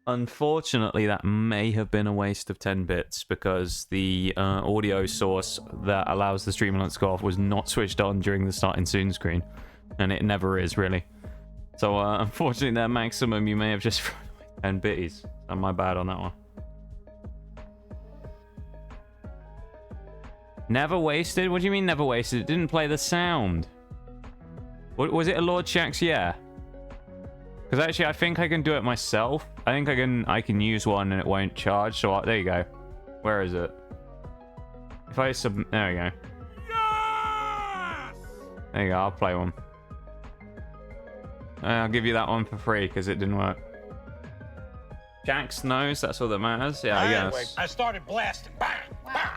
Unfortunately, that may have been a waste of 10 bits because the audio source that allows the Streamlabs to go off was not switched on during the starting soon screen. And it never is, really. So, unfortunately, that maximum, you may have just 10 bitties. And my bad on that one. Never wasted? What do you mean never wasted? It didn't play the sound. What, was it a Lord Shaxx? Yeah. Because actually, I think I can do it myself. I think I can use one and it won't charge. So there you go. Where is it? If I there we go. Yes! There you go. I'll play one. I'll give you that one for free because it didn't work. Shaxx knows. That's all that matters. Yeah, I guess. I started blasting. Bang! Bang!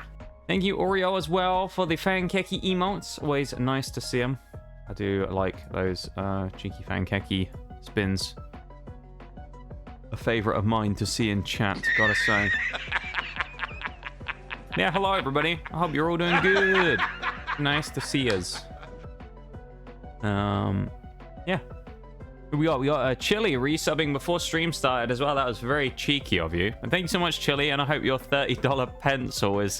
Thank you, Oreo, as well, for the Fankeki emotes. Always nice to see them. I do like those cheeky Fankeki spins. A favourite of mine to see in chat, gotta say. Yeah, hello, everybody. I hope you're all doing good. Nice to see us. Yeah. We got Chili resubbing before stream started as well. That was very cheeky of you. And thank you so much, Chili. And I hope your $30 pencil is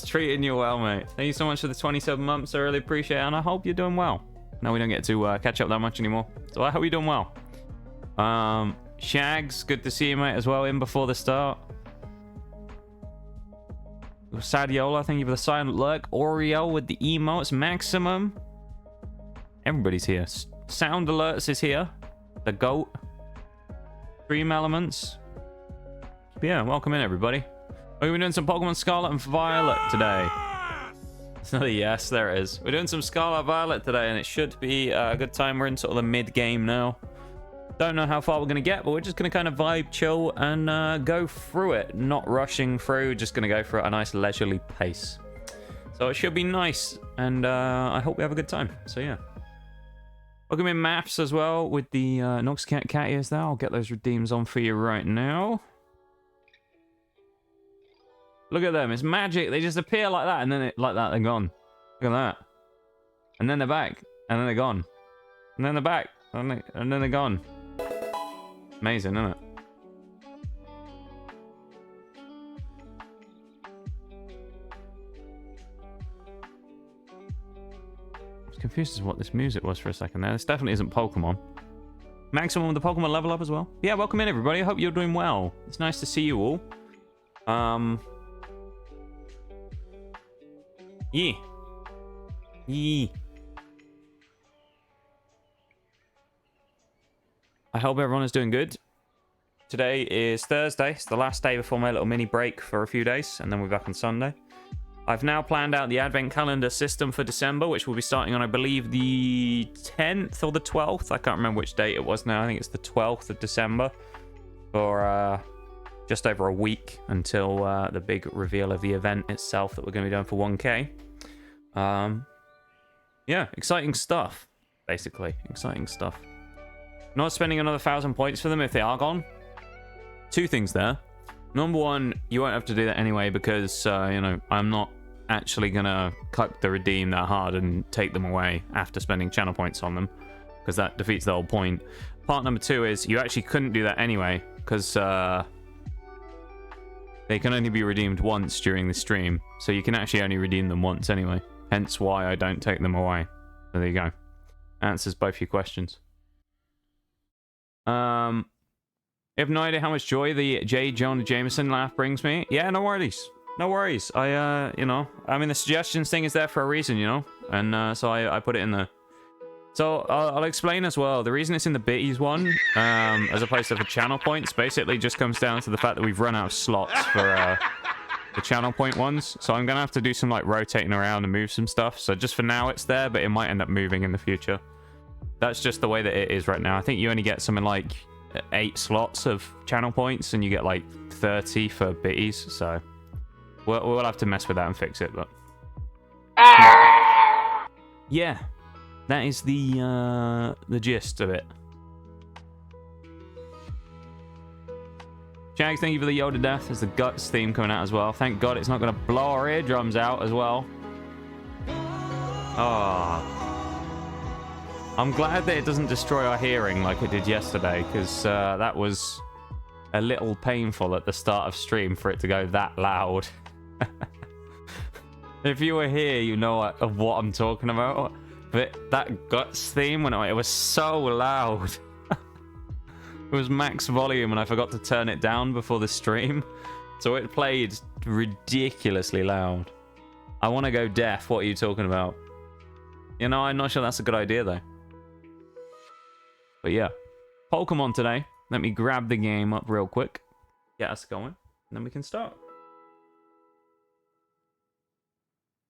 treating you well, mate. Thank you so much for the 27 months. I really appreciate it. And I hope you're doing well. No, we don't get to catch up that much anymore. So I hope you're doing well. Shags, good to see you, mate, as well, in before the start. Sadiola, thank you for the silent lurk. Oreo with the emotes. Maximum. Everybody's here. Sound Alerts is here. The GOAT. Stream Elements. Yeah, welcome in, everybody. We're doing some Pokemon Scarlet and Violet today. It's another yes, there it is. We're doing some Scarlet and Violet today, and it should be a good time. We're in sort of the mid-game now. Don't know how far we're going to get, but we're just going to kind of vibe, chill, and go through it. Not rushing through, just going to go through at a nice leisurely pace. So it should be nice, and I hope we have a good time. So yeah. Welcome in Maps as well with the Noxcat cat ears there. I'll get those redeems on for you right now. Look at them. It's magic. They just appear like that, and then like that, they're gone. Look at that. And then they're back, and then they're gone. And then they're back, and then they're gone. Amazing, isn't it? I was confused as to what this music was for a second there. This definitely isn't Pokemon. Maximum with the Pokemon level up as well. Yeah, welcome in, everybody. I hope you're doing well. It's nice to see you all. Yeah. I hope everyone is doing good. Today is Thursday. It's the last day before my little mini break for a few days, and then we're back on Sunday. I've now planned out the advent calendar system for December, which will be starting on, I believe, the 10th or the 12th. I can't remember which date it was now. I think it's the 12th of December for just over a week until the big reveal of the event itself that we're going to be doing for 1K. Yeah, exciting stuff, basically. Exciting stuff. Not spending another 1,000 points for them if they are gone. Two things there. Number one, you won't have to do that anyway because, you know, I'm not actually going to cut the redeem that hard and take them away after spending channel points on them because that defeats the whole point. Part number two is you actually couldn't do that anyway because they can only be redeemed once during the stream. So you can actually only redeem them once anyway. Hence why I don't take them away. So there you go. Answers both your questions. You have no idea how much joy the J. Jonah Jameson laugh brings me. Yeah, no worries. No worries. You know, I mean, the suggestions thing is there for a reason, you know? And so I put it in there. So I'll explain as well. The reason it's in the biddies one, as opposed to for channel points, basically just comes down to the fact that we've run out of slots for the channel point ones. So I'm going to have to do some like rotating around and move some stuff. So just for now it's there, but it might end up moving in the future. That's just the way that it is right now. I think you only get something like 8 slots of channel points and you get like 30 for biddies. So we'll have to mess with that and fix it. But yeah, that is the gist of it. Jags, thank you for the Yoda death. There's the Guts theme coming out as well. Thank God it's not going to blow our eardrums out as well. Oh. I'm glad that it doesn't destroy our hearing like it did yesterday, because that was a little painful at the start of stream for it to go that loud. If you were here, you know what I'm talking about. But that Guts theme, when it was so loud. It was max volume and I forgot to turn it down before the stream. So it played ridiculously loud. I want to go deaf. What are you talking about? You know, I'm not sure that's a good idea, though. But yeah. Pokemon today. Let me grab the game up real quick. Get us going. And then we can start.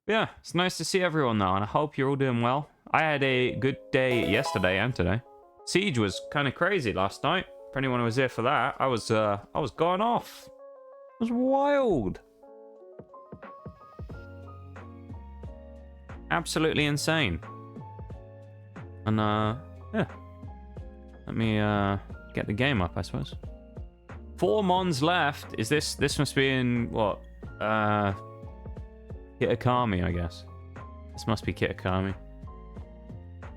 Yeah, it's nice to see everyone now, and I hope you're all doing well. I had a good day yesterday and today. Siege was kind of crazy last night. For anyone who was here for that, I was going off. It was wild. Absolutely insane. And yeah. Let me get the game up, I suppose. 4 mons left. Is this must be in what? Kitakami, I guess. This must be Kitakami.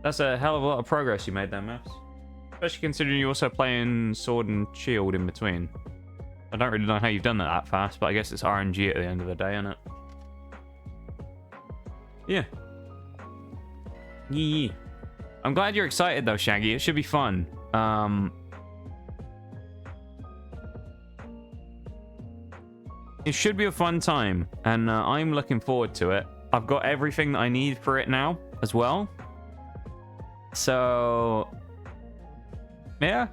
That's a hell of a lot of progress you made there, Maps. Especially considering you're also playing Sword and Shield in between. I don't really know how you've done that fast, but I guess it's RNG at the end of the day, isn't it? Yeah. Yee. I'm glad you're excited though, Shaggy. It should be fun. It should be a fun time, and I'm looking forward to it. I've got everything that I need for it now as well. So yeah,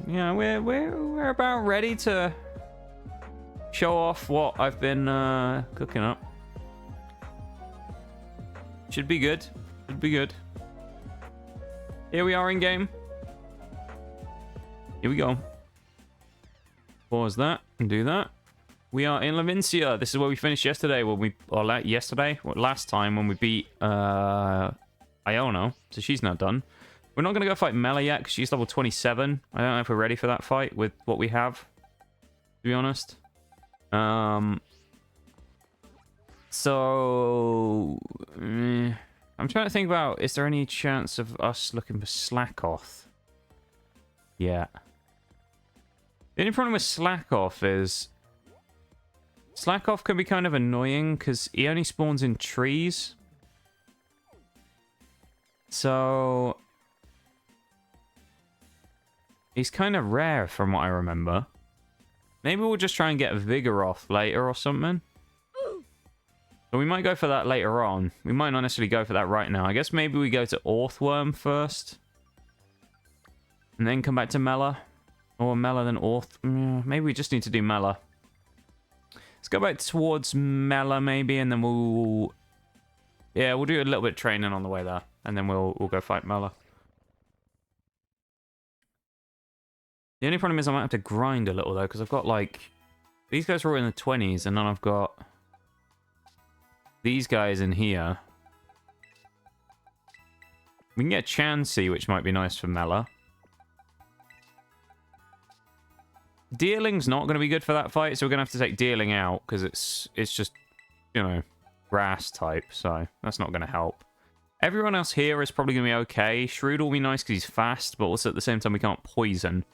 we're about ready to show off what I've been cooking up. Should be good. Should be good. Here we are in game. Here we go. Pause that and do that. We are in Levincia. This is where we finished yesterday. Last time when we beat Iono. So she's now done. We're not going to go fight Mela yet because she's level 27. I don't know if we're ready for that fight with what we have, to be honest. So I'm trying to think about, is there any chance of us looking for Slackoth? Yeah. The only problem with Slackoth is Slackoth can be kind of annoying because he only spawns in trees. So he's kind of rare from what I remember. Maybe we'll just try and get Vigoroth later or something. So we might go for that later on. We might not necessarily go for that right now. I guess maybe we go to Orthworm first. And then come back to Mela. Or Mela then Orth. Maybe we just need to do Mela. Let's go back towards Mela maybe, and then we'll do a little bit of training on the way there. And then we'll go fight Mela. The only problem is I might have to grind a little though, because I've got like... These guys are all in the 20s, and then I've got these guys in here. We can get Chansey, which might be nice for Mela. Dealing's not going to be good for that fight, so we're going to have to take Dealing out, because it's just, you know, grass type, so that's not going to help. Everyone else here is probably going to be okay. Shrewd will be nice because he's fast, but also at the same time we can't poison.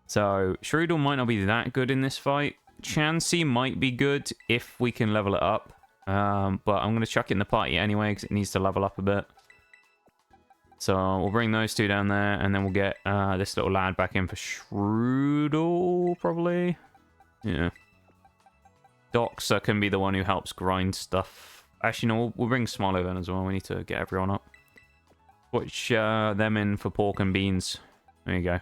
So Shrewdle might not be that good in this fight. Chansey might be good if we can level it up. But I'm going to chuck it in the party anyway because it needs to level up a bit. So we'll bring those two down there, and then we'll get this little lad back in for Shrewdle, probably. Yeah. Doxer can be the one who helps grind stuff. Actually, no, we'll bring Smoliv in as well. We need to get everyone up. Put them in for pork and beans. There you go.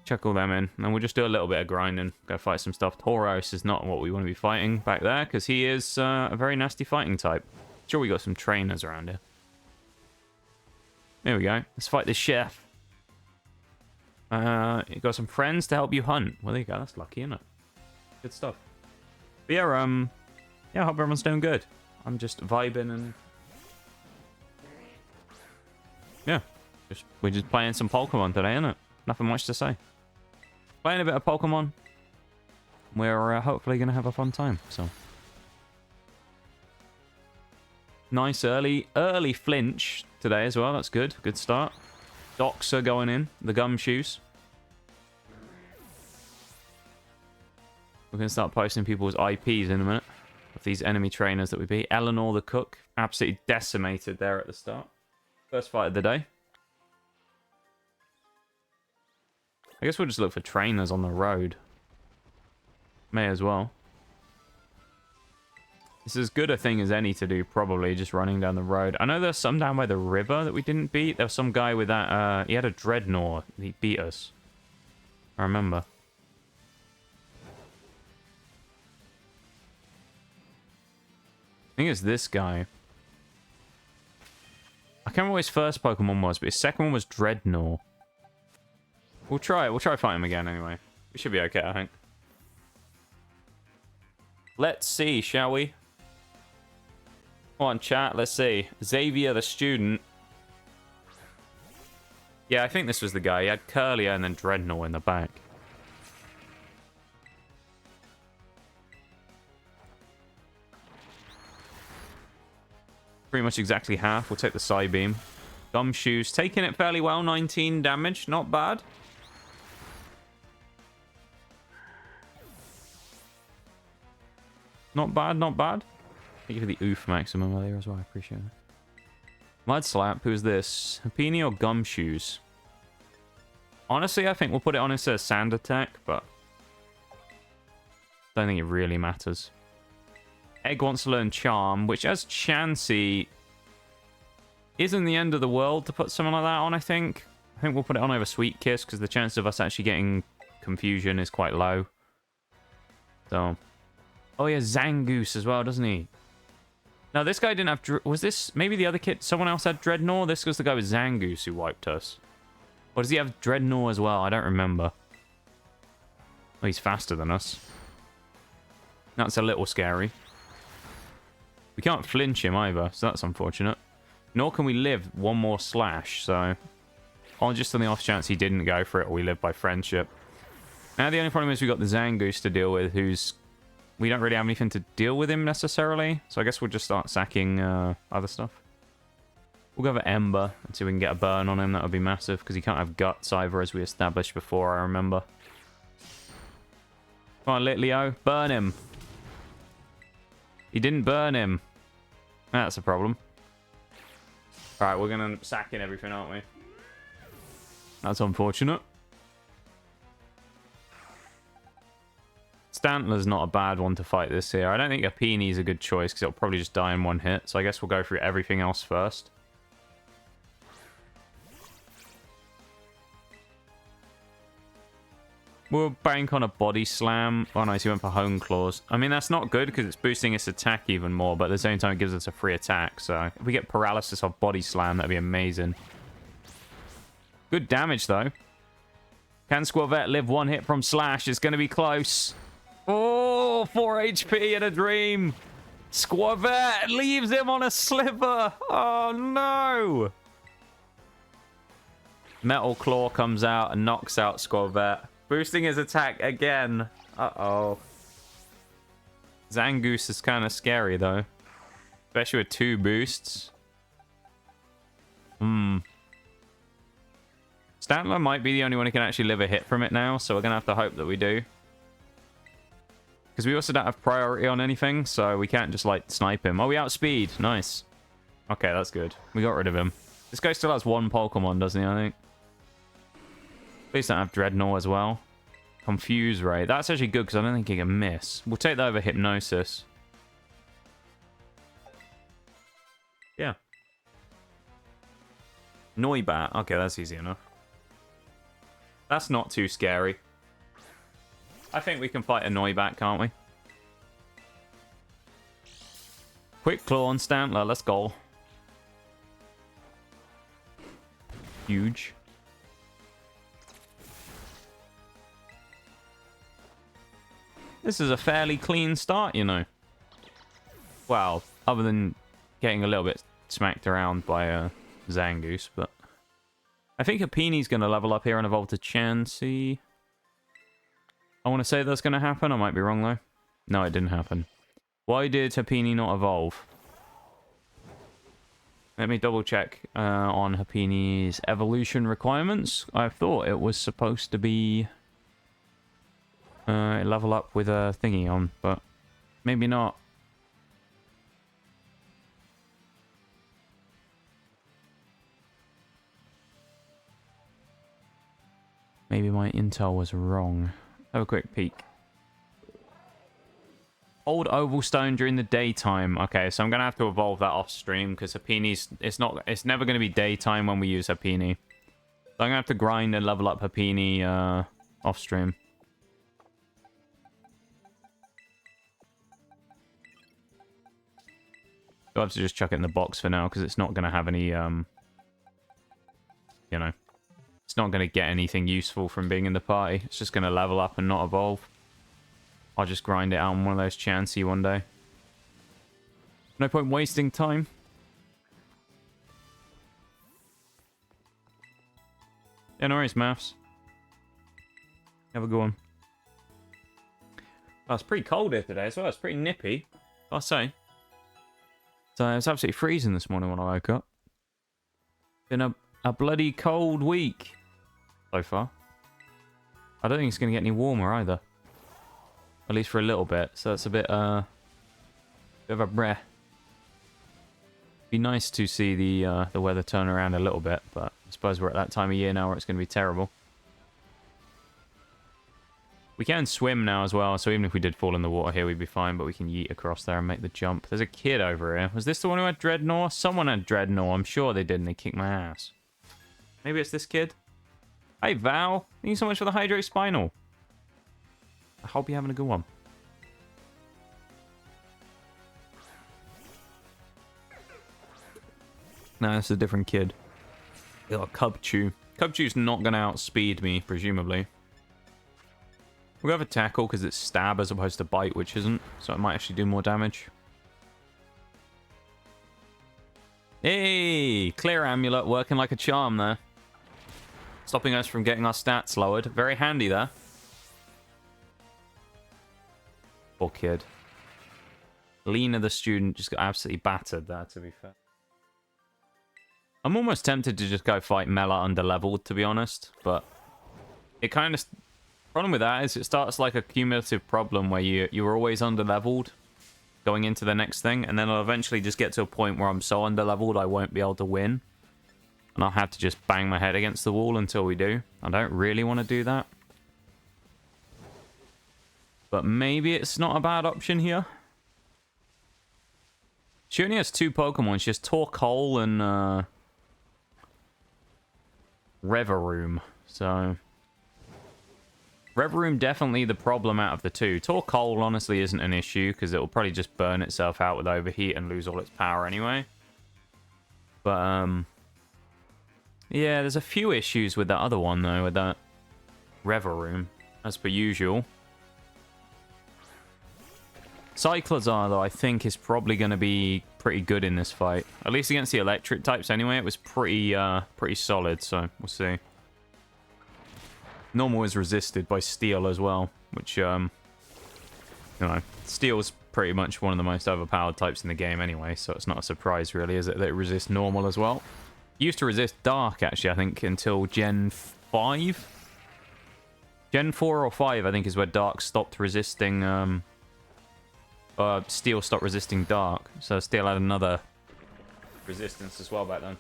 Chuck all them in, and we'll just do a little bit of grinding. Go fight some stuff. Tauros is not what we want to be fighting back there, because he is a very nasty fighting type. Sure, we got some trainers around here. There we go. Let's fight this chef. You got some friends to help you hunt. Well, there you go. That's lucky, isn't it? Good stuff. But yeah, I hope everyone's doing good. I'm just vibing and... Yeah. We're just playing some Pokemon today, isn't it? Nothing much to say. Playing a bit of Pokemon. We're hopefully going to have a fun time, so... Nice early flinch today as well. That's good. Good start. Doxer going in. The gumshoes. We're going to start posting people's IPs in a minute. Of these enemy trainers that we beat. Eleanor the cook. Absolutely decimated there at the start. First fight of the day. I guess we'll just look for trainers on the road. May as well. It's as good a thing as any to do, probably, just running down the road. I know there's some down by the river that we didn't beat. There was some guy with that, he had a dreadnought. He beat us. I remember. I think it's this guy. I can't remember what his first Pokemon was, but his second one was Dreadnought. We'll try it. We'll try fighting him again anyway. We should be okay, I think. Let's see, shall we? Come on, chat. Let's see. Xavier, the student. Yeah, I think this was the guy. He had Curlier and then Dreadnought in the back. Pretty much exactly half. We'll take the Psybeam. Gumshoes. Taking it fairly well. 19 damage. Not bad. Not bad, not bad. Thank you for the oof maximum earlier as well. I appreciate it. Mudslap. Who's this? Happini or Gumshoes? Honestly, I think we'll put it on instead of Sand Attack, but don't think it really matters. Egg wants to learn Charm, which as Chansey isn't the end of the world to put something like that on, I think. I think we'll put it on over Sweet Kiss, because the chance of us actually getting Confusion is quite low. So... Oh, yeah, Zangoose as well, doesn't he? No, this guy didn't have... Was this... Maybe the other kid... Someone else had Dreadnought? This was the guy with Zangoose who wiped us. Or does he have Dreadnought as well? I don't remember. Oh, he's faster than us. That's a little scary. We can't flinch him either, so that's unfortunate. Nor can we live one more slash, so... just on the off chance he didn't go for it, or we live by friendship. Now the only problem is we've got the Zangoose to deal with, who's... We don't really have anything to deal with him necessarily, so I guess we'll just start sacking other stuff. We'll go for Ember and see if we can get a burn on him. That would be massive, because he can't have Guts either, as we established before, I remember. Come on, Litleo. Burn him. He didn't burn him. That's a problem. Alright, we're going to end up sacking everything, aren't we? That's unfortunate. Stantler's not a bad one to fight this here. I don't think Apini's a good choice, because it'll probably just die in one hit. So I guess we'll go through everything else first. We'll bank on a Body Slam. Oh, nice, he went for Hone Claws. I mean, that's not good, because it's boosting its attack even more, but at the same time, it gives us a free attack. So if we get Paralysis off Body Slam, that'd be amazing. Good damage, though. Can Squavette live one hit from Slash? It's going to be close. Oh, 4 HP in a dream. Squavette leaves him on a sliver. Oh, no. Metal Claw comes out and knocks out Squavette. Boosting his attack again. Uh-oh. Zangoose is kind of scary, though. Especially with 2 boosts. Stantler might be the only one who can actually live a hit from it now, so we're going to have to hope that we do. Because we also don't have priority on anything, so we can't just, like, snipe him. Oh, we outspeed. Nice. Okay, that's good. We got rid of him. This guy still has 1 Pokemon, doesn't he, I think? Please don't have Dreadnought as well. Confuse Ray. That's actually good, because I don't think he can miss. We'll take that over Hypnosis. Yeah. Noibat. Okay, that's easy enough. That's not too scary. I think we can fight a Noibat, can't we? Quick Claw on Stantler. Let's go. Huge. This is a fairly clean start, you know. Well, other than getting a little bit smacked around by Zangoose, but... I think Apini's going to level up here and evolve to Chansey. I want to say that's going to happen. I might be wrong, though. No, it didn't happen. Why did Apini not evolve? Let me double check on Hapini's evolution requirements. I thought it was supposed to be level up with a thingy on, but maybe not. Maybe my intel was wrong. Have a quick peek. Hold oval stone during the daytime. Okay, so I'm gonna have to evolve that off stream because Hapini's it's never gonna be daytime when we use Hapini. So I'm gonna have to grind and level up Hapini off stream. I'll have to just chuck it in the box for now because it's not gonna have any you know, it's not gonna get anything useful from being in the party. It's just gonna level up and not evolve. I'll just grind it out on one of those chancy one day. No point wasting time. Yeah, no worries, maths. Have a good one. Oh, it's pretty cold here today as well. It's pretty nippy, I'll say. So it was absolutely freezing this morning when I woke up. Been a bloody cold week so far. I don't think it's going to get any warmer either. At least for a little bit. So it's a bit of a breath. Be nice to see the weather turn around a little bit, but I suppose we're at that time of year now where it's going to be terrible. We can swim now as well, so even if we did fall in the water here, we'd be fine, but we can yeet across there and make the jump. There's a kid over here. Was this the one who had Dreadnought? Someone had Dreadnought. I'm sure they did, and they kicked my ass. Maybe it's this kid? Hey, Val. Thank you so much for the Hydro Spinal. I hope you're having a good one. No, that's a different kid. Oh, Cubchew. Cubchew's not going to outspeed me, presumably. We'll go for tackle because it's stab as opposed to bite, which isn't. So it might actually do more damage. Hey! Clear amulet working like a charm there. Stopping us from getting our stats lowered. Very handy there. Poor kid. Lena the student just got absolutely battered there, to be fair. I'm almost tempted to just go fight Mela underleveled, to be honest. But it kind of... problem with that is it starts like a cumulative problem where you're always underleveled going into the next thing. And then I'll eventually just get to a point where I'm so underleveled I won't be able to win. And I'll have to just bang my head against the wall until we do. I don't really want to do that. But maybe it's not a bad option here. She only has 2 Pokemon. She has Torkoal and Reveroom. So Reveroom definitely the problem out of the 2. Torkoal honestly isn't an issue because it will probably just burn itself out with overheat and lose all its power anyway. But yeah, there's a few issues with that other one though, with that Reveroom, as per usual. Cyclozar, though, I think is probably going to be pretty good in this fight. At least against the electric types anyway. It was pretty solid, so we'll see. Normal is resisted by Steel as well, which, you know, Steel's pretty much one of the most overpowered types in the game anyway, so it's not a surprise, really, is it, that it resists Normal as well. It used to resist Dark, actually, I think, until Gen 5? Gen 4 or 5, I think, is where Dark stopped resisting, Steel stopped resisting Dark, so Steel had another resistance as well back then.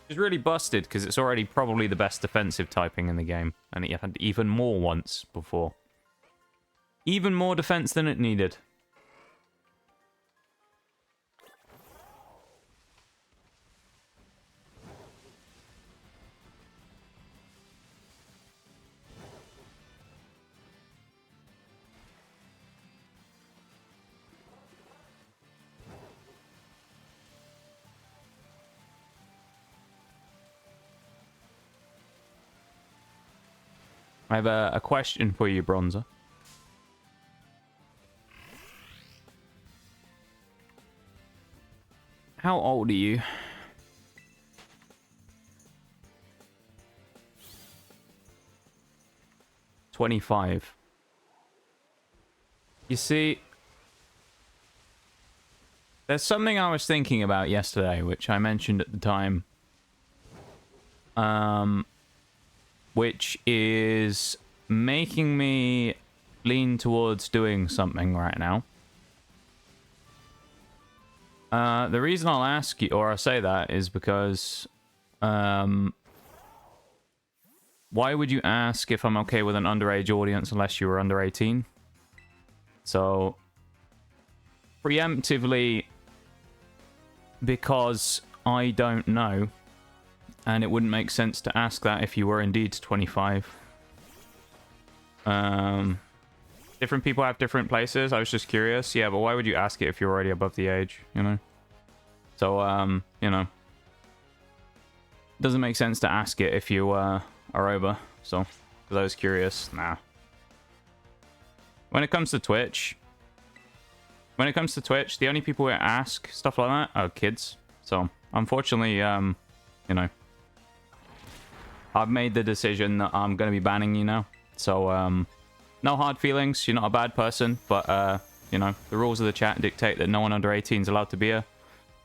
It's really busted because it's already probably the best defensive typing in the game, and it had even more once before. Even more defense than it needed. I have a question for you, Bronzer. How old are you? $25. You see, There's something I was thinking about yesterday, which I mentioned at the time. Which is making me lean towards doing something right now. The reason I'll ask you, or I say that, is because... why would you ask if I'm okay with an underage audience unless you were under 18? So, preemptively, because I don't know, and it wouldn't make sense to ask that if you were indeed 25. Different people have different places. I was just curious. Yeah, but why would you ask it if you're already above the age, you know? So, you know, doesn't make sense to ask it if you are over. So, because I was curious. Nah. When it comes to Twitch, the only people who ask stuff like that are kids. So, unfortunately, you know, I've made the decision that I'm going to be banning you now. So, no hard feelings. You're not a bad person. But, you know, the rules of the chat dictate that no one under 18 is allowed to be here.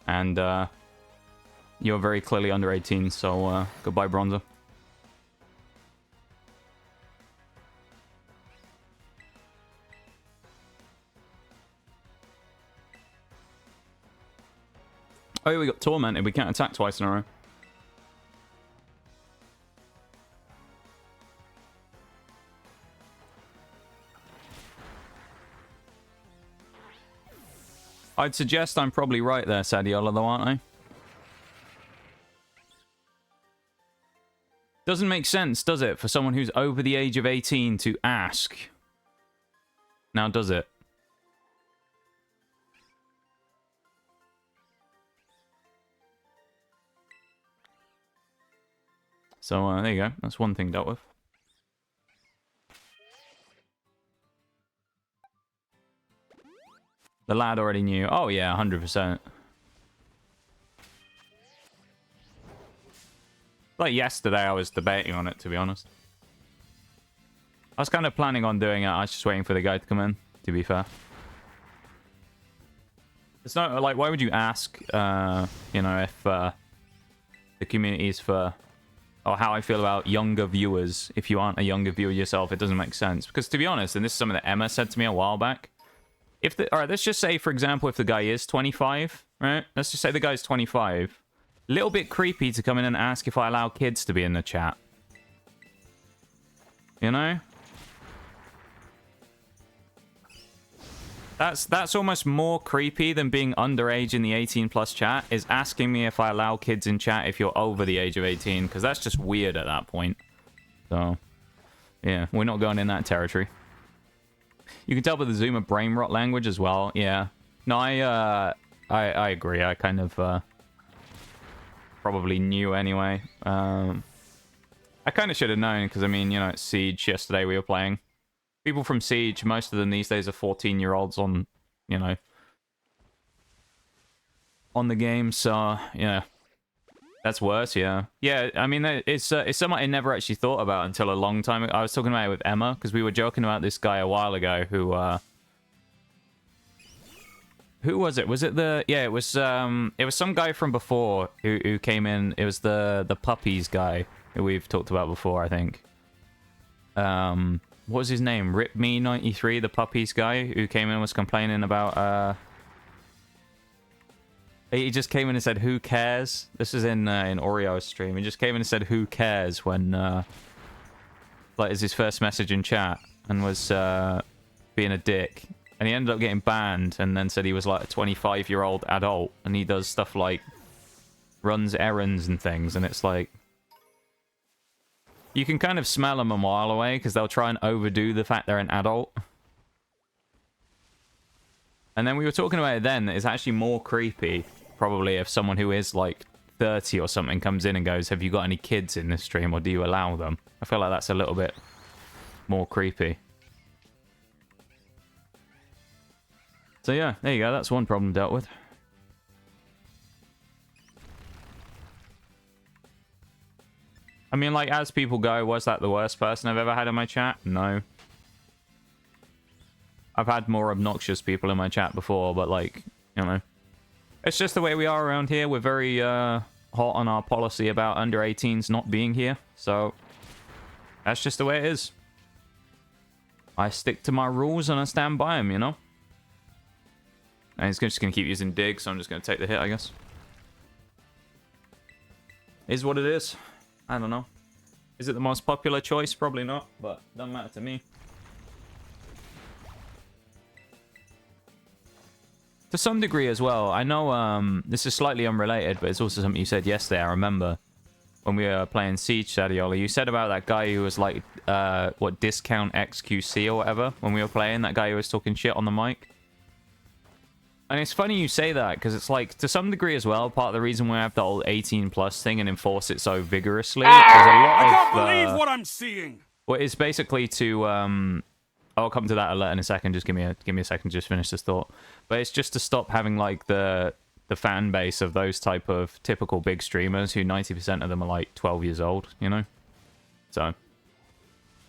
And, you're very clearly under 18. So, goodbye, Bronzer. Oh, yeah, we got tormented. We can't attack twice in a row. I'd suggest I'm probably right there, Sadiola, though, aren't I? Doesn't make sense, does it, for someone who's over the age of 18 to ask? Now, does it? So, there you go. That's one thing dealt with. The lad already knew. Oh, yeah, 100%. Like yesterday, I was debating on it, to be honest. I was kind of planning on doing it. I was just waiting for the guy to come in, to be fair. It's not, like, why would you ask, you know, if the community is for... or how I feel about younger viewers. If you aren't a younger viewer yourself, it doesn't make sense. Because to be honest, and this is something that Emma said to me a while back, if the, all right, let's just say, for example, if the guy is 25, right? Let's just say the guy's 25. A little bit creepy to come in and ask if I allow kids to be in the chat. You know? That's almost more creepy than being underage in the 18+ chat, is asking me if I allow kids in chat if you're over the age of 18, because that's just weird at that point. So, yeah, we're not going in that territory. You can tell by the Zoomer brain rot language as well. Yeah. No, I agree. I kind of probably knew anyway. I kind of should have known, because, I mean, you know, it's Siege yesterday we were playing. People from Siege, most of them these days are 14-year-olds on, you know, on the game. So, yeah. That's worse, yeah. Yeah, I mean, it's something I never actually thought about until a long time ago. I was talking about it with Emma, because we were joking about this guy a while ago who was it? Was it the... Yeah, it was some guy from before who came in. It was the puppies guy who we've talked about before, I think. What was his name? RipMe93, the puppies guy who came in and was complaining about... He just came in and said, "Who cares?" This is in Oreo's stream. He just came in and said, "Who cares?" when, like, is his first message in chat, and was being a dick. And he ended up getting banned, and then said he was like a 25-year-old adult, and he does stuff like runs errands and things, and it's like you can kind of smell them a mile away because they'll try and overdo the fact they're an adult. And then we were talking about it then, that it's actually more creepy, probably, if someone who is, like, 30 or something comes in and goes, "Have you got any kids in this stream, or do you allow them?" I feel like that's a little bit more creepy. So, yeah, there you go. That's one problem dealt with. I mean, like, as people go, was that the worst person I've ever had in my chat? No. I've had more obnoxious people in my chat before, but, like, you know, It's just the way we are around here. We're very hot on our policy about under 18s not being here. So that's just the way it is. I stick to my rules and I stand by them, you know? And he's just going to keep using dig, so I'm just going to take the hit, I guess. Is what it is. I don't know. Is it the most popular choice? Probably not, but doesn't matter to me. To some degree as well. I know this is slightly unrelated, but it's also something you said yesterday, I remember. When we were playing Siege, Sadiola, you said about that guy who was like, what, discount XQC or whatever, when we were playing, that guy who was talking shit on the mic. And it's funny you say that, because it's like, to some degree as well, part of the reason we have the whole 18 plus thing and enforce it so vigorously is a lot I of... can't believe what I'm seeing! Well, it's basically to, I'll come to that alert in a second, just give me a second to just finish this thought. But it's just to stop having, like, the fan base of those type of typical big streamers who 90% of them are, like, 12 years old, you know? So.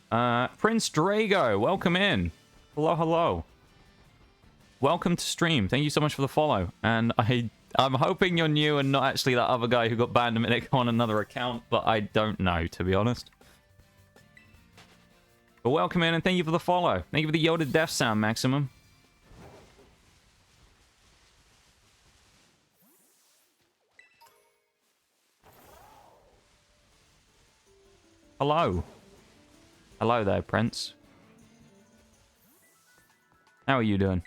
Prince Drago, welcome in. Hello, hello. Welcome to stream. Thank you so much for the follow. And I'm hoping you're new and not actually that other guy who got banned a minute ago on another account, but I don't know, to be honest. But welcome in and thank you for the follow. Thank you for the Yoda death sound, Maximum. Hello. Hello there, Prince. How are you doing?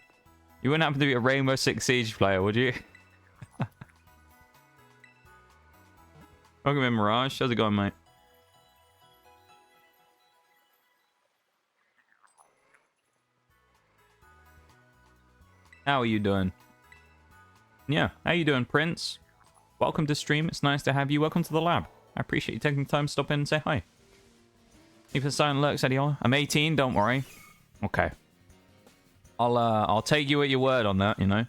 You wouldn't happen to be a Rainbow Six Siege player, would you? Welcome in, Mirage. How's it going, mate? How are you doing? Yeah, how you doing, Prince? Welcome to stream. It's nice to have you. Welcome to the lab. I appreciate you taking the time to stop in and say hi. Thank you for the silent lurks, Adiola. I'm 18, don't worry. Okay. I'll take you at your word on that, you know.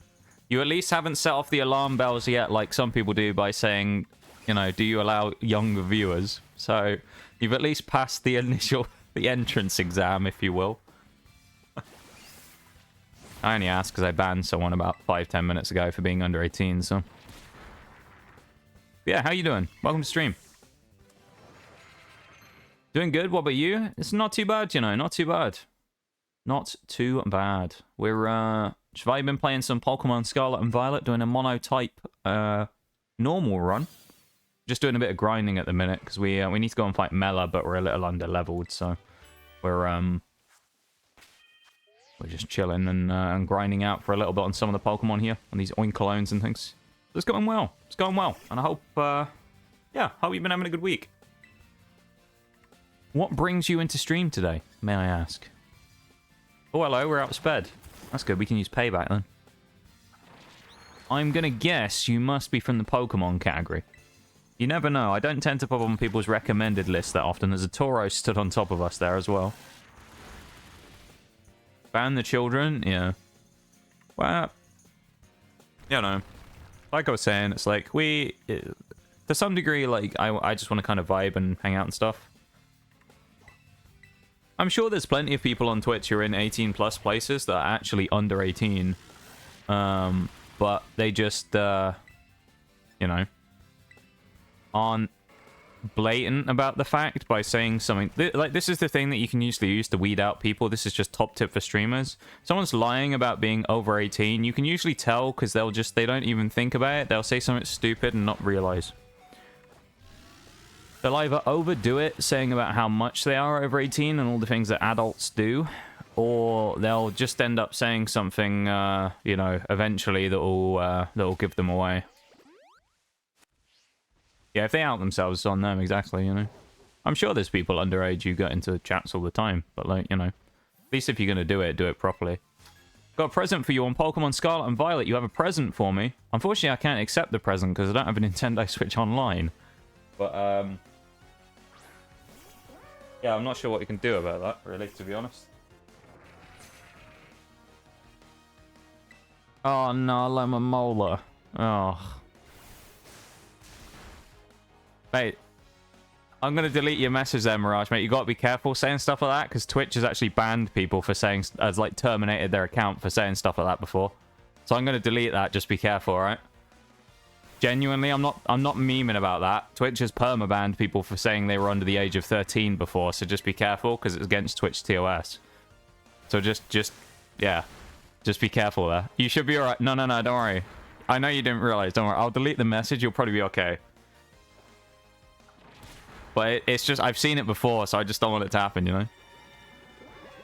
You at least haven't set off the alarm bells yet, like some people do by saying, you know, do you allow younger viewers? So you've at least passed the the entrance exam, if you will. I only asked because I banned someone about 5-10 minutes ago for being under 18, so. Yeah, how you doing? Welcome to stream. Doing good, what about you? It's not too bad, you know, not too bad. Not too bad. We're, I've been playing some Pokemon Scarlet and Violet, doing a monotype, normal run. Just doing a bit of grinding at the minute, because we need to go and fight Mela, but we're a little under-leveled, so we're just chilling and grinding out for a little bit on some of the Pokemon here, on these Oinkolones and things. So it's going well. It's going well, and I hope, yeah, hope you've been having a good week. What brings you into stream today, may I ask? Oh, hello, we're outsped. That's good, we can use payback then. I'm gonna guess you must be from the Pokemon category. You never know, I don't tend to pop on people's recommended list that often. There's a Tauros stood on top of us there as well. Ban the children? Yeah. Well, you know, like I was saying, it's like to some degree, like, I just want to kind of vibe and hang out and stuff. I'm sure there's plenty of people on Twitch who are in 18 plus places that are actually under 18. But they just, you know, aren't blatant about the fact by saying something. Like, this is the thing that you can usually use to weed out people. This is just top tip for streamers. Someone's lying about being over 18. You can usually tell because they don't even think about it. They'll say something stupid and not realize. They'll either overdo it, saying about how much they are over 18 and all the things that adults do, or they'll just end up saying something, you know, eventually that'll give them away. Yeah, if they out themselves, it's on them, exactly, you know. I'm sure there's people underage who get into chats all the time, but, like, you know, at least if you're going to do it properly. Got a present for you on Pokemon Scarlet and Violet. You have a present for me. Unfortunately, I can't accept the present because I don't have a Nintendo Switch Online. But, yeah, I'm not sure what you can do about that, really, to be honest. Oh, no, like my molar. Oh. Mate, I'm going to delete your message there, Mirage, mate. You got to be careful saying stuff like that, because Twitch has actually banned people for saying, like, terminated their account for saying stuff like that before. So I'm going to delete that. Just be careful, alright? Genuinely, I'm not memeing about that. Twitch has permabanned people for saying they were under the age of 13 before, so just be careful, because it's against Twitch TOS. So yeah. Just be careful there. You should be alright. No, don't worry. I know you didn't realize. Don't worry. I'll delete the message. You'll probably be okay. But it's just, I've seen it before, so I just don't want it to happen, you know?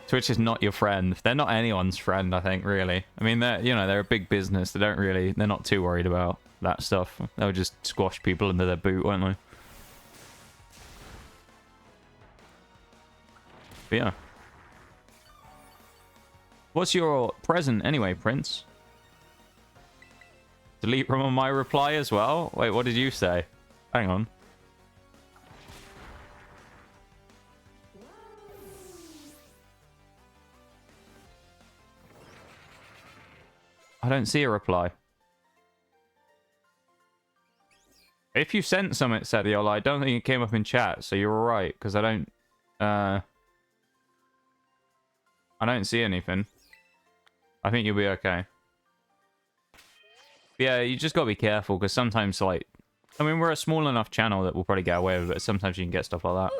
Twitch is not your friend. They're not anyone's friend, I think, really. I mean, they're a big business. They're not too worried about that stuff. They'll just squash people under their boot, won't they? But yeah. What's your present anyway, Prince? Delete from my reply as well? Wait, what did you say? Hang on. I don't see a reply. If you sent something, Sadiola, I don't think it came up in chat, so you're alright, because I don't see anything. I think you'll be okay. Yeah, you just gotta be careful, because sometimes, like... I mean, we're a small enough channel that we'll probably get away with it, but sometimes you can get stuff like that.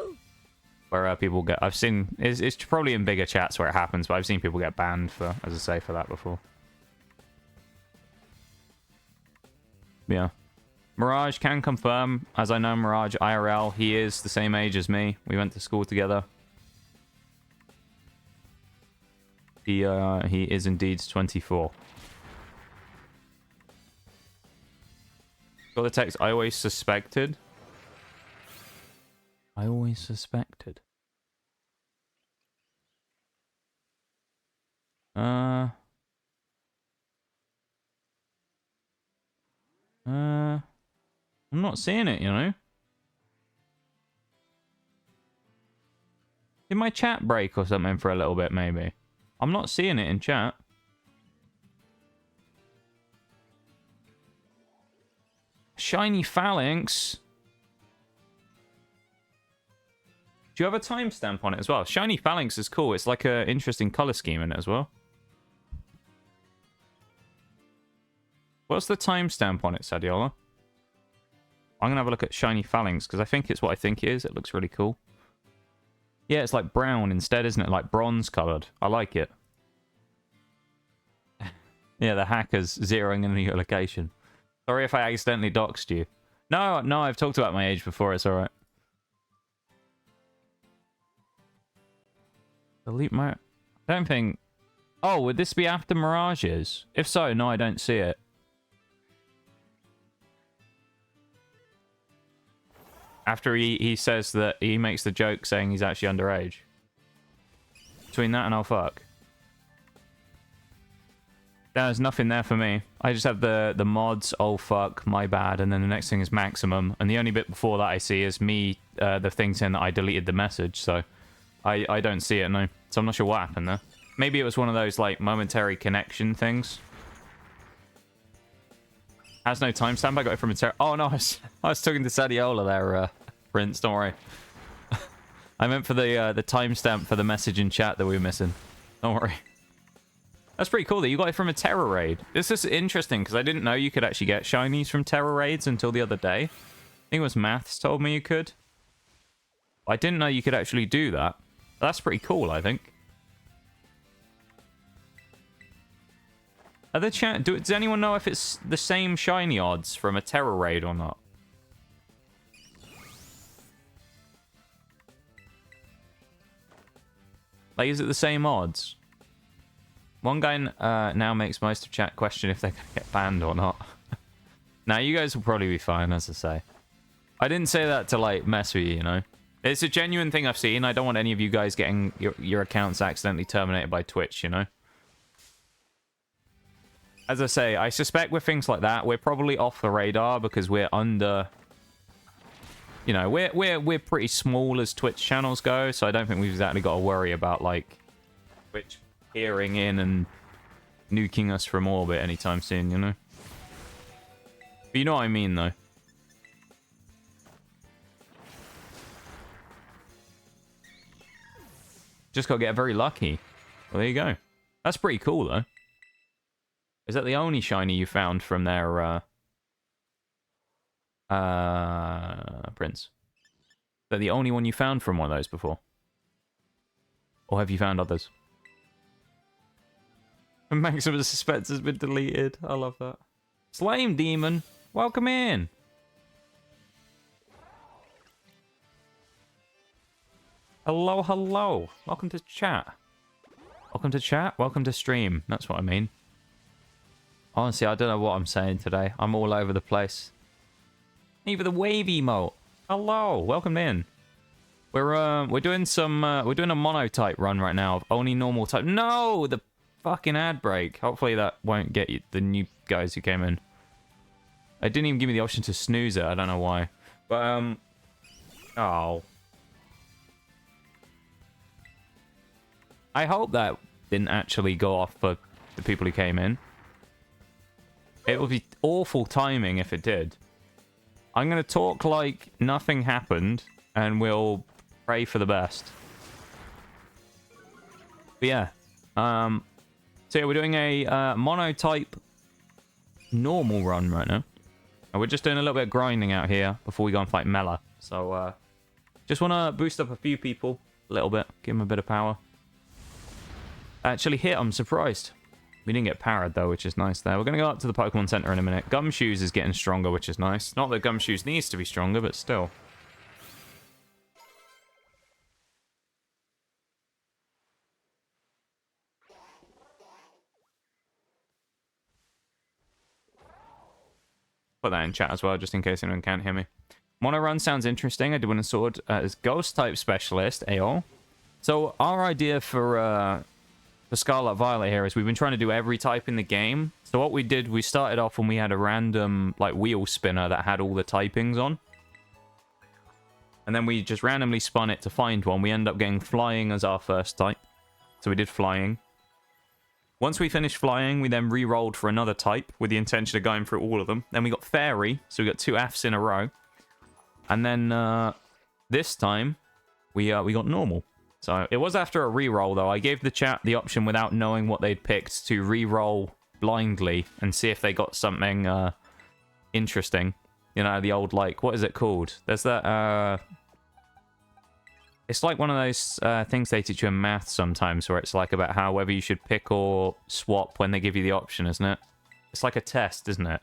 Where people get... I've seen... It's probably in bigger chats where it happens, but I've seen people get banned for, as I say, for that before. Yeah. Mirage can confirm, as I know Mirage IRL, he is the same age as me. We went to school together. He is indeed 24. Got the text, I always suspected. I always suspected. I'm not seeing it, you know? Did my chat break or something for a little bit, maybe? I'm not seeing it in chat. Shiny phalanx. Do you have a timestamp on it as well? Shiny phalanx is cool. It's like an interesting color scheme in it as well. What's the timestamp on it, Sadiola? I'm going to have a look at shiny phalanx, because I think it's what I think it is. It looks really cool. Yeah, it's like brown instead, isn't it? Like bronze colored. I like it. Yeah, the hacker's zeroing in your location. Sorry if I accidentally doxed you. No, I've talked about my age before. It's alright. Delete my... I don't think... Oh, would this be after Mirages? If so, no, I don't see it. After he says that he makes the joke saying he's actually underage. Between that and oh fuck. There's nothing there for me. I just have the mods, oh fuck, my bad, and then the next thing is maximum. And the only bit before that I see is me, the thing saying that I deleted the message, so I don't see it, no. So I'm not sure what happened there. Maybe it was one of those, like, momentary connection things. Has no timestamp. I got it from a oh no, I was talking to Sadiola there, Prince. Don't worry. I meant for the timestamp for the message in chat that we were missing. Don't worry. That's pretty cool that you got it from a Terror raid. This is interesting because I didn't know you could actually get shinies from Terror raids until the other day. I think it was Maths told me you could. I didn't know you could actually do that. That's pretty cool, I think. Are the chat? Does anyone know if it's the same shiny odds from a Terror raid or not? Like, is it the same odds? One guy now makes most of chat question if they're gonna get banned or not. Now, you guys will probably be fine, as I say. I didn't say that to, like, mess with you, you know? It's a genuine thing I've seen. I don't want any of you guys getting your accounts accidentally terminated by Twitch, you know? As I say, I suspect with things like that, we're probably off the radar because we're under... You know, we're pretty small as Twitch channels go, so I don't think we've exactly got to worry about, like, Twitch peering in and nuking us from orbit anytime soon, you know? But you know what I mean, though. Just gotta get very lucky. Well, there you go. That's pretty cool, though. Is that the only shiny you found from their Prince. Is that the only one you found from one of those before? Or have you found others? Maximum suspense has been deleted. I love that. Slime Demon, welcome in. Hello, hello. Welcome to chat. Welcome to chat. Welcome to stream. That's what I mean. Honestly, I don't know what I'm saying today. I'm all over the place. Even the wave emote. Hello, welcome in. We're doing a monotype run right now of only normal type. No, the fucking ad break. Hopefully that won't get you the new guys who came in. It didn't even give me the option to snooze it. I don't know why. But oh. I hope that didn't actually go off for the people who came in. It would be awful timing if it did. I'm going to talk like nothing happened, and we'll pray for the best. But yeah. So yeah, we're doing a monotype normal run right now. And we're just doing a little bit of grinding out here before we go and fight Mela. So, just want to boost up a few people a little bit. Give them a bit of power. Actually hit, I'm surprised. We didn't get powered though, which is nice there. We're going to go up to the Pokemon Center in a minute. Gumshoes is getting stronger, which is nice. Not that Gumshoes needs to be stronger, but still. Put that in chat as well, just in case anyone can't hear me. Mono run sounds interesting. I did win a sword as Ghost type specialist, AO. So our idea for Scarlet Violet here is we've been trying to do every type in the game. So what we did, we started off when we had a random like wheel spinner that had all the typings on. And then we just randomly spun it to find one. We ended up getting flying as our first type. So we did flying. Once we finished flying, we then re-rolled for another type with the intention of going through all of them. Then we got fairy, so we got 2 Fs in a row. And then this time, we got normal. So it was after a re-roll, though. I gave the chat the option without knowing what they'd picked to re-roll blindly and see if they got something interesting. You know, the old, like, what is it called? There's that, it's like one of those things they teach you in math sometimes, where it's like about how whether you should pick or swap when they give you the option, isn't it? It's like a test, isn't it?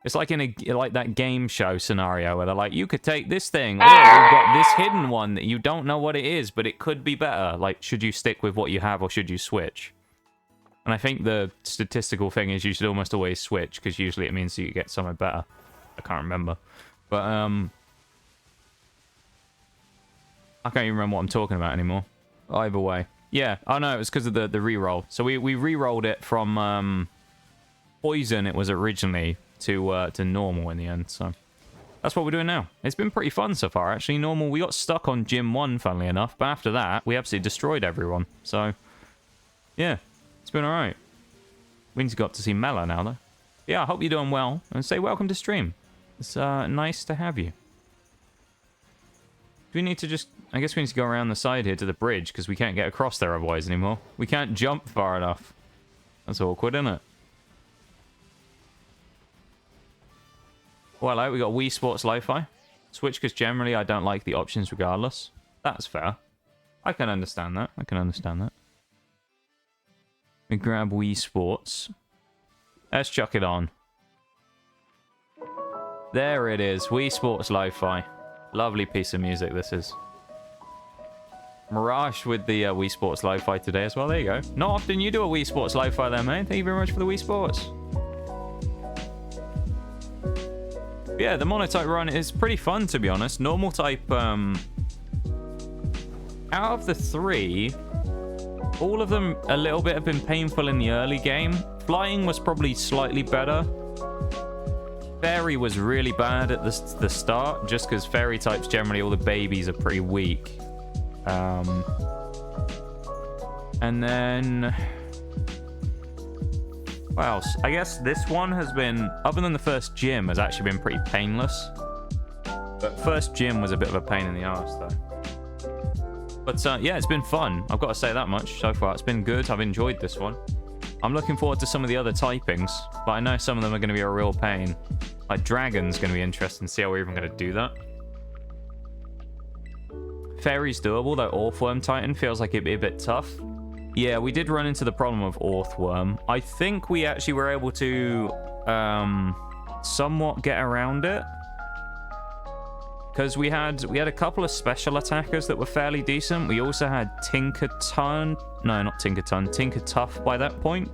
It's like in a like that game show scenario where they're like, you could take this thing, or you've got this hidden one that you don't know what it is, but it could be better. Like, should you stick with what you have or should you switch? And I think the statistical thing is you should almost always switch, because usually it means you get something better. I can't remember. But, I can't even remember what I'm talking about anymore. Either way. Yeah, oh no, it was because of the re-roll. So we re-rolled it from poison it was originally to normal in the end, so that's what we're doing now. It's been pretty fun so far, actually. Normal, we got stuck on Gym 1, funnily enough, but after that, we absolutely destroyed everyone. So, yeah, it's been alright. We need to go up to see Mela now, though. Yeah, I hope you're doing well, and say welcome to stream. It's nice to have you. Do we need to just... I guess we need to go around the side here to the bridge, because we can't get across there otherwise anymore. We can't jump far enough. That's awkward, isn't it? Well, we got Wii Sports Lo-Fi. Switch, because generally I don't like the options regardless. That's fair. I can understand that. I can understand that. We grab Wii Sports. Let's chuck it on. There it is. Wii Sports Lo-Fi. Lovely piece of music this is. Mirage with the Wii Sports Lo-Fi today as well. There you go. Not often you do a Wii Sports Lo-Fi there, mate. Thank you very much for the Wii Sports. Yeah, the monotype run is pretty fun, to be honest. Normal type, out of the 3, all of them a little bit have been painful in the early game. Flying was probably slightly better. Fairy was really bad at the start, just because fairy types, generally all the babies are pretty weak. And then... what else? I guess this one has been, other than the first gym, has actually been pretty painless. But first gym was a bit of a pain in the arse, though. But yeah, it's been fun. I've got to say that much so far. It's been good. I've enjoyed this one. I'm looking forward to some of the other typings, but I know some of them are going to be a real pain. Like, dragon's going to be interesting to see how we're even going to do that. Fairy's doable, though Orthworm Titan feels like it'd be a bit tough. Yeah, we did run into the problem of Orthworm. I think we actually were able to somewhat get around it. Because we had a couple of special attackers that were fairly decent. We also had Tinkerton. No, not Tinkerton. Tinkertuff by that point.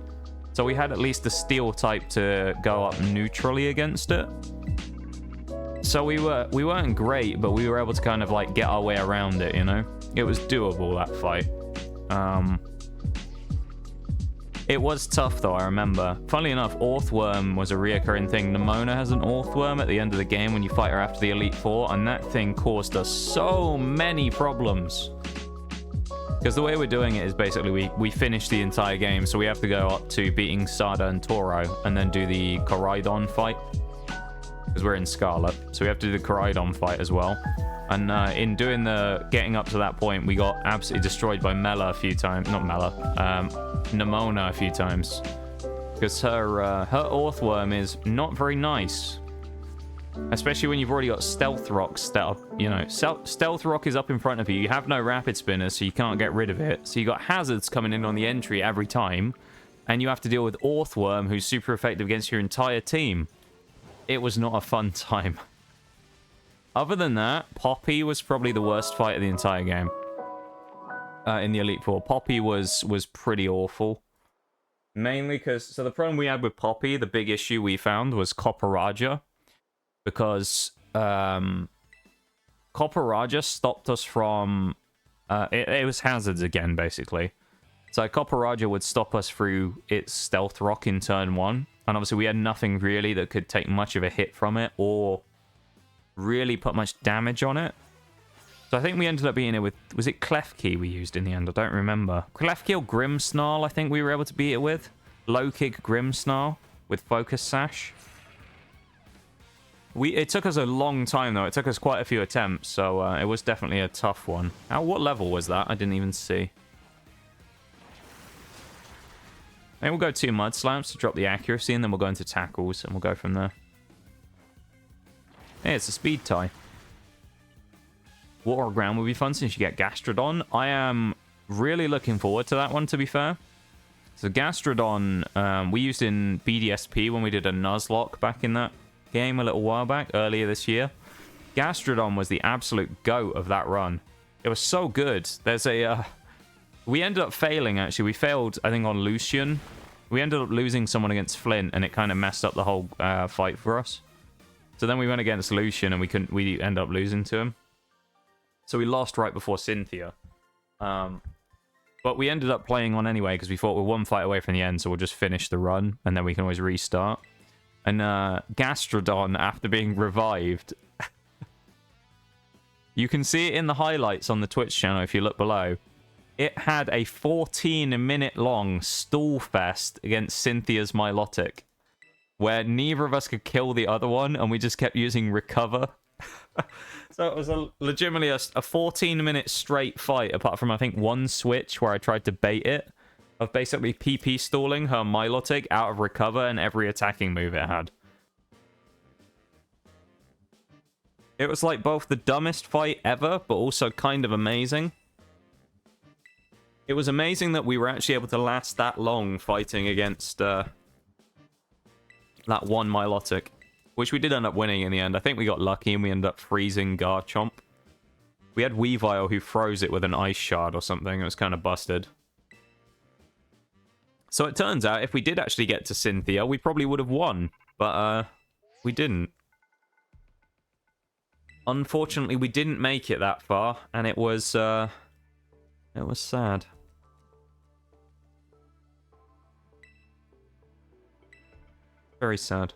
So we had at least a steel type to go up neutrally against it. So we weren't great, but we were able to kind of like get our way around it, you know? It was doable, that fight. It was tough though, I remember. Funnily enough, Orthworm was a reoccurring thing. Nimona has an Orthworm at the end of the game when you fight her after the Elite Four, and that thing caused us so many problems. Because the way we're doing it is basically we finish the entire game, so we have to go up to beating Sada and Toro, and then do the Koraidon fight. Because we're in Scarlet, so we have to do the Koraidon fight as well. And in doing getting up to that point, we got absolutely destroyed by Mela a few times. Not Mela, Nimona a few times. Because her Orthworm is not very nice. Especially when you've already got Stealth Rock set up. You know, Stealth Rock is up in front of you. You have no Rapid Spinners, so you can't get rid of it. So you got hazards coming in on the entry every time. And you have to deal with Orthworm, who's super effective against your entire team. It was not a fun time. Other than that, Poppy was probably the worst fight of the entire game. In the Elite Four. Poppy was pretty awful. Mainly because... So the problem we had with Poppy, the big issue we found was Copperaja. Because Copperaja stopped us from... it was hazards again, basically. So Copperaja would stop us through its Stealth Rock in turn 1. And obviously we had nothing really that could take much of a hit from it or really put much damage on it. So I think we ended up beating it with... Was it Klefki we used in the end? I don't remember. Klefki or Grimmsnarl, I think we were able to beat it with. Low kick Grimmsnarl with Focus Sash. It took us a long time, though. It took us quite a few attempts, so it was definitely a tough one. What level was that? I didn't even see. Maybe we'll go 2 Mud Slams to drop the accuracy, and then we'll go into tackles, and we'll go from there. Hey, it's a speed tie. Water or ground would be fun since you get Gastrodon. I am really looking forward to that one, to be fair. So Gastrodon, we used in BDSP when we did a nuzlocke back in that game a little while back, earlier this year. Gastrodon was the absolute goat of that run. It was so good. There's a... we ended up failing, actually. We failed, I think, on Lucian. We ended up losing someone against Flint, and it kind of messed up the whole fight for us. So then we went against Lucian, and we ended up losing to him. So we lost right before Cynthia. But we ended up playing on anyway, because we thought we're one fight away from the end, so we'll just finish the run, and then we can always restart. And Gastrodon, after being revived... you can see it in the highlights on the Twitch channel if you look below. It had a 14-minute-long stall fest against Cynthia's Milotic, where neither of us could kill the other one, and we just kept using Recover. So it was legitimately a 14-minute straight fight, apart from, I think, one switch where I tried to bait it, of basically PP stalling her Milotic out of Recover and every attacking move it had. It was like both the dumbest fight ever, but also kind of amazing. It was amazing that we were actually able to last that long fighting against that one Milotic, which we did end up winning in the end. I think we got lucky and we ended up freezing Garchomp. We had Weavile who froze it with an ice shard or something. It was kind of busted. So it turns out if we did actually get to Cynthia, we probably would have won, but we didn't. Unfortunately, we didn't make it that far, and it was sad. Very sad.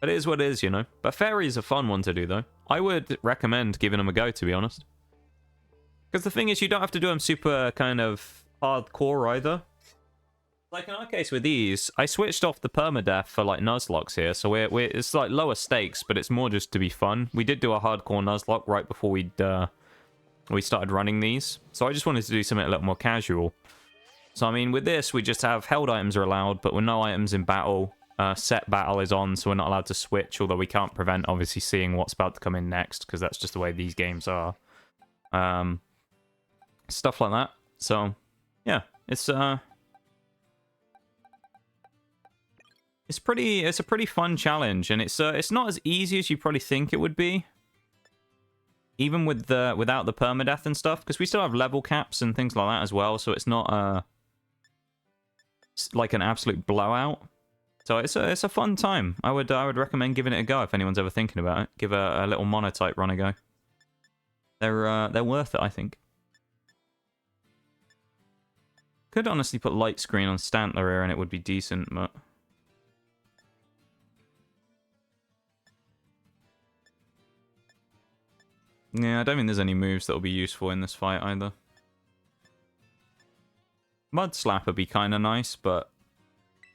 But it is what it is, you know. But Fairy is a fun one to do, though. I would recommend giving them a go, to be honest. Because the thing is, you don't have to do them super kind of hardcore either. Like in our case with these, I switched off the permadeath for like nuzlocks here, so it's like lower stakes, but it's more just to be fun. We did do a hardcore nuzlocke right before we started running these, so I just wanted to do something a little more casual. So I mean, with this, we just have held items are allowed, but with no items in battle. set battle is on, so we're not allowed to switch, although we can't prevent, obviously, seeing what's about to come in next, because that's just the way these games are. Stuff like that. So, yeah, it's a pretty fun challenge, and it's not as easy as you probably think it would be. Even with without the permadeath and stuff, because we still have level caps and things like that as well, so it's not like an absolute blowout. So it's a fun time. I would recommend giving it a go if anyone's ever thinking about it. Give a little monotype run a go. They're worth it, I think. Could honestly put light screen on Stantler here and it would be decent, but yeah, I don't think there's any moves that will be useful in this fight either. Mud Slap would be kind of nice, but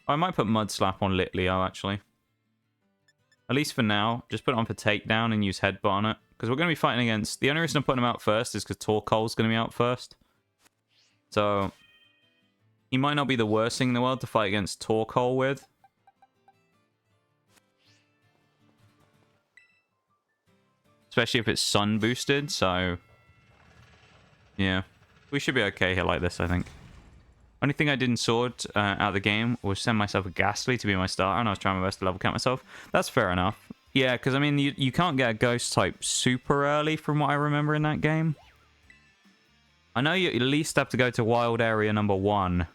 I might put Mud Slap on Litleo, actually. At least for now. Just put it on for takedown and use Headbutt on it. Because we're going to be fighting against... The only reason I'm putting him out first is because Torkoal's going to be out first. So, he might not be the worst thing in the world to fight against Torkoal with. Especially if it's sun boosted, so... Yeah. We should be okay here like this, I think. Only thing I did in Sword out of the game was send myself a Ghastly to be my starter, and I was trying my best to level cap myself. That's fair enough. Yeah, because, I mean, you can't get a Ghost type super early from what I remember in that game. I know you at least have to go to Wild Area number 1.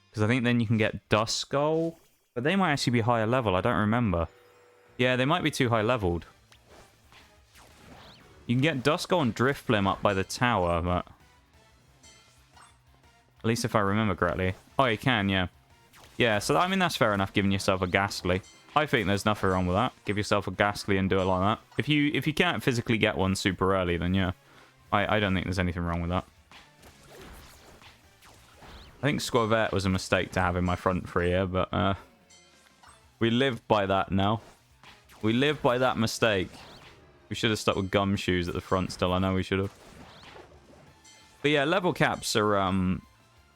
Because I think then you can get Dust Skull. But they might actually be higher level, I don't remember. Yeah, they might be too high leveled. You can get Dust Skull and Driftblim up by the tower, but... At least if I remember correctly. Oh, you can, yeah. Yeah, so I mean, that's fair enough, giving yourself a Ghastly. I think there's nothing wrong with that. Give yourself a Ghastly and do it like that. If you can't physically get one super early, then yeah. I don't think there's anything wrong with that. I think Squavette was a mistake to have in my front three here, but we live by that now. We live by that mistake. We should have stuck with Gumshoes at the front still. I know we should have. But yeah, level caps are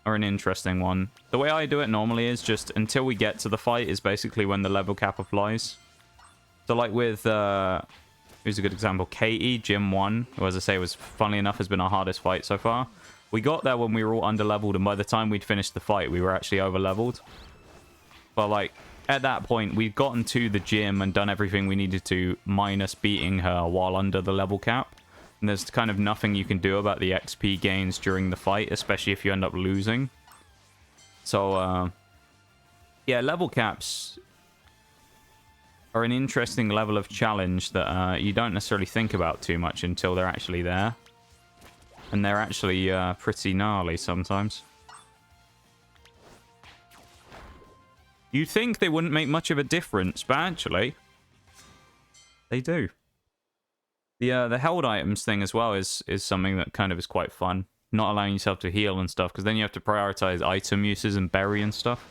an interesting one. The way I do it normally is just until we get to the fight is basically when the level cap applies. So like with, who's a good example? Katy, Gym 1, who as I say was, funnily enough, has been our hardest fight so far. We got there when we were all under-leveled, and by the time we'd finished the fight, we were actually over-leveled. But like, at that point, we'd gotten to the gym and done everything we needed to, minus beating her while under the level cap. And there's kind of nothing you can do about the XP gains during the fight, especially if you end up losing. So, yeah, level caps are an interesting level of challenge that you don't necessarily think about too much until they're actually there. And they're actually pretty gnarly sometimes. You'd think they wouldn't make much of a difference, but actually, they do. The held items thing as well is something that kind of is quite fun. Not allowing yourself to heal and stuff, because then you have to prioritize item uses and bury and stuff.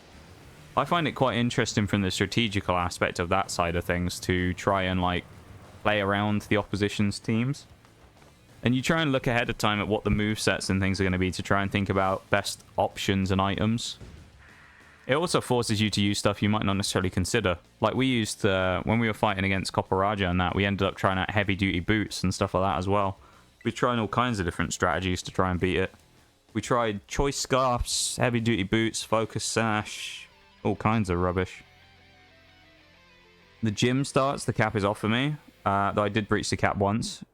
I find it quite interesting from the strategical aspect of that side of things to try and, like, play around the opposition's teams. And you try and look ahead of time at what the movesets and things are going to be to try and think about best options and items. It also forces you to use stuff you might not necessarily consider. Like we used, when we were fighting against Copperaja and that, we ended up trying out heavy-duty boots and stuff like that as well. We tried all kinds of different strategies to try and beat it. We tried choice scarfs, heavy-duty boots, focus sash, all kinds of rubbish. The gym starts, the cap is off for me, though I did breach the cap once.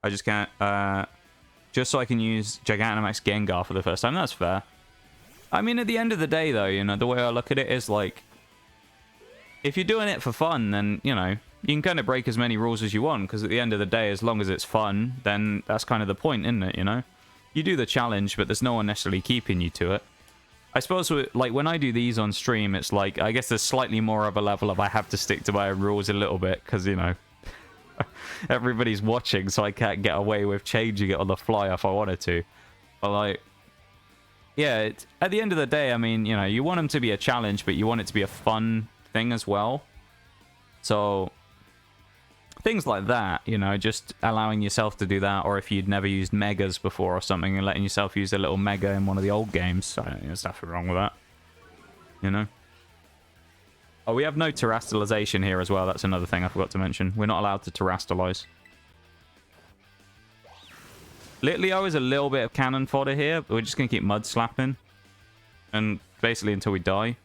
I just can't, just so I can use Gigantamax Gengar for the first time. That's fair. I mean, at the end of the day, though, you know, the way I look at it is, like, if you're doing it for fun, then, you know, you can kind of break as many rules as you want, because at the end of the day, as long as it's fun, then that's kind of the point, isn't it, you know? You do the challenge, but there's no one necessarily keeping you to it. I suppose, like, when I do these on stream, it's like, I guess there's slightly more of a level of I have to stick to my rules a little bit, because, you know, everybody's watching, so I can't get away with changing it on the fly if I wanted to. But, like, yeah, at the end of the day, I mean, you know, you want them to be a challenge, but you want it to be a fun thing as well. So, things like that, you know, just allowing yourself to do that, or if you'd never used Megas before or something, and letting yourself use a little Mega in one of the old games, I don't think there's nothing wrong with that, you know? Oh, we have no terastallization here as well. That's another thing I forgot to mention. We're not allowed to terastallize. Litleo is a little bit of cannon fodder here, but we're just going to keep mud slapping. And basically until we die.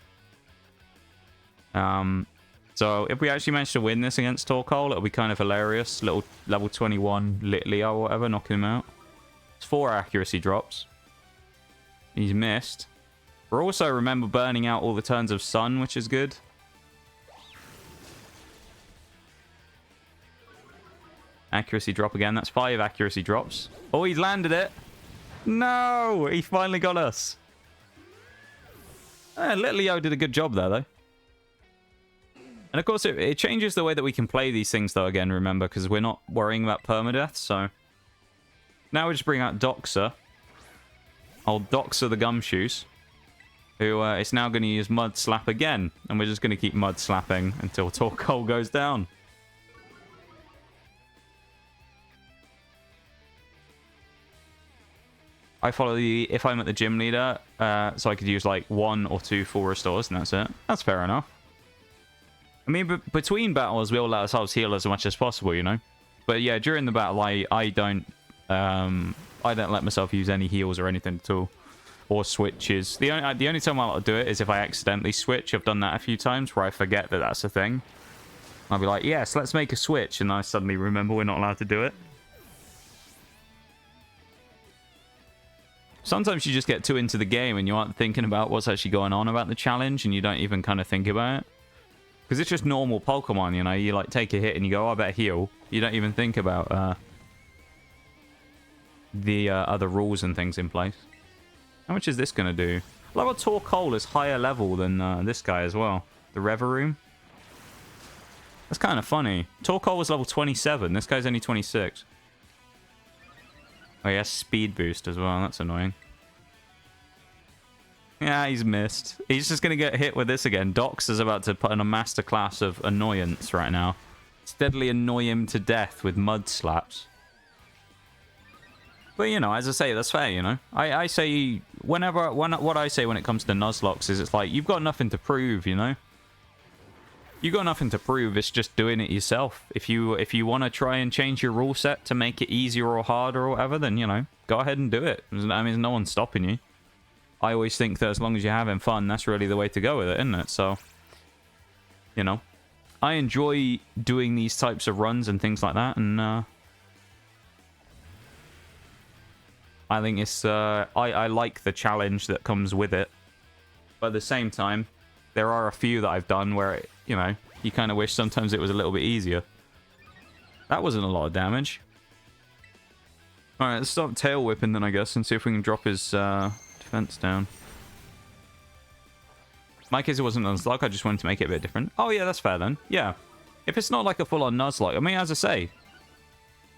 So if we actually manage to win this against Torkoal, it'll be kind of hilarious. Little level 21 Litleo or whatever, knocking him out. It's 4 accuracy drops. He's missed. We're also, remember, burning out all the turns of Sun, which is good. Accuracy drop again. That's 5 accuracy drops. Oh, he's landed it. No! He finally got us. Litleo did a good job there, though. And of course, it changes the way that we can play these things, though, again, remember, because we're not worrying about permadeath, so... Now we just bring out Doxer. Old Doxer the Gumshoes. Who is now going to use Mud Slap again. And we're just going to keep Mud Slapping until Torkoal goes down. I follow the... If I'm at the gym leader, so I could use like 1 or 2 full restores, and that's it. That's fair enough. I mean, between battles, we all let ourselves heal as much as possible, you know? But yeah, during the battle, I don't let myself use any heals or anything at all. Or switches. The only time I'll do it is if I accidentally switch. I've done that a few times where I forget that that's a thing. I'll be like, yes, let's make a switch. And I suddenly remember we're not allowed to do it. Sometimes you just get too into the game and you aren't thinking about what's actually going on about the challenge. And you don't even kind of think about it. Because it's just normal Pokemon, you know? You like take a hit and you go, oh, I better heal. You don't even think about the other rules and things in place. How much is this going to do? I like what Torkoal is higher level than this guy as well. The Reveroom. That's kind of funny. Torkoal was level 27. This guy's only 26. Oh, he has speed boost as well. That's annoying. Yeah, he's missed. He's just going to get hit with this again. Dox is about to put in a masterclass of annoyance right now. Steadily annoy him to death with mud slaps. But, you know, as I say, that's fair, you know. I say, what I say when it comes to nuzlocks is it's like, you've got nothing to prove, you know. You've got nothing to prove, it's just doing it yourself. If you want to try and change your rule set to make it easier or harder or whatever, then, you know, go ahead and do it. I mean, no one's stopping you. I always think that as long as you're having fun, that's really the way to go with it, isn't it? So, you know, I enjoy doing these types of runs and things like that, and I think it's I like the challenge that comes with it. But at the same time, there are a few that I've done where, you know, you kind of wish sometimes it was a little bit easier. That wasn't a lot of damage. Alright, let's stop tail whipping then, I guess, and see if we can drop his defense down. In my case, it wasn't a nuzlocke, I just wanted to make it a bit different. Oh yeah, that's fair then. Yeah. If it's not like a full-on nuzlocke, I mean, as I say,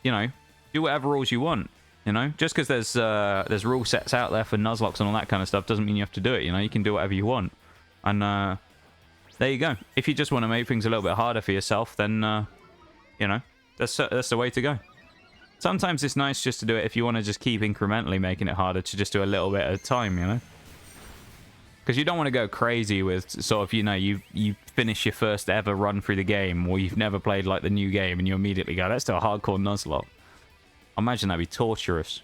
you know, do whatever rules you want. You know, just because there's rule sets out there for nuzlocks and all that kind of stuff doesn't mean you have to do it. You know, you can do whatever you want. And there you go. If you just want to make things a little bit harder for yourself, then you know, that's the way to go. Sometimes it's nice just to do it if you want to just keep incrementally making it harder, to just do a little bit at a time, you know. Because you don't want to go crazy with sort of, you know, you finish your first ever run through the game, or you've never played like the new game, and you immediately go, let's do a hardcore nuzlocke. I imagine that'd be torturous.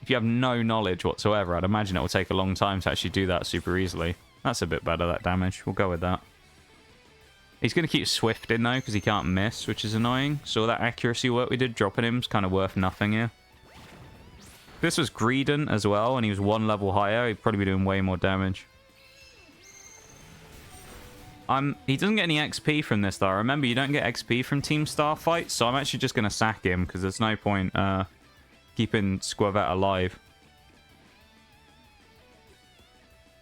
If you have no knowledge whatsoever, I'd imagine it will take a long time to actually do that super easily. That's a bit better, that damage. We'll go with that. He's going to keep Swift in, though, because he can't miss, which is annoying. So that accuracy work we did, dropping him, is kind of worth nothing here. If this was Greedent as well, and he was 1 level higher, he'd probably be doing way more damage. He doesn't get any XP from this, though. Remember, you don't get XP from Team Starfight, so I'm actually just going to sack him, because there's no point keeping Squavette alive.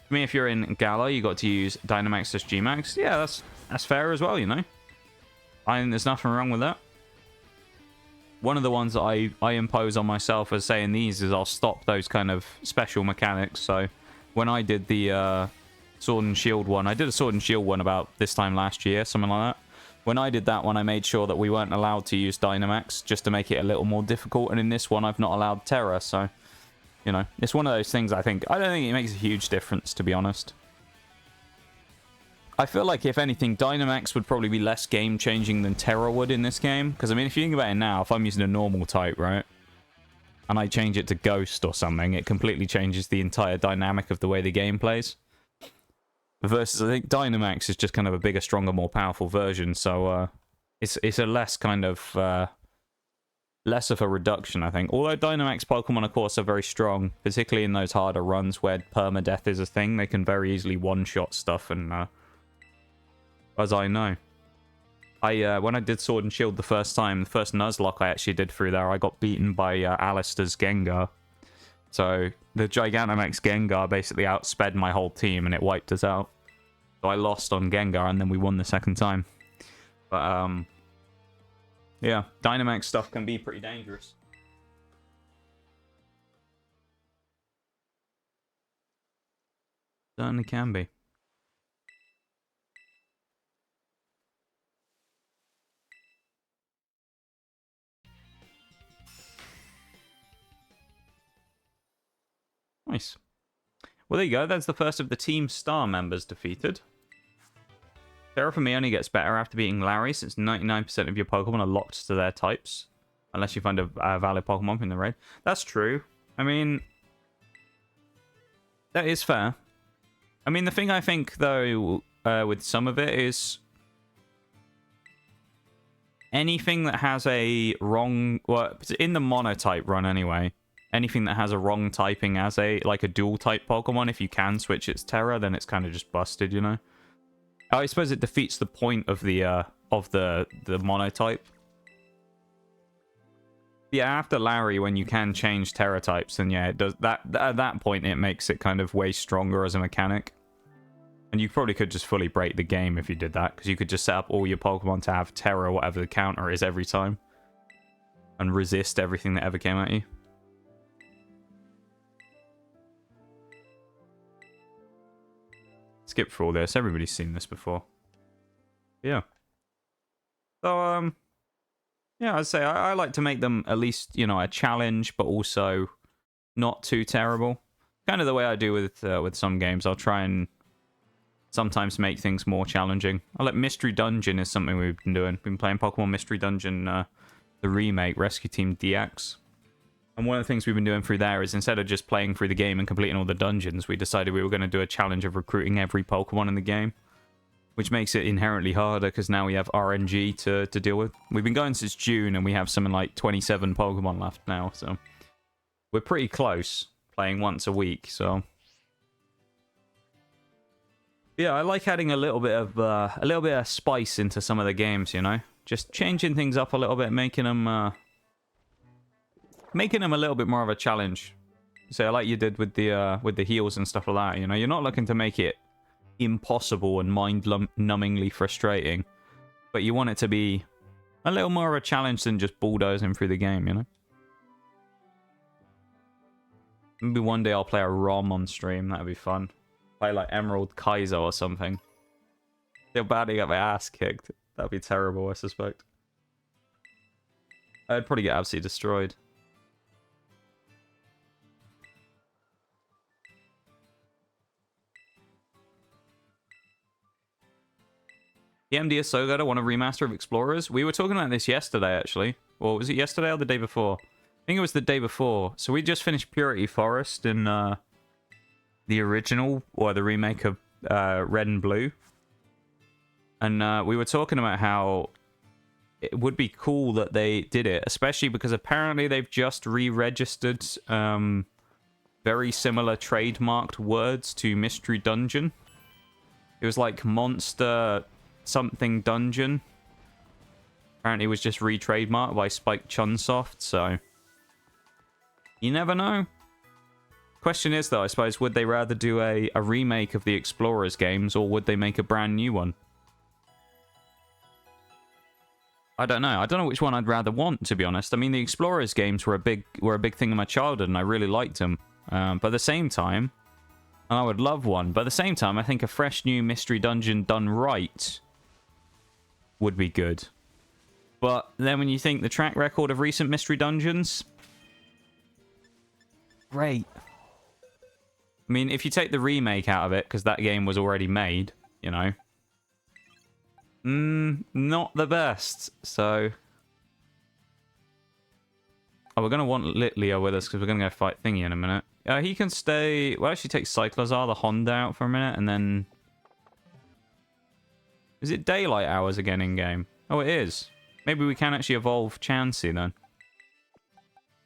I mean, if you're in Gala, you got to use Dynamax / Gmax. Yeah, that's fair as well, you know. I think there's nothing wrong with that. One of the ones that I impose on myself as saying these is I'll stop those kind of special mechanics. So when I did the Sword and Shield one, I did a Sword and Shield one about this time last year, something like that. When I did that one, I made sure that we weren't allowed to use Dynamax just to make it a little more difficult. And in this one, I've not allowed Terra, so... You know, it's one of those things I don't think it makes a huge difference, to be honest. I feel like, if anything, Dynamax would probably be less game-changing than Terra would in this game. Because, I mean, if you think about it now, if I'm using a normal type, right? And I change it to Ghost or something, it completely changes the entire dynamic of the way the game plays. Versus, I think Dynamax is just kind of a bigger, stronger, more powerful version. So, it's a less kind of... less of a reduction, I think. Although Dynamax Pokemon, of course, are very strong, particularly in those harder runs where permadeath is a thing. They can very easily one-shot stuff, and as I know. When I did Sword and Shield the first time, the first Nuzlocke I actually did through there, I got beaten by Alistair's Gengar. So the Gigantamax Gengar basically outsped my whole team, and it wiped us out. So I lost on Gengar, and then we won the second time. But, yeah, Dynamax stuff can be pretty dangerous. Certainly can be. Nice. Well, there you go. That's the first of the Team Star members defeated. Terra for me only gets better after beating Larry, since 99% of your Pokemon are locked to their types. Unless you find a valid Pokemon in the raid. That's true. I mean, that is fair. I mean, the thing I think, though, with some of it is... anything that has a wrong... well, in the monotype run anyway. Anything that has a wrong typing as a dual type Pokemon, if you can switch its Terra, then it's kind of just busted, you know? I suppose it defeats the point of the monotype. Yeah, after Larry, when you can change Terra types, then yeah, it does that. At that point, it makes it kind of way stronger as a mechanic. And you probably could just fully break the game if you did that, because you could just set up all your Pokemon to have Terra, whatever the counter is every time, and resist everything that ever came at you. Skip through all this. Everybody's seen this before. Yeah. So, yeah, I'd say I like to make them at least, you know, a challenge, but also not too terrible. Kind of the way I do with some games. I'll try and sometimes make things more challenging. Mystery Dungeon is something we've been doing. We've been playing Pokemon Mystery Dungeon, the remake, Rescue Team DX. And one of the things we've been doing through there is, instead of just playing through the game and completing all the dungeons, we decided we were going to do a challenge of recruiting every Pokemon in the game. Which makes it inherently harder, because now we have RNG to deal with. We've been going since June, and we have something like 27 Pokemon left now, so... we're pretty close, playing once a week, so... yeah, I like adding a little bit of spice into some of the games, you know? Just changing things up a little bit, making them a little bit more of a challenge. So like you did with the heals and stuff like that, you know? You're not looking to make it impossible and mind-numbingly frustrating, but you want it to be a little more of a challenge than just bulldozing through the game, you know? Maybe one day I'll play a ROM on stream. That'd be fun. Play like Emerald Kaiser or something. Feel bad I got my ass kicked. That'd be terrible, I suspect. I'd probably get absolutely destroyed. The MD is so good, I want a remaster of Explorers. We were talking about this yesterday, actually. Or was it yesterday or the day before? I think it was the day before. So we just finished Purity Forest in the original, or the remake of Red and Blue. And we were talking about how it would be cool that they did it, especially because apparently they've just re-registered very similar trademarked words to Mystery Dungeon. It was like Monster something Dungeon. Apparently it was just re-trademarked by Spike Chunsoft, so... you never know. Question is, though, I suppose, would they rather do a remake of the Explorers games, or would they make a brand new one? I don't know. I don't know which one I'd rather want, to be honest. I mean, the Explorers games were a big thing in my childhood, and I really liked them. But at the same time, I would love one. But at the same time, I think a fresh new Mystery Dungeon done right would be good. But then when you think the track record of recent Mystery Dungeons... great. I mean, if you take the remake out of it, because that game was already made, you know, Not the best. So... Oh, we're going to want Litleo with us because we're going to go fight Thingy in a minute. He can stay... Well, actually take Cyclozar, the Honda, out for a minute, and then... Is it daylight hours again in-game? Oh, it is. Maybe we can actually evolve Chansey then.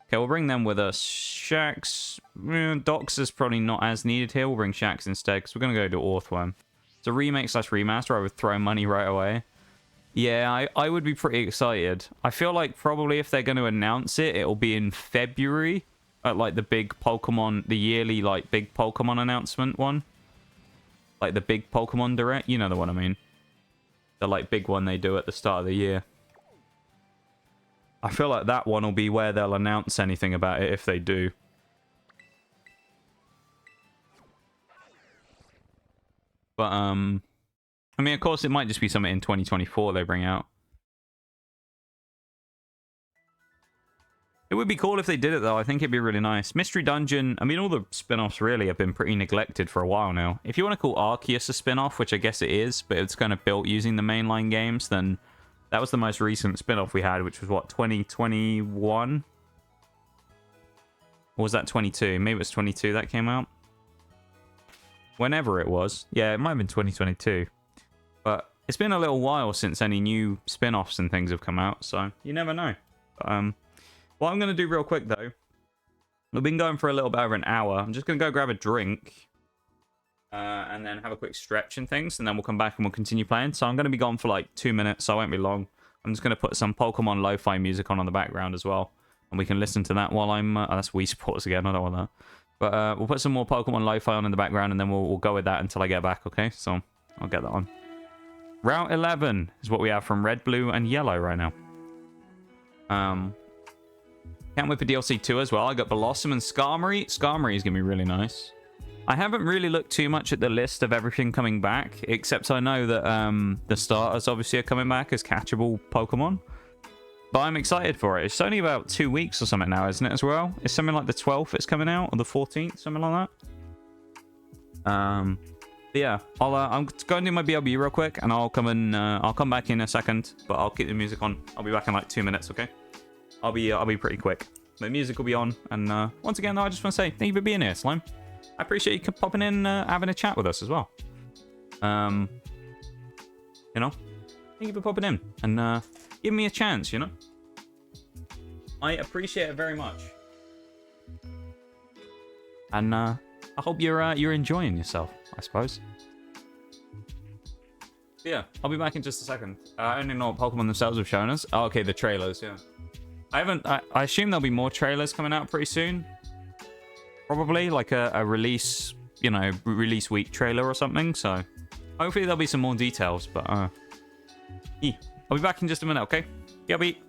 Okay, we'll bring them with us. Shax... Dox is probably not as needed here. We'll bring Shax instead because we're going to go to Orthworm. It's a remake / remaster. I would throw money right away. Yeah, I would be pretty excited. I feel like probably if they're going to announce it, it'll be in February. At like the big Pokemon, the yearly like big Pokemon announcement one. Like the big Pokemon Direct. You know the one I mean. The like big one they do at the start of the year. I feel like that one will be where they'll announce anything about it if they do. But, I mean, of course, it might just be something in 2024 they bring out. It would be cool if they did it, though. I think it'd be really nice. Mystery Dungeon, I mean, all the spin-offs really have been pretty neglected for a while now. If you want to call Arceus a spin-off, which I guess it is, but it's kind of built using the mainline games, then that was the most recent spin-off we had, which was, what, 2021? Or was that 22? Maybe it was 22 that came out. Whenever it was. Yeah, it might have been 2022. But it's been a little while since any new spin-offs and things have come out, so you never know. But, what I'm going to do real quick, though, we've been going for a little bit over an hour. I'm just going to go grab a drink and then have a quick stretch and things, and then we'll come back and we'll continue playing. So I'm going to be gone for like 2 minutes, so I won't be long. I'm just going to put some Pokemon lo-fi music on the background as well, and we can listen to that while I'm... oh, that's Wii Sports again, I don't want that. But we'll put some more Pokemon lo-fi on in the background, and then we'll go with that until I get back, okay? So I'll get that on. Route 11 is what we have from Red, Blue, and Yellow right now. Can't wait for DLC 2 as well. I got Blossom and Skarmory. Skarmory is going to be really nice. I haven't really looked too much at the list of everything coming back, except I know that the starters obviously are coming back as catchable Pokemon. But I'm excited for it. It's only about 2 weeks or something now, isn't it, as well? It's something like the 12th it's coming out, or the 14th, something like that. Yeah, I'm going to do my BLB real quick, and I'll come back in a second, but I'll keep the music on. I'll be back in like 2 minutes, okay? I'll be pretty quick. The music will be on, and once again, though, I just want to say thank you for being here, Slime. I appreciate you popping in, having a chat with us as well. You know, thank you for popping in and giving me a chance. You know, I appreciate it very much, and I hope you're enjoying yourself. I suppose. Yeah, I'll be back in just a second. I only know what Pokemon themselves have shown us. Oh, okay, the trailers. Yeah. I assume there'll be more trailers coming out pretty soon. Probably like a release, you know, release week trailer or something. So hopefully there'll be some more details. But yeah, I'll be back in just a minute. Okay. Yeah, be.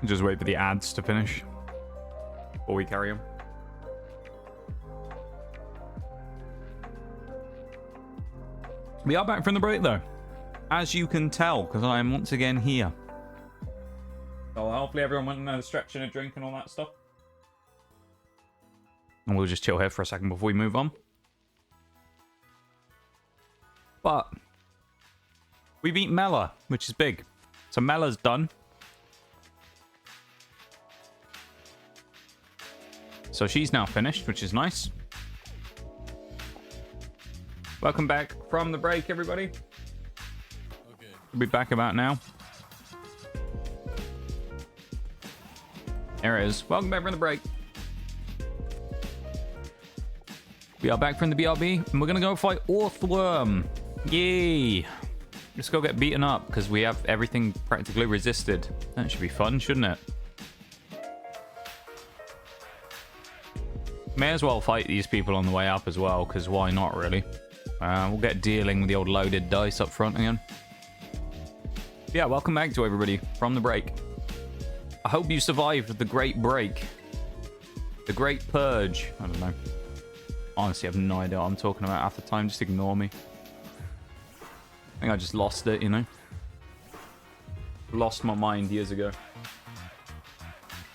Just wait for the ads to finish before we carry on. We are back from the break, though. As you can tell, because I am once again here. So hopefully everyone went another stretch and a drink and all that stuff. And we'll just chill here for a second before we move on. But we beat Mela, which is big. So Mela's done. So she's now finished, which is nice. Welcome back from the break, everybody. Okay. We'll be back about now. There it is. Welcome back from the break. We are back from the BRB, and we're going to go fight Orthworm. Yay. Let's go get beaten up, because we have everything practically resisted. That should be fun, shouldn't it? May as well fight these people on the way up as well, because why not, really? We'll get dealing with the old loaded dice up front again. Yeah, welcome back to everybody from the break. I hope you survived the great break. The great purge. I don't know. Honestly, I have no idea what I'm talking about half the time. Just ignore me. I think I just lost it, you know? Lost my mind years ago.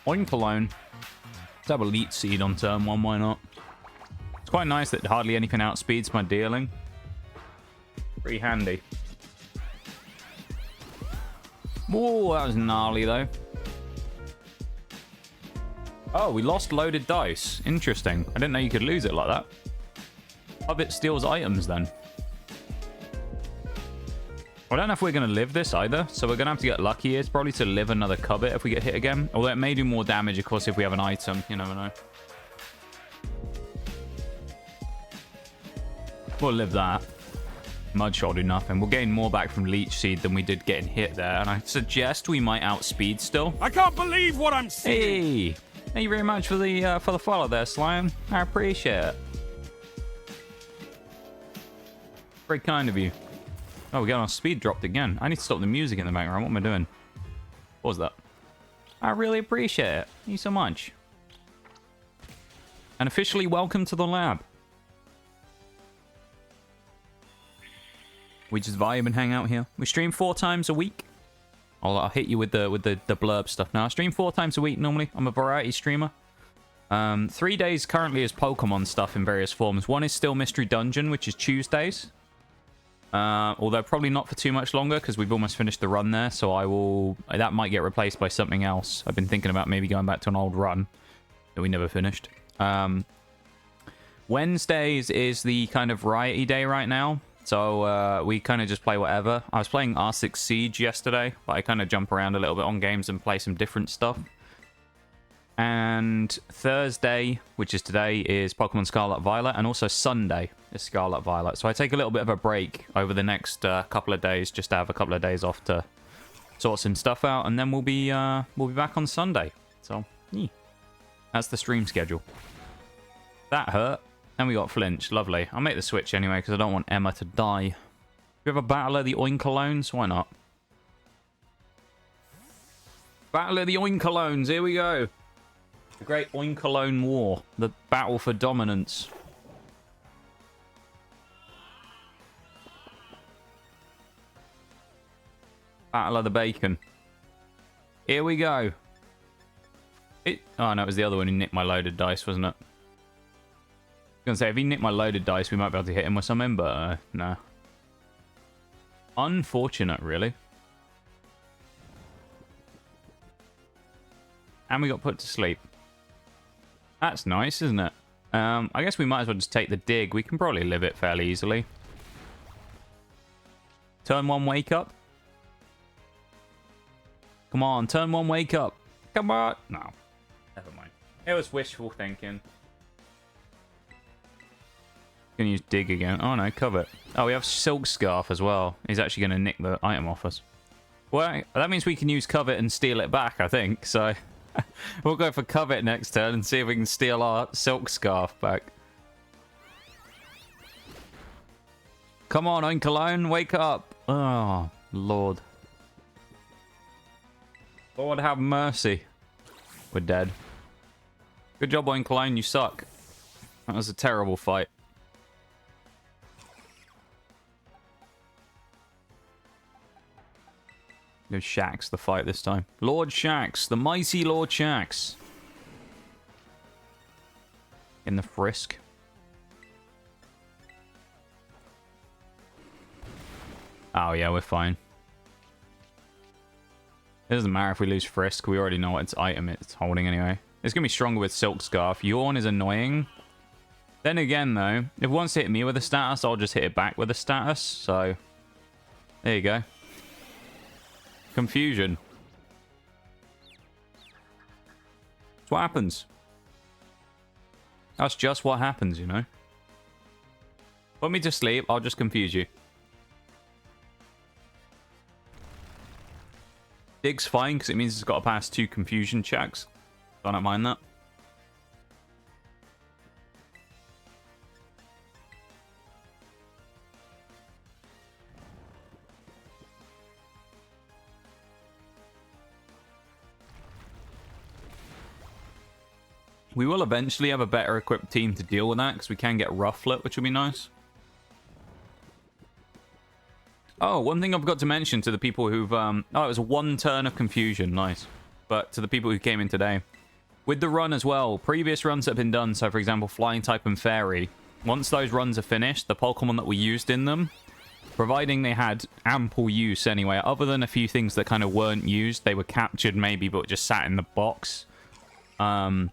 Oinkologne. Let's have a Leech Seed on turn 1, why not? It's quite nice that hardly anything outspeeds my dealing. Pretty handy. Whoa, that was gnarly though. Oh, we lost loaded dice. Interesting. I didn't know you could lose it like that. Hobbit steals items then. I don't know if we're going to live this either, so we're going to have to get lucky here. It's probably to live another Covet if we get hit again. Although it may do more damage, of course, if we have an item. You never know. We'll live that. Mudshot will do nothing. We'll gain more back from Leech Seed than we did getting hit there. And I suggest we might outspeed still. I can't believe what I'm seeing. Hey! Thank you very much for the follow there, Slime. I appreciate it. Very kind of you. Oh, we got our speed dropped again. I need to stop the music in the background. What am I doing? What was that? I really appreciate it. Thank you so much. And officially welcome to the lab. We just vibe and hang out here. We stream 4 times a week. I'll hit you with the blurb stuff now. I stream 4 times a week normally. I'm a variety streamer. 3 days currently is Pokemon stuff in various forms. One is still Mystery Dungeon, which is Tuesdays. Although probably not for too much longer because we've almost finished the run there. So that might get replaced by something else. I've been thinking about maybe going back to an old run that we never finished. Wednesdays is the kind of variety day right now. So we kind of just play whatever. I was playing R6 Siege yesterday, but I kind of jump around a little bit on games and play some different stuff. And Thursday, which is today, is Pokemon Scarlet Violet, and also Sunday is Scarlet Violet. So I take a little bit of a break over the next couple of days, just to have a couple of days off to sort some stuff out, and then we'll be back on Sunday. So yeah, that's the stream schedule. That hurt. And we got Flinch. Lovely. I'll make the switch anyway, because I don't want Emma to die. We have a Battle of the Oinkolones? Why not? Battle of the Oinkolones. Here we go. The Great Oinkolone War. The battle for dominance. Battle of the Bacon. Here we go. Oh, no, it was the other one who nicked my loaded dice, wasn't it? I was gonna say, if he nicked my loaded dice, we might be able to hit him with something, but no. Unfortunate, really. And we got put to sleep. That's nice, isn't it? I guess we might as well just take the dig. We can probably live it fairly easily. Turn 1, wake up. Come on, turn 1, wake up. Come on. No, never mind. It was wishful thinking. Gonna use dig again. Oh no, Covet. Oh, we have Silk Scarf as well. He's actually gonna nick the item off us. Well, that means we can use Covet and steal it back, I think. So we'll go for Covet next turn and see if we can steal our Silk Scarf back. Come on, Oinkologne, wake up. Oh, Lord. Lord have mercy. We're dead. Good job, Oinkline. You suck. That was a terrible fight. Go Shax the fight this time. Lord Shax. The mighty Lord Shax. In the frisk. Oh, yeah, we're fine. It doesn't matter if we lose frisk. We already know what its item it's holding anyway. It's going to be stronger with Silk Scarf. Yawn is annoying. Then again, though, if it wants to hit me with a status, I'll just hit it back with a status. So, there you go. Confusion. That's what happens. That's just what happens, you know. Put me to sleep, I'll just confuse you. Dig's fine, because it means it's got to pass 2 confusion checks. I don't mind that. We will eventually have a better equipped team to deal with that, because we can get Rufflet, which will be nice. Oh, one thing I forgot to mention to the people who've... oh, it was 1 turn of confusion. Nice. But to the people who came in today. With the run as well, previous runs that have been done, so for example, Flying type and Fairy, once those runs are finished, the Pokemon that we used in them, providing they had ample use anyway, other than a few things that kind of weren't used, they were captured maybe, but just sat in the box. All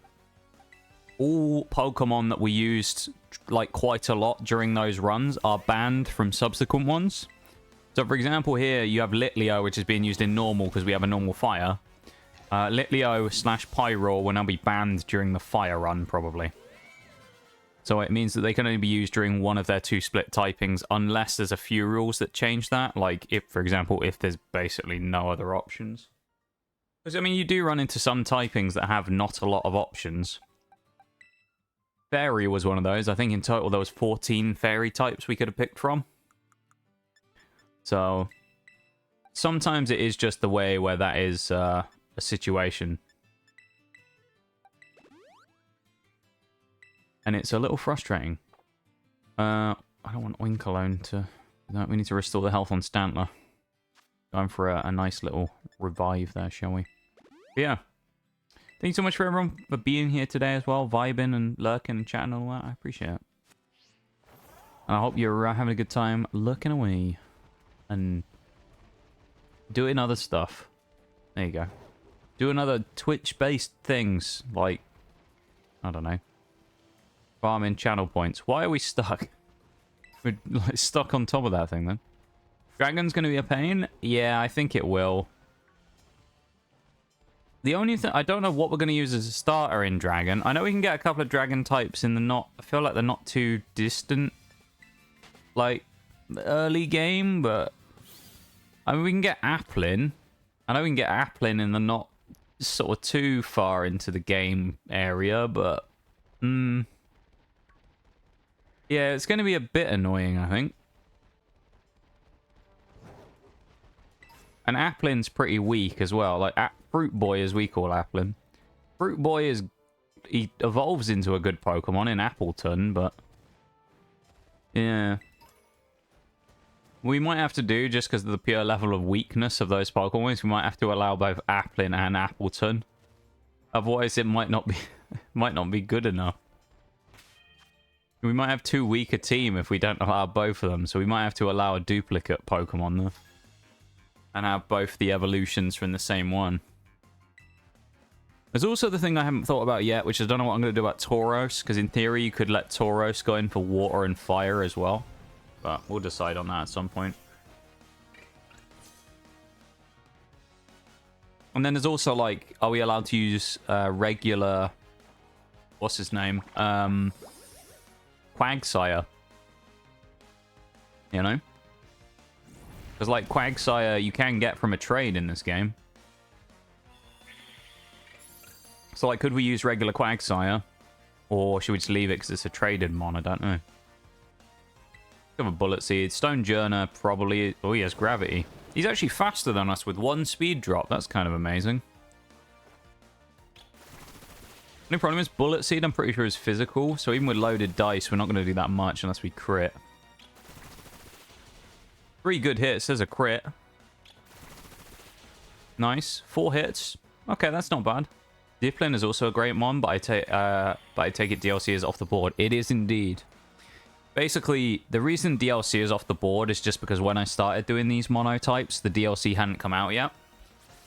Pokemon that we used like quite a lot during those runs are banned from subsequent ones. So for example here you have Litleo, which is being used in normal because we have a normal fire. Litleo / Pyroar will now be banned during the fire run probably. So it means that they can only be used during one of their 2 split typings unless there's a few rules that change that. Like if, for example, if there's basically no other options. Because I mean you do run into some typings that have not a lot of options. Fairy was one of those. I think in total there was 14 fairy types we could have picked from. So, sometimes it is just the way where that is a situation. And it's a little frustrating. I don't want Oinkologne to... No, we need to restore the health on Stantler. Going for a nice little revive there, shall we? But yeah. Thank you so much for everyone for being here today as well, vibing and lurking and chatting and all that. I appreciate it. And I hope you're having a good time lurking away and doing other stuff. There you go. Doing other Twitch-based things like, I don't know, farming channel points. Why are we stuck? We're like stuck on top of that thing then. Dragon's going to be a pain? Yeah, I think it will. The only thing... I don't know what we're going to use as a starter in Dragon. I know we can get a couple of Dragon types in the not... I feel like they're not too distant, like, early game, but... I mean, we can get Applin. I know we can get Applin in the not sort of too far into the game area, but... yeah, it's going to be a bit annoying, I think. And Applin's pretty weak as well. Like, Fruit Boy, as we call Applin. Fruit Boy is... He evolves into a good Pokemon in Appleton, but... Yeah. We might have to do, just because of the pure level of weakness of those Pokemon, we might have to allow both Applin and Appleton. Otherwise, it might not be... might not be good enough. We might have too weak a team if we don't allow both of them, so we might have to allow a duplicate Pokemon, though. And have both the evolutions from the same one. There's also the thing I haven't thought about yet, which is I don't know what I'm going to do about Tauros, because in theory you could let Tauros go in for water and fire as well. But we'll decide on that at some point. And then there's also like, are we allowed to use regular... What's his name? Quagsire. You know? Because, like, Quagsire you can get from a trade in this game. So, like, could we use regular Quagsire? Or should we just leave it because it's a traded mon? I don't know. Have a Bullet Seed. Stonejourner, probably. Oh, he has Gravity. He's actually faster than us with 1 speed drop. That's kind of amazing. Only problem is Bullet Seed, I'm pretty sure, is physical. So even with loaded dice, we're not going to do that much unless we crit. 3 good hits. There's a crit. Nice. 4 hits. Okay, that's not bad. Dipplin is also a great mon, but I take it DLC is off the board. It is indeed. Basically, the reason DLC is off the board is just because when I started doing these monotypes, the DLC hadn't come out yet.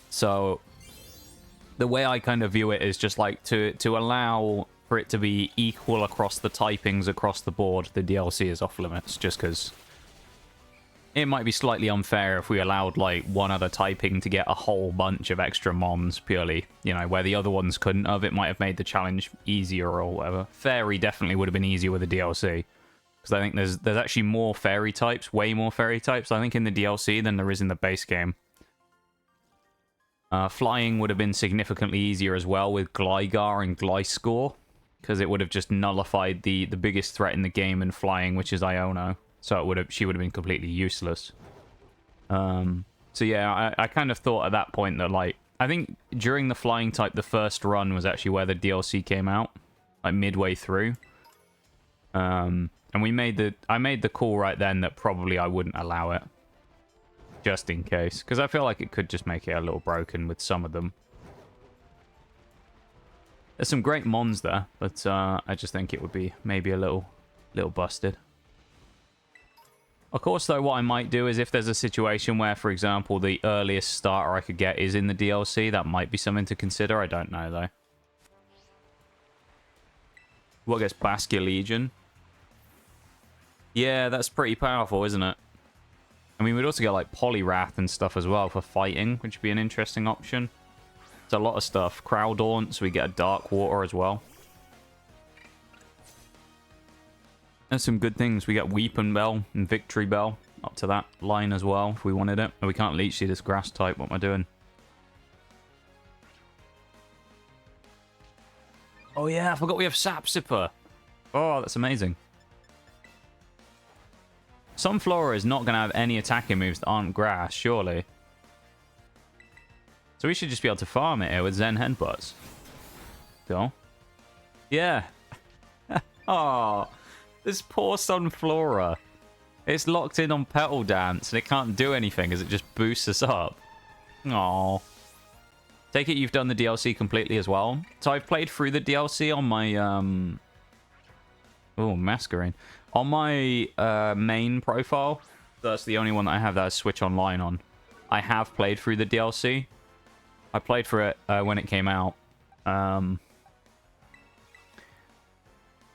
So the way I kind of view it is just like to allow for it to be equal across the typings across the board, the DLC is off limits, just because it might be slightly unfair if we allowed like one other typing to get a whole bunch of extra mons purely, you know, where the other ones couldn't have. It might have made the challenge easier or whatever. Fairy definitely would have been easier with the DLC. Because I think there's actually more fairy types, way more fairy types, I think, in the DLC than there is in the base game. Flying would have been significantly easier as well with Gligar and Gliscor, because it would have just nullified the biggest threat in the game in flying, which is Iono. So she would have been completely useless. So yeah, I kind of thought at that point that, like, I think during the flying type, the first run was actually where the DLC came out, like midway through. And I made the call right then that probably I wouldn't allow it. Just in case. Because I feel like it could just make it a little broken with some of them. There's some great mons there, but I just think it would be maybe a little busted. Of course, though, what I might do is if there's a situation where, for example, the earliest starter I could get is in the DLC, that might be something to consider. I don't know, though. What gets Baskia Legion? Yeah, that's pretty powerful, isn't it? I mean, we'd also get, like, Poliwrath and stuff as well for fighting, which would be an interesting option. It's a lot of stuff. Crowdaunt, so we get a Dark Water as well. There's some good things. We get Weeping Bell and Victory Bell up to that line as well, if we wanted it. Oh, we can't Leech Seed this grass type. What am I doing? Oh, yeah, I forgot we have Sapsipper. Oh, that's amazing. Sunflora is not going to have any attacking moves that aren't grass, surely. So we should just be able to farm it here with Zen Headbutts. Go. Yeah. Oh, this poor Sunflora. It's locked in on Petal Dance and it can't do anything as it just boosts us up. Oh. Take it you've done the DLC completely as well. So I've played through the DLC on my... Oh, Masquerade. On my main profile, that's the only one that I have that Switch Online on. I have played through the DLC. I played for it when it came out.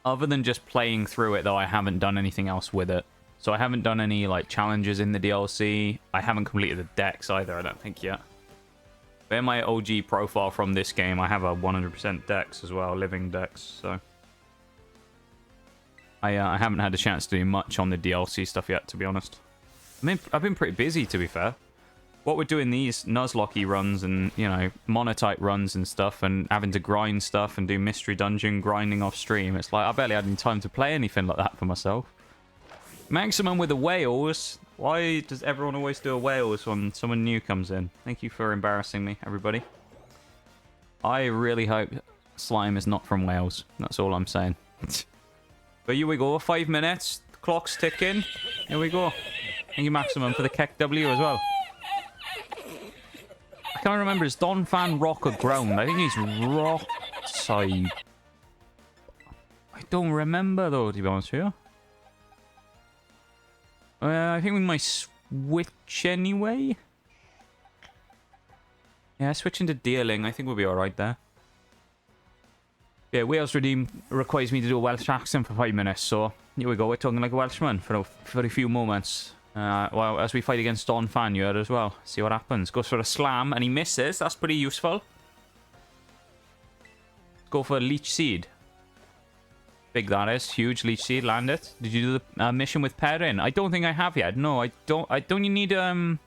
Other than just playing through it, though, I haven't done anything else with it. So I haven't done any like challenges in the DLC. I haven't completed the decks either, I don't think, yet. But in my OG profile from this game, I have a 100% dex as well, living dex, so... I haven't had a chance to do much on the DLC stuff yet, to be honest. I mean, I've been pretty busy, to be fair. What we're doing these nuzlocke runs and, you know, monotype runs and stuff and having to grind stuff and do mystery dungeon grinding off stream, it's like I barely had any time to play anything like that for myself. Maximum with the whales. Why does everyone always do a whales when someone new comes in? Thank you for embarrassing me, everybody. I really hope slime is not from Wales. That's all I'm saying. But here we go, 5 minutes. The clock's ticking. Here we go. Thank you, Maximum, for the Keck W as well. I can't remember. Is Donphan rock or ground? I think he's rock side. I don't remember, though, to be honest with you. I think we might switch anyway. Yeah, switching to dealing. I think we'll be alright there. Yeah, Wales Redeem requires me to do a Welsh accent for 5 minutes, so here we go. We're talking like a Welshman for a few moments. Well, as we fight against Donphan here as well. See what happens. Goes for a slam, and he misses. That's pretty useful. Go for a Leech Seed. Big that is. Huge Leech Seed. Land it. Did you do the mission with Perrin? I don't think I have yet. No, I don't. Don't you need... I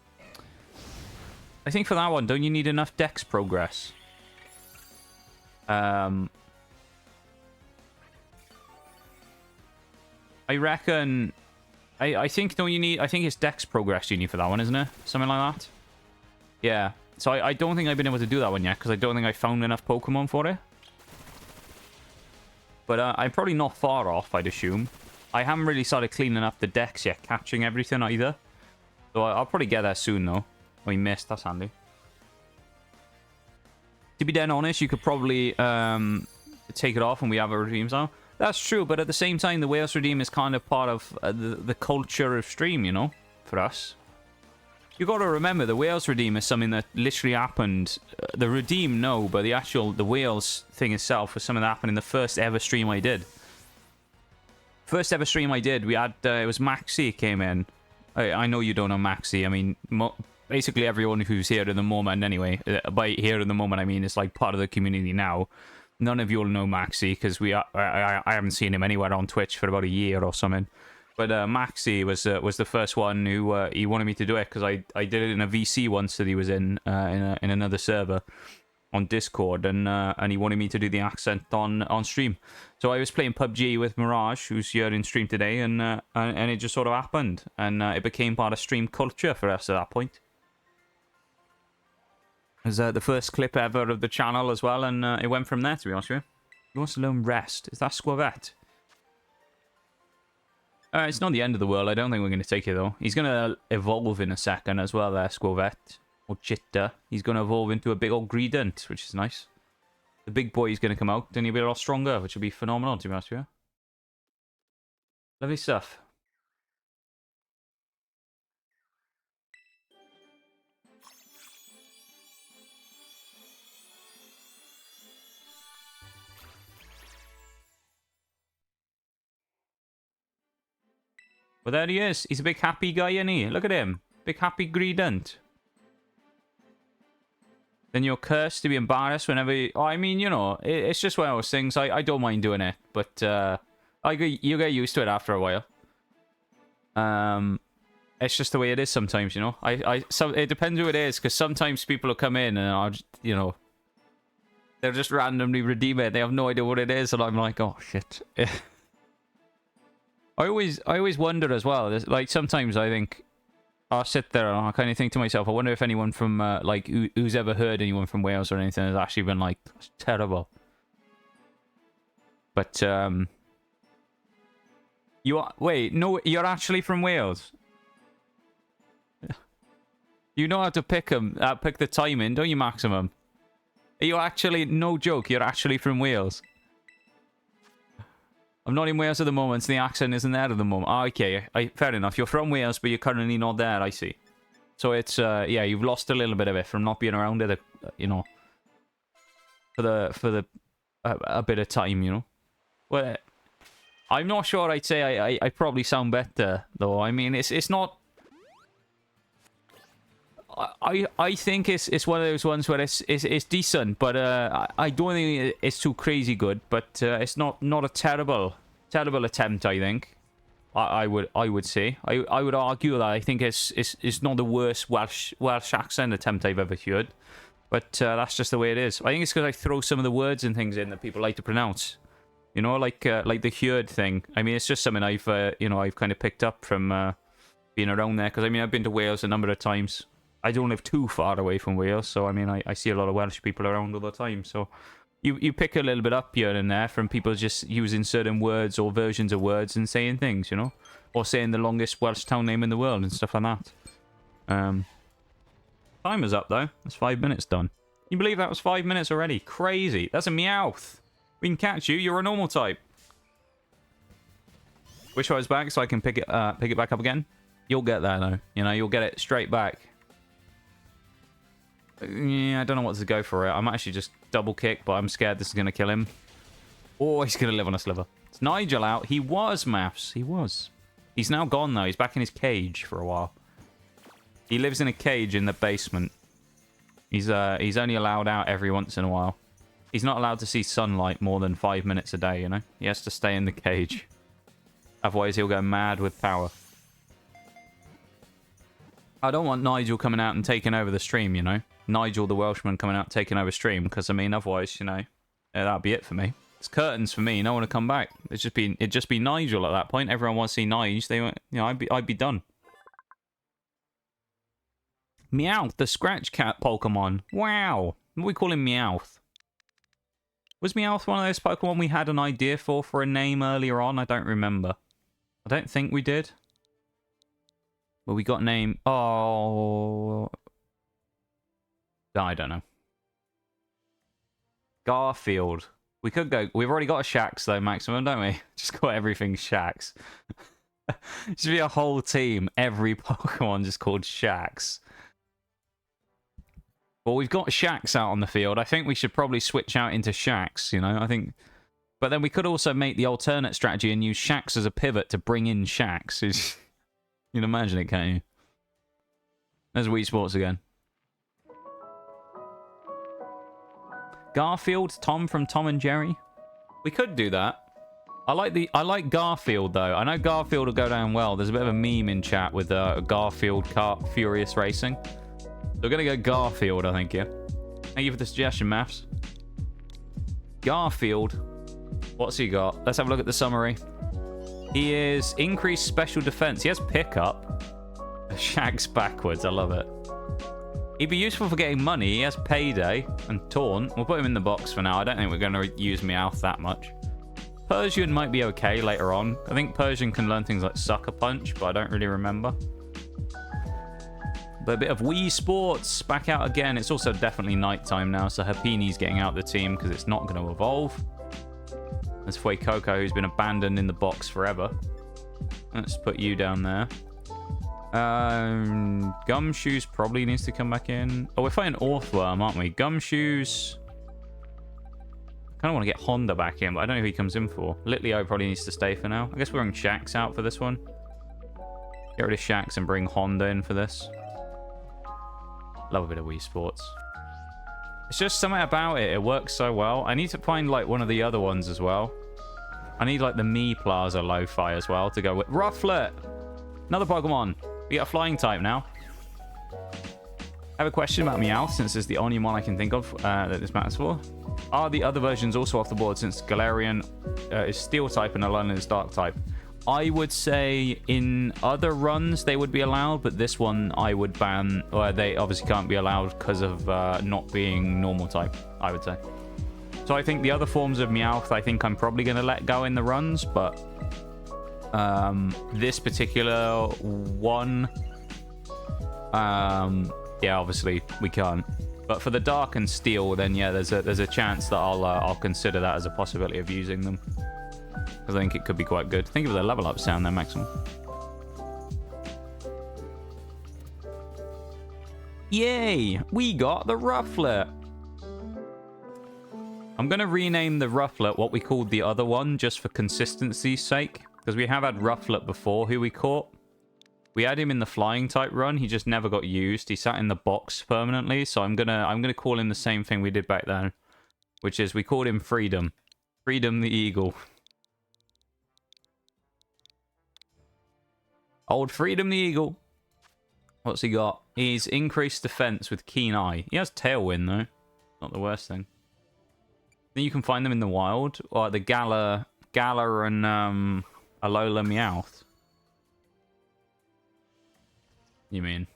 think for that one, don't you need enough dex progress? I reckon... I think, don't you need... I think it's dex progress you need for that one, isn't it? Something like that? Yeah. So I don't think I've been able to do that one yet, because I don't think I found enough Pokemon for it. But I'm probably not far off, I'd assume. I haven't really started cleaning up the decks yet, catching everything either. So I'll probably get there soon, though. Oh, he missed. That's handy. To be dead honest, you could probably take it off and we have a redeem zone. That's true, but at the same time, the Wales Redeem is kind of part of the culture of stream, you know, for us. You got to remember, the Wales Redeem is something that literally happened. The Redeem, no, but the Wales thing itself was something that happened in the first ever stream I did. First ever stream I did, we had, it was Maxi came in. I know you don't know Maxi. I mean, basically everyone who's here in the moment anyway. By here in the moment, I mean it's like part of the community now. None of you will know Maxi because I haven't seen him anywhere on Twitch for about a year or something. But Maxi was the first one who he wanted me to do it because I did it in a VC once that he was in another server on Discord, and he wanted me to do the accent on stream. So I was playing PUBG with Mirage, who's here in stream today, and it just sort of happened, and it became part of stream culture for us at that point. It was the first clip ever of the channel as well, and it went from there, to be honest with you. He wants to learn rest. Is that Squavette? It's not the end of the world. I don't think we're going to take it, though. He's going to evolve in a second as well there, Squavette. Or Chitta. He's going to evolve into a big old Greedent, which is nice. The big boy is going to come out, and he'll be a lot stronger, which will be phenomenal, to be honest with you. Lovely stuff. Well, there he is. He's a big happy guy, isn't he? Look at him. Big happy Greedent. Then you're cursed to be embarrassed whenever you... Oh, I mean, you know, it's just one of those things. I don't mind doing it, but you get used to it after a while. It's just the way it is sometimes, you know. So it depends who it is, because sometimes people will come in and I'll just, you know, they'll just randomly redeem it. They have no idea what it is, and I'm like, oh shit. I always wonder as well. Like sometimes I think I'll sit there and I kind of think to myself, I wonder if anyone from like who's ever heard anyone from Wales or anything has actually been like, that's terrible. But wait, no, you're actually from Wales. You know how to pick the timing, don't you, Maximum? Are you actually, no joke, you're actually from Wales? I'm not in Wales at the moment, so the accent isn't there at the moment. Oh, okay, fair enough. You're from Wales, but you're currently not there, I see. So it's, yeah, you've lost a little bit of it from not being around it, you know, for a bit of time, you know. Well, I'm not sure I'd say I probably sound better, though. I mean, it's not... I think it's one of those ones where it's decent, but I don't think it's too crazy good. But it's not a terrible attempt. I think I would say I would argue that I think it's not the worst Welsh accent attempt I've ever heard. But that's just the way it is. I think it's because I throw some of the words and things in that people like to pronounce. You know, like the heard thing. I mean, it's just something I've kind of picked up from being around there. Because I mean, I've been to Wales a number of times. I don't live too far away from Wales, so I mean, I see a lot of Welsh people around all the time. So you pick a little bit up here and there from people just using certain words or versions of words and saying things, you know, or saying the longest Welsh town name in the world and stuff like that. Timer's up though. That's 5 minutes done. Can you believe that was 5 minutes already? Crazy. That's a Meowth. We can catch you. You're a normal type. Wish I was back so I can pick it back up again. You'll get there though. You know, you'll get it straight back. Yeah, I don't know what to go for it. I might actually just double kick, but I'm scared this is going to kill him. Oh, he's going to live on a sliver. Is Nigel out? He was, Maths. He was. He's now gone, though. He's back in his cage for a while. He lives in a cage in the basement. He's only allowed out every once in a while. He's not allowed to see sunlight more than 5 minutes a day, you know? He has to stay in the cage. Otherwise, he'll go mad with power. I don't want Nigel coming out and taking over the stream, you know? Nigel the Welshman coming out taking over stream, because I mean, otherwise, you know, that'd be it for me. It's curtains for me. No one to come back. It'd just be Nigel at that point. Everyone wants to see Nigel. They, you know, I'd be done. Meowth, the Scratch Cat Pokemon. Wow, what we call him, Meowth. Was Meowth one of those Pokemon we had an idea for a name earlier on? I don't remember. I don't think we did. But we got name... Oh... I don't know. Garfield. We could go... We've already got a Shax, though, Maximum, don't we? Just got everything Shax. Should be a whole team. Every Pokemon just called Shax. Well, we've got Shax out on the field. I think we should probably switch out into Shax, you know? I think... But then we could also make the alternate strategy and use Shax as a pivot to bring in Shax. You can imagine it, can't you? There's Wii Sports again. Garfield, Tom from Tom and Jerry. We could do that. I like Garfield though. I know Garfield will go down well. There's a bit of a meme in chat with Garfield Kart Furious Racing. So we're gonna go Garfield, I think, yeah. Thank you for the suggestion, Maths. Garfield. What's he got? Let's have a look at the summary. He is increased special defense. He has pickup. Shags backwards. I love it. He'd be useful for getting money. He has Payday and Taunt. We'll put him in the box for now. I don't think we're going to use Meowth that much. Persian might be okay later on. I think Persian can learn things like Sucker Punch, but I don't really remember. But a bit of Wii Sports back out again. It's also definitely nighttime now, so Happini's getting out of the team because it's not going to evolve. There's Fuecoco, who's been abandoned in the box forever. Let's put you down there. Gumshoes probably needs to come back in. Oh, we're fighting Orthworm, aren't we? Gumshoes. I kind of want to get Honda back in, but I don't know who he comes in for. Litleo probably needs to stay for now. I guess we're bring Shax out for this one. Get rid of Shax and bring Honda in for this. Love a bit of Wii Sports. It's just something about it. It works so well. I need to find, like, one of the other ones as well. I need, like, the Mii Plaza Lo-Fi as well to go with. Rufflet! Another Pokemon. We got a flying type now. I have a question about Meowth, since it's the only one I can think of that this matters for. Are the other versions also off the board, since Galarian is Steel type and Alolan is Dark type? I would say in other runs they would be allowed, but this one I would ban. Or they obviously can't be allowed because of not being normal type, I would say. So I think the other forms of Meowth, I think I'm probably going to let go in the runs, but... this particular one, yeah, obviously we can't. But for the Dark and Steel, then yeah, there's a chance that I'll consider that as a possibility of using them, because I think it could be quite good. Think of the level up sound there, Maximum. Yay! We got the Rufflet. I'm gonna rename the Rufflet what we called the other one, just for consistency's sake. Because we have had Rufflet before, who we caught. We had him in the flying type run. He just never got used. He sat in the box permanently. So I'm gonna call him the same thing we did back then, which is we called him Freedom. Freedom the Eagle. Old Freedom the Eagle. What's he got? He's increased defense with Keen Eye. He has Tailwind though. Not the worst thing. Then you can find them in the wild, or the Gala and Alola Meowth. You mean?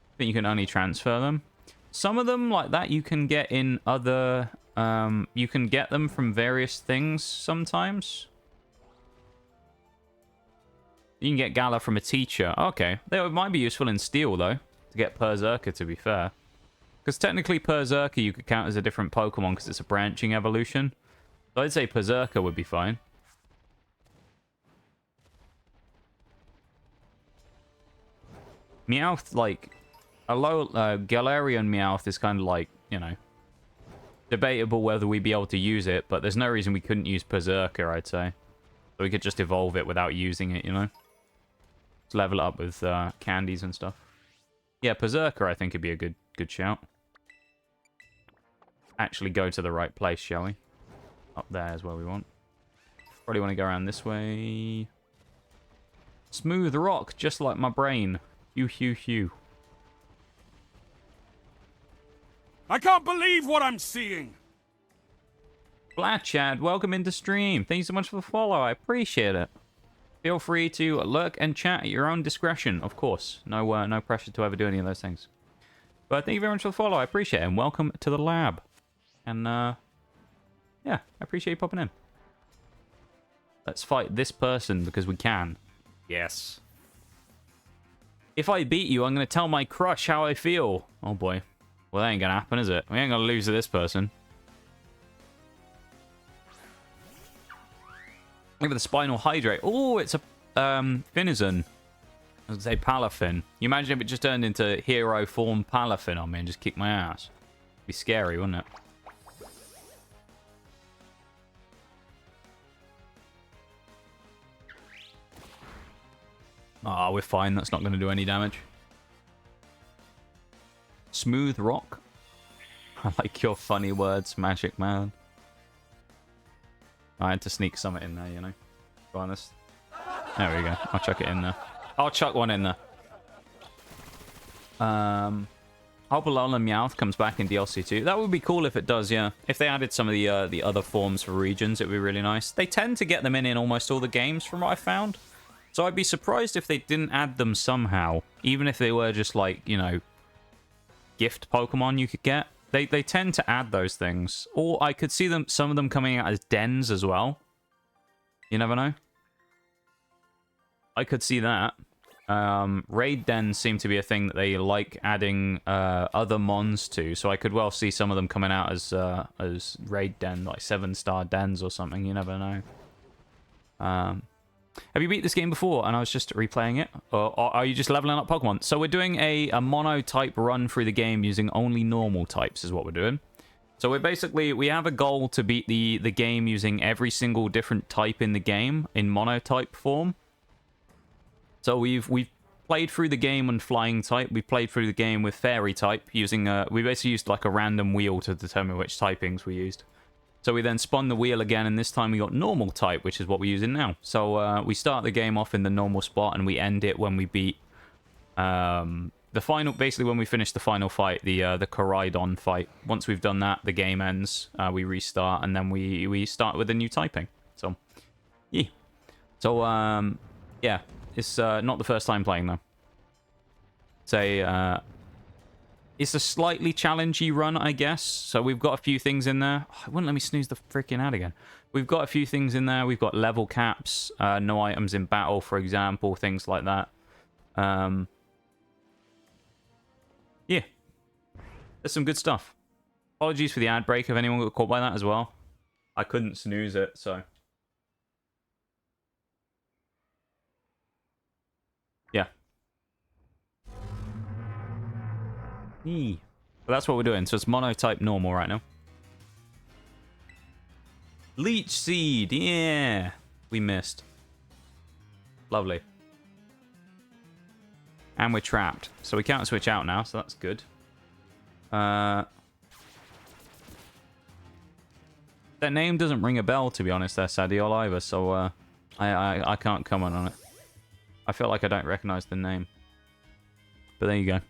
I think you can only transfer them. Some of them, like that, you can get in other... you can get them from various things sometimes. You can get Gala from a teacher. Okay. They might be useful in Steel, though, to get Berserker, to be fair. Because technically Berserker you could count as a different Pokemon because it's a branching evolution. So I'd say Berserker would be fine. Meowth, like... Galarian Meowth is kind of like, you know... debatable whether we'd be able to use it, but there's no reason we couldn't use Berserker, I'd say. So we could just evolve it without using it, you know? Let's level it up with candies and stuff. Yeah, Berserker I think would be a good shout. Actually go to the right place, shall we? Up there is where we want. Probably want to go around this way. Smooth rock, just like my brain. Hew, hew, hew. I can't believe what I'm seeing. Chad, welcome into stream. Thank you so much for the follow. I appreciate it. Feel free to lurk and chat at your own discretion, of course. No pressure to ever do any of those things. But thank you very much for the follow. I appreciate it. And welcome to the lab. And, yeah, I appreciate you popping in. Let's fight this person because we can. Yes. If I beat you, I'm going to tell my crush how I feel. Oh, boy. Well, that ain't going to happen, is it? We ain't going to lose to this person. Look at the spinal hydrate. Oh, it's a Finizen. I was going to say Palafin. You imagine if it just turned into hero form Palafin on me and just kicked my ass. It'd be scary, wouldn't it? Ah, we're fine. That's not going to do any damage. Smooth rock. I like your funny words, Magic Man. I had to sneak something in there, you know. Be honest. There we go. I'll chuck it in there. I'll chuck one in there. Hobble Meowth comes back in DLC 2. That would be cool if it does, yeah. If they added some of the other forms for regions, it would be really nice. They tend to get them in almost all the games from what I found. So I'd be surprised if they didn't add them somehow. Even if they were just like, you know, gift Pokemon you could get. They tend to add those things. Or I could see some of them coming out as dens as well. You never know. I could see that. Raid dens seem to be a thing that they like adding other mons to. So I could well see some of them coming out as raid den, like 7-star dens or something. You never know. Have you beat this game before and I was just replaying it? Or are you just leveling up Pokemon? So we're doing a mono-type run through the game using only normal types is what we're doing. So we have a goal to beat the game using every single different type in the game in mono-type form. So we've played through the game on flying type. We've played through the game with fairy type using we basically used like a random wheel to determine which typings we used. So we then spun the wheel again, and this time we got normal type, which is what we're using now. So we start the game off in the normal spot, and we end it when we beat the final. Basically, when we finish the final fight, the Koraidon fight. Once we've done that, the game ends. We restart, and then we start with a new typing. So, yeah. So yeah, it's not the first time playing though. It's a slightly challengey run, I guess. So we've got a few things in there. Oh, it wouldn't let me snooze the freaking ad again. We've got a few things in there. We've got level caps, no items in battle, for example, things like that. Yeah. There's some good stuff. Apologies for the ad break if anyone got caught by that as well. I couldn't snooze it, so... yeah. But that's what we're doing. So it's monotype normal right now. Leech Seed. Yeah. We missed. Lovely. And we're trapped. So we can't switch out now. So that's good. That name doesn't ring a bell, to be honest, there, Sadiol, either. So I can't comment on it. I feel like I don't recognize the name. But there you go.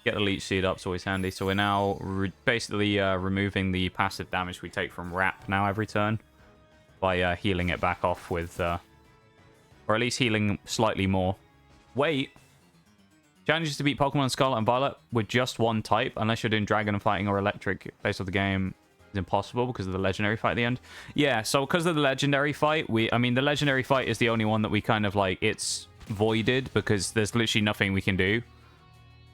Get the Leech Seed up, it's always handy. So we're now basically removing the passive damage we take from Wrap now every turn. By healing it back off with... or at least healing slightly more. Wait! Challenges to beat Pokemon Scarlet and Violet with just one type, unless you're doing Dragon Fighting or Electric based on the game, is impossible because of the Legendary fight at the end. Yeah, so because of the Legendary fight, I mean, the Legendary fight is the only one that we kind of like, it's voided because there's literally nothing we can do.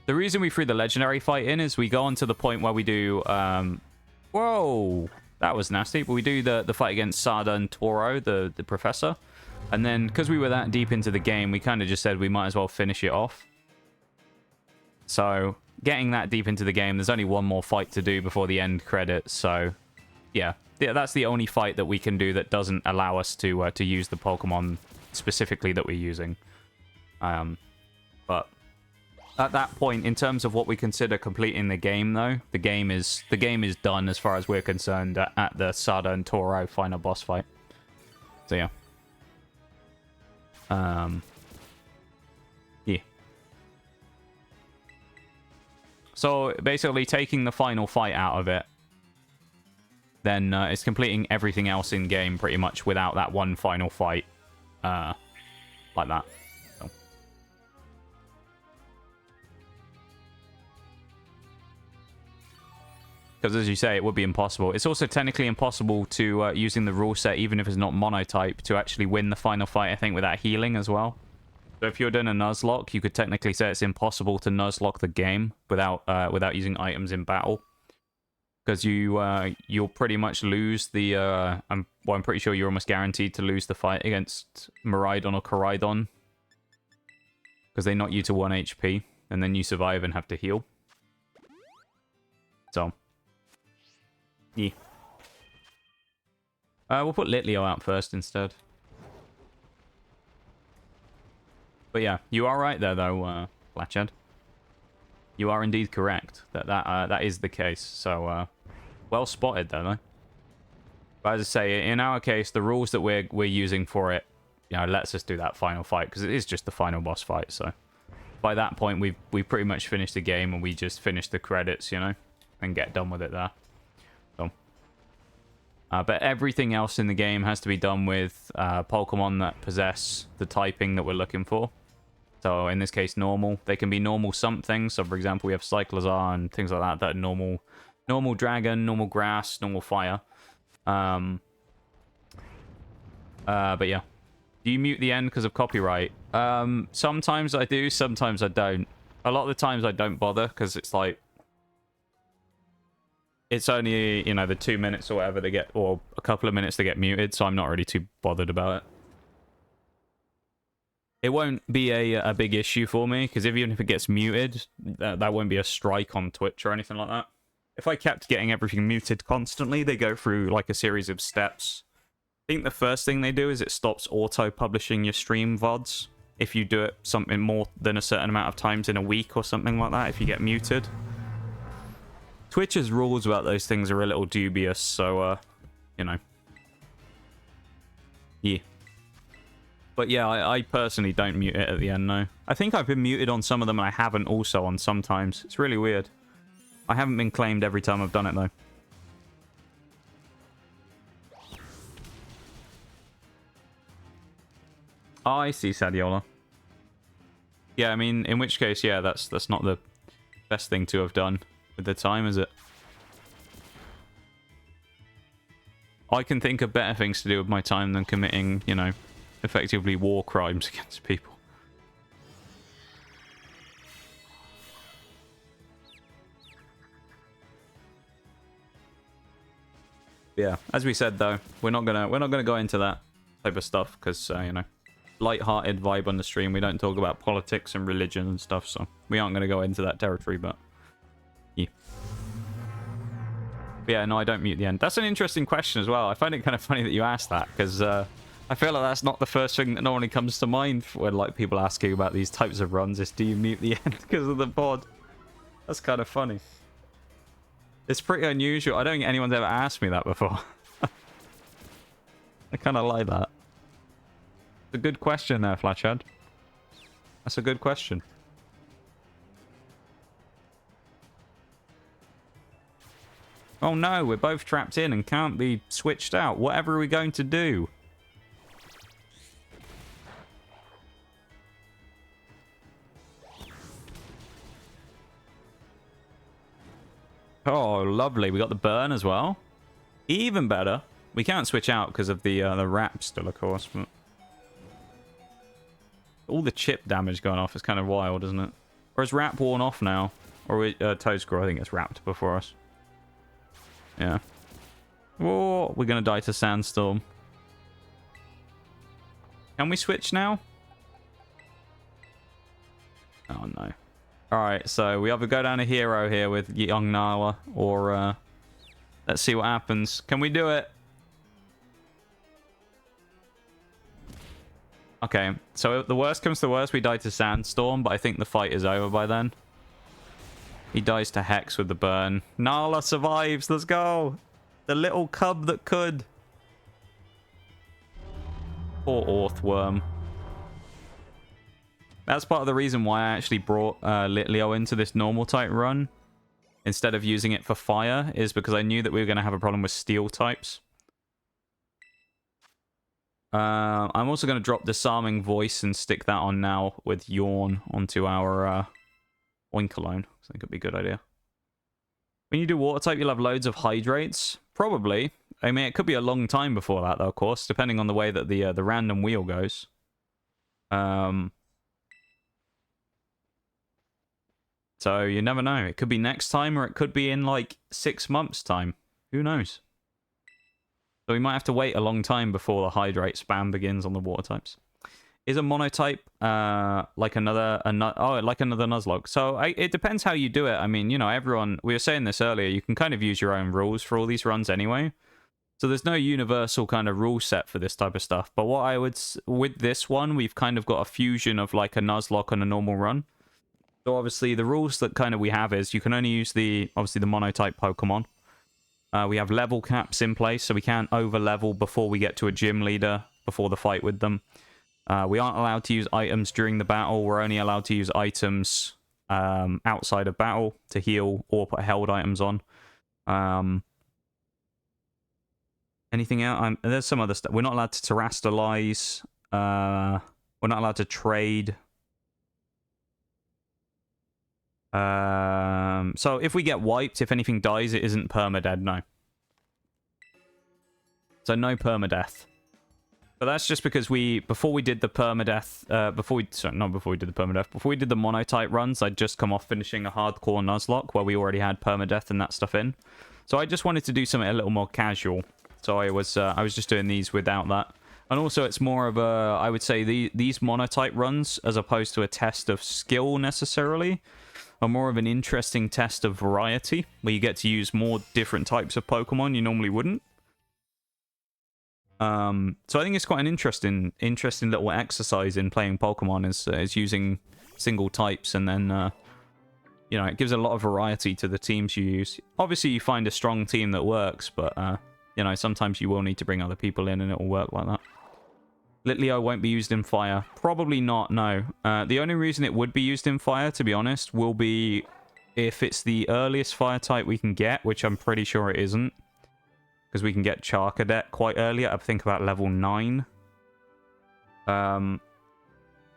The reason we threw the Legendary fight in is we go on to the point where we do... whoa! That was nasty. But we do the fight against Sada and Toro, the professor. And then, because we were that deep into the game, we kind of just said we might as well finish it off. So, getting that deep into the game, there's only one more fight to do before the end credits. So, yeah. That's the only fight that we can do that doesn't allow us to use the Pokemon specifically that we're using. But... at that point, in terms of what we consider completing the game, though, the game is done as far as we're concerned at the Sada and Toro final boss fight. So yeah. Yeah. So basically, taking the final fight out of it, then it's completing everything else in game pretty much without that one final fight. Like that. So. Because as you say, it would be impossible. It's also technically impossible to, using the rule set, even if it's not monotype, to actually win the final fight, I think, without healing as well. So if you're doing a nuzlocke, you could technically say it's impossible to nuzlocke the game without using items in battle. Because you'll pretty much lose the... I'm pretty sure you're almost guaranteed to lose the fight against Miraidon or Koraidon. Because they knock you to 1 HP, and then you survive and have to heal. So... yeah. We'll put Litleo out first instead. But yeah, you are right there though, Flatchhead. You are indeed correct that is the case. So well spotted there though. But as I say, in our case, the rules that we're using for it, you know, lets us do that final fight because it is just the final boss fight. So by that point, we've pretty much finished the game and we just finish the credits, you know, and get done with it there. So. But everything else in the game has to be done with Pokemon that possess the typing that we're looking for. So in this case, normal. They can be normal something. So for example, we have Cyclozar and things like that that are normal dragon, normal grass, normal fire. But yeah. Do you mute the end because of copyright? Sometimes I do, sometimes I don't. A lot of the times I don't bother because it's like... it's only, you know, the 2 minutes or whatever they get, or a couple of minutes they get muted, so I'm not really too bothered about it. It won't be a big issue for me, because even if it gets muted, that won't be a strike on Twitch or anything like that. If I kept getting everything muted constantly, they go through, like, a series of steps. I think the first thing they do is it stops auto-publishing your stream VODs. If you do it something more than a certain amount of times in a week or something like that, if you get muted. Twitch's rules about those things are a little dubious, so, you know. Yeah. But yeah, I personally don't mute it at the end, no. I think I've been muted on some of them, and I haven't also on sometimes. It's really weird. I haven't been claimed every time I've done it, though. Oh, I see, Sadiola. Yeah, I mean, in which case, yeah, that's not the best thing to have done. At the time, is it? I can think of better things to do with my time than committing, you know, effectively war crimes against people. Yeah, as we said though, we're not gonna go into that type of stuff because you know, light-hearted vibe on the stream. We don't talk about politics and religion and stuff, so we aren't gonna go into that territory, but. Yeah, no, I don't mute the end. That's an interesting question as well. I find it kind of funny that you asked that, because I feel like that's not the first thing that normally comes to mind when like people asking about these types of runs is, do you mute the end because of the pod? That's kind of funny. It's pretty unusual. I don't think anyone's ever asked me that before. I kind of like that. It's a good question there, Flatchhead. That's a good question. Oh no, we're both trapped in and can't be switched out. Whatever are we going to do? Oh, lovely. We got the burn as well. Even better. We can't switch out because of the wrap still, of course. But all the chip damage going off is kind of wild, isn't it? Or is wrap worn off now? Or Toadscrew, I think it's wrapped before us. Yeah. Oh, we're going to die to Sandstorm. Can we switch now? Oh, no. Alright, so we either go down a hero here with young Nala, or let's see what happens. Can we do it? Okay, so if the worst comes to the worst, we die to Sandstorm, but I think the fight is over by then. He dies to Hex with the burn. Nala survives. Let's go. The little cub that could. Poor Orthworm. That's part of the reason why I actually brought Litleo into this normal type run. instead of using it for fire is because I knew that we were going to have a problem with steel types. I'm also going to drop Disarming Voice and stick that on now with Yawn onto our Oinkologne. I think it'd be a good idea. When you do water type, you'll have loads of hydrates. Probably. I mean, it could be a long time before that, though, of course, depending on the way that the random wheel goes. So you never know. It could be next time, or it could be in like 6 months' time. Who knows? So we might have to wait a long time before the hydrate spam begins on the water types. Is a monotype like another nuzlocke? So it depends how you do it. I mean, you know, everyone. We were saying this earlier. You can kind of use your own rules for all these runs anyway. So there's no universal kind of rule set for this type of stuff. But what I would with this one, we've kind of got a fusion of like a nuzlocke and a normal run. So obviously the rules that kind of we have is you can only use the monotype Pokemon. We have level caps in place, so we can't over-level before we get to a gym leader, before the fight with them. We aren't allowed to use items during the battle. We're only allowed to use items outside of battle to heal or put held items on. Anything else? There's some other stuff. We're not allowed to terrestrialize. We're not allowed to trade. So if we get wiped, if anything dies, it isn't permadeath, no. So no permadeath. But that's just because before we did the permadeath, before we did the monotype runs, I'd just come off finishing a hardcore nuzlocke where we already had permadeath and that stuff in. So I just wanted to do something a little more casual. So I was just doing these without that. And also it's more of a, I would say these monotype runs, as opposed to a test of skill necessarily, are more of an interesting test of variety, where you get to use more different types of Pokemon you normally wouldn't. So I think it's quite an interesting little exercise in playing Pokemon is using single types, and then you know, it gives a lot of variety to the teams you use. Obviously, you find a strong team that works, but you know, sometimes you will need to bring other people in, and it will work like that. Litleo won't be used in fire. Probably not, no. The only reason it would be used in fire, to be honest, will be if it's the earliest fire type we can get, which I'm pretty sure it isn't. Because we can get Charcadet quite early, I think about level 9.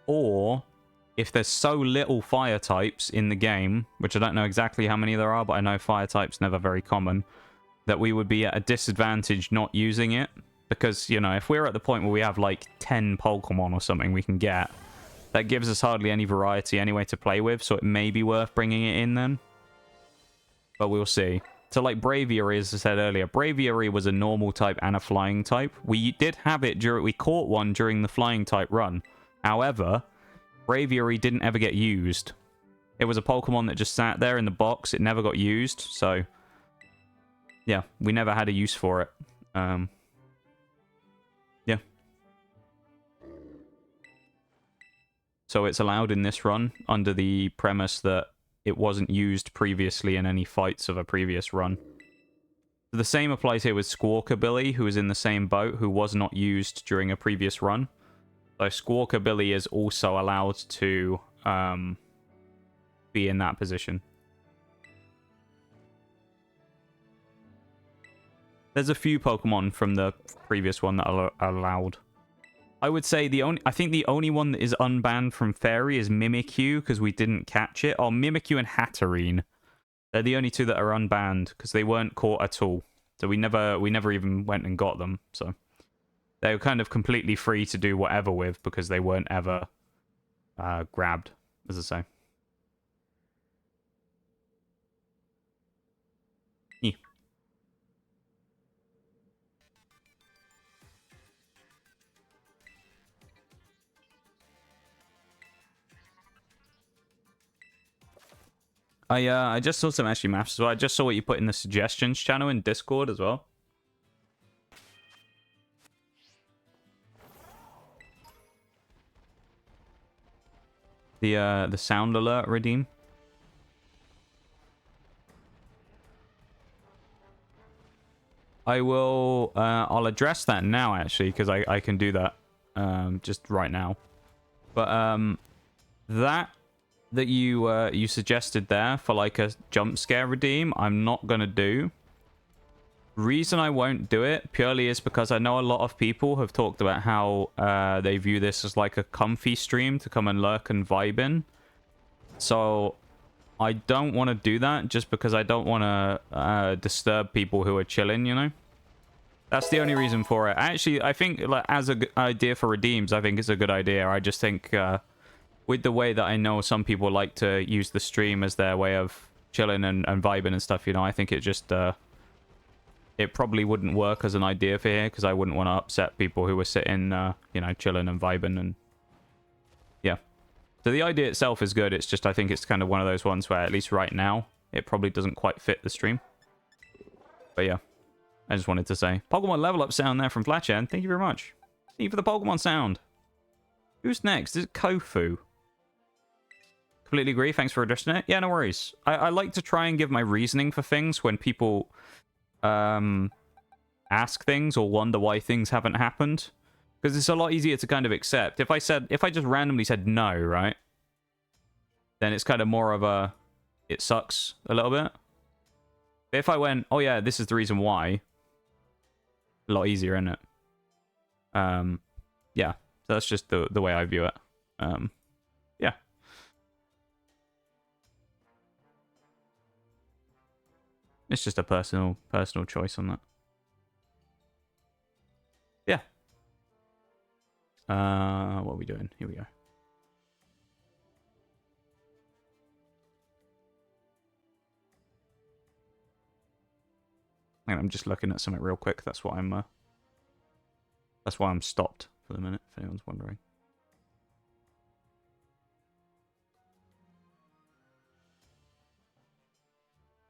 Or if there's so little fire types in the game, which I don't know exactly how many there are, but I know fire types never very common, that we would be at a disadvantage not using it. Because, you know, if we're at the point where we have like 10 Pokemon or something we can get, that gives us hardly any variety anyway to play with, so it may be worth bringing it in then. But we'll see. So like Braviary, as I said earlier, Braviary was a normal type and a flying type. We did have it we caught one during the flying type run. However, Braviary didn't ever get used. It was a Pokemon that just sat there in the box. It never got used, so yeah, we never had a use for it. Yeah. So it's allowed in this run under the premise that it wasn't used previously in any fights of a previous run. The same applies here with Squawkabilly, who is in the same boat, who was not used during a previous run. So Squawkabilly is also allowed to be in that position. There's a few Pokemon from the previous one that are allowed. I would say I think the only one that is unbanned from Fairy is Mimikyu, because we didn't catch it. Or Mimikyu and Hatterene. They're the only two that are unbanned, because they weren't caught at all. So we never even went and got them. So they were kind of completely free to do whatever with, because they weren't ever grabbed, as I say. Yeah. I just saw some actually maps as well. I just saw what you put in the suggestions channel in Discord as well. The sound alert redeem. I'll address that now actually, because I can do that just right now. But that that you suggested there for like a jump scare redeem, I'm not gonna do. Reason I won't do it purely is because I know a lot of people have talked about how they view this as like a comfy stream to come and lurk and vibe in. So I don't want to do that just because I don't want to disturb people who are chilling, you know? That's the only reason for it. Actually, I think like as an idea for redeems, I think it's a good idea. I just think with the way that I know some people like to use the stream as their way of chilling and vibing and stuff, you know, I think it just... it probably wouldn't work as an idea for here because I wouldn't want to upset people who were sitting, you know, chilling and vibing and... yeah. So the idea itself is good. It's just I think it's kind of one of those ones where, at least right now, it probably doesn't quite fit the stream. But yeah, I just wanted to say. Pokemon level up sound there from Flatchan. Thank you very much. Thank you for the Pokemon sound. Who's next? Is it Kofu? Completely agree. Thanks for addressing it. Yeah, no worries. I like to try and give my reasoning for things when people ask things or wonder why things haven't happened. Because it's a lot easier to kind of accept. If I just randomly said no, right? Then it's kind of more of a, it sucks a little bit. But if I went, oh yeah, this is the reason why. A lot easier, isn't it? Yeah. So that's just the way I view it. Yeah. It's just a personal choice on that. Yeah. What are we doing? Here we go. And I'm just looking at something real quick. That's why I'm stopped for the minute, if anyone's wondering.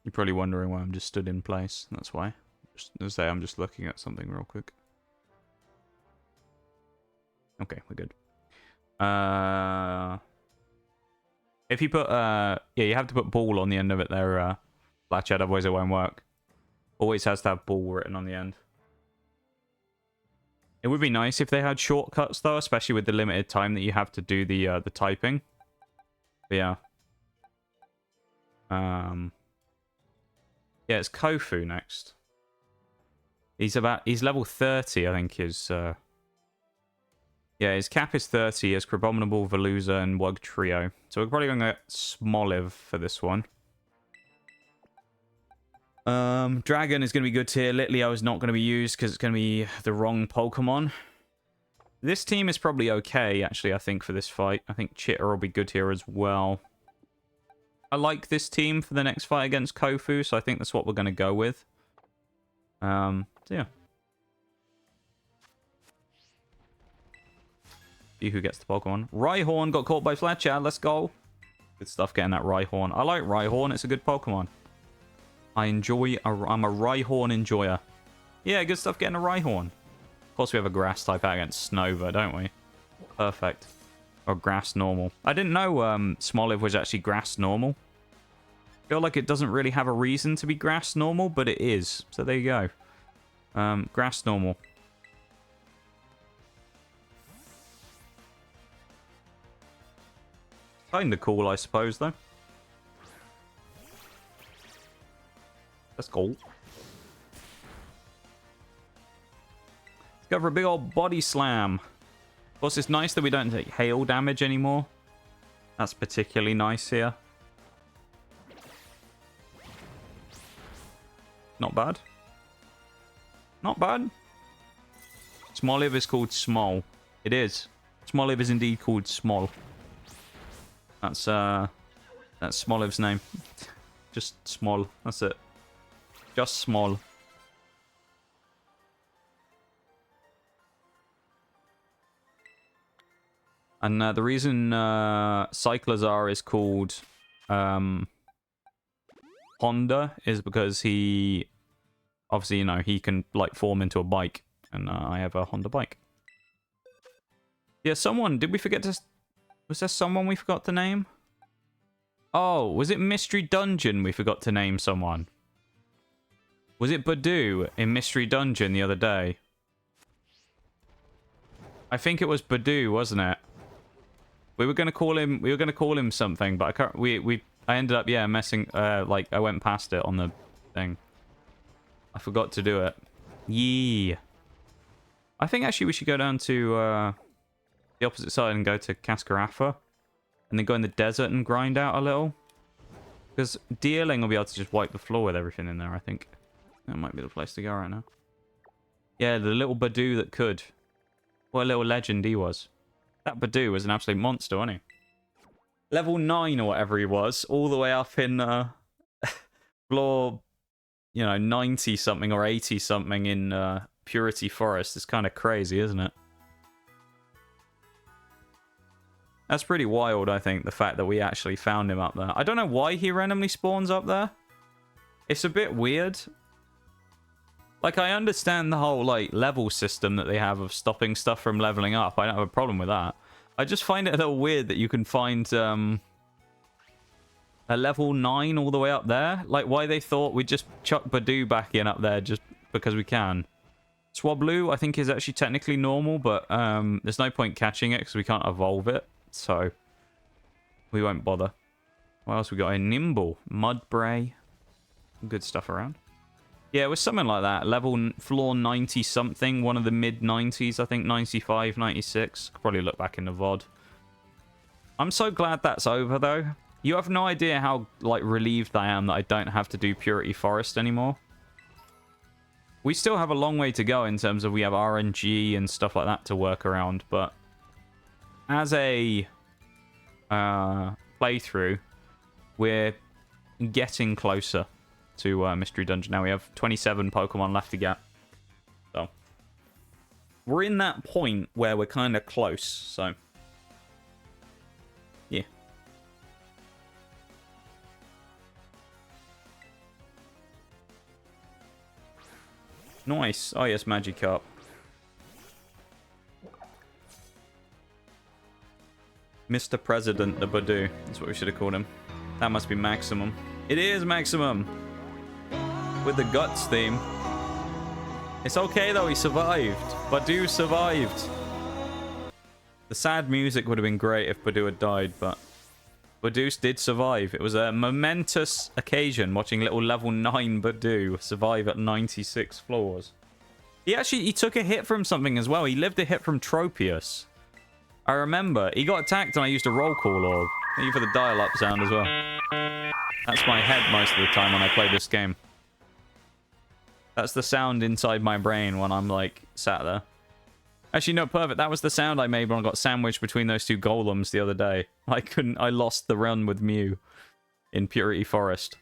You're probably wondering why I'm just stood in place. That's why. Just to say, I'm just looking at something real quick. Okay, we're good. If you put yeah, you have to put ball on the end of it there, Flatchat, otherwise it won't work. Always has to have ball written on the end. It would be nice if they had shortcuts though, especially with the limited time that you have to do the typing. But yeah. Yeah, it's Kofu next. He's level 30, I think is yeah, his cap is 30 as Crabominable, Veluza, and Wug Trio. So we're probably going to get Smoliv for this one. Dragon is going to be good tier. Litleo is not going to be used because it's going to be the wrong Pokemon. This team is probably okay, actually, I think, for this fight. I think Chitter will be good here as well. I like this team for the next fight against Kofu, so I think that's what we're going to go with. So yeah. See who gets the Pokemon. Rhyhorn got caught by Fletcher. Let's go. Good stuff getting that Rhyhorn. I like Rhyhorn. It's a good Pokemon. I'm a Rhyhorn enjoyer. Yeah, good stuff getting a Rhyhorn. Of course, we have a Grass type out against Snova, don't we? Perfect. Or Grass normal. I didn't know Smoliv was actually Grass normal. I feel like it doesn't really have a reason to be Grass normal, but it is. So there you go. Grass normal. Kinda cool, I suppose, though. Let's go. Let's go for a big old body slam. Of course, it's nice that we don't take hail damage anymore. That's particularly nice here. Not bad. Not bad. Smoliv is called Small. It is. Smoliv is indeed called Small. That's Smoliv's name. Just Small. That's it. Just Small. And the reason Cyclizar is called Honda is because he, obviously, you know, he can like form into a bike, and I have a Honda bike. Yeah, someone, did we forget to, was there someone we forgot to name? Oh, was it Mystery Dungeon we forgot to name someone? Was it Badoo in Mystery Dungeon the other day? I think it was Badoo, wasn't it? We were gonna call him. We were gonna call him something, but I can't. I ended up messing. Like I went past it on the thing. I forgot to do it. Yeah. I think actually we should go down to the opposite side and go to Cascarafa, and then go in the desert and grind out a little. Because dealing will be able to just wipe the floor with everything in there. I think that might be the place to go right now. Yeah, the little Badoo that could. What a little legend he was. That Badoo was an absolute monster, wasn't he? Level 9 or whatever he was, all the way up in floor, 90 something or 80 something in Purity Forest. It's kind of crazy, isn't it? That's pretty wild, I think, the fact that we actually found him up there. I don't know why he randomly spawns up there. It's a bit weird. Like, I understand the whole, level system that they have of stopping stuff from leveling up. I don't have a problem with that. I just find it a little weird that you can find a level 9 all the way up there. Like, why they thought we'd just chuck Badoo back in up there just because we can. Swablu, I think, is actually technically normal, but there's no point catching it because we can't evolve it. So, we won't bother. What else we got? A Nimble, Mudbray. Good stuff around. Yeah, it was something like that. Floor 90 something. One of the mid 90s, I think. 95, 96. Could probably look back in the VOD. I'm so glad that's over, though. You have no idea how, relieved I am that I don't have to do Purity Forest anymore. We still have a long way to go in terms of we have RNG and stuff like that to work around, but as a playthrough, we're getting closer to Mystery Dungeon now. We have 27 Pokemon left to get. So, we're in that point where we're kind of close, so yeah. Nice. Oh, yes, Magikarp. Mr. President, the Badoo. That's what we should have called him. That must be Maximum. It is Maximum! With the Guts theme. It's okay, though. He survived. Badoo survived. The sad music would have been great if Badoo had died, but Badoo did survive. It was a momentous occasion watching little level 9 Badoo survive at 96 floors. He took a hit from something as well. He lived a hit from Tropius. I remember. He got attacked and I used a roll call orb. Thank you for the dial-up sound as well. That's my head most of the time when I play this game. That's the sound inside my brain when I'm, sat there. Actually, no, perfect. That was the sound I made when I got sandwiched between those two golems the other day. I lost the run with Mew in Purity Forest.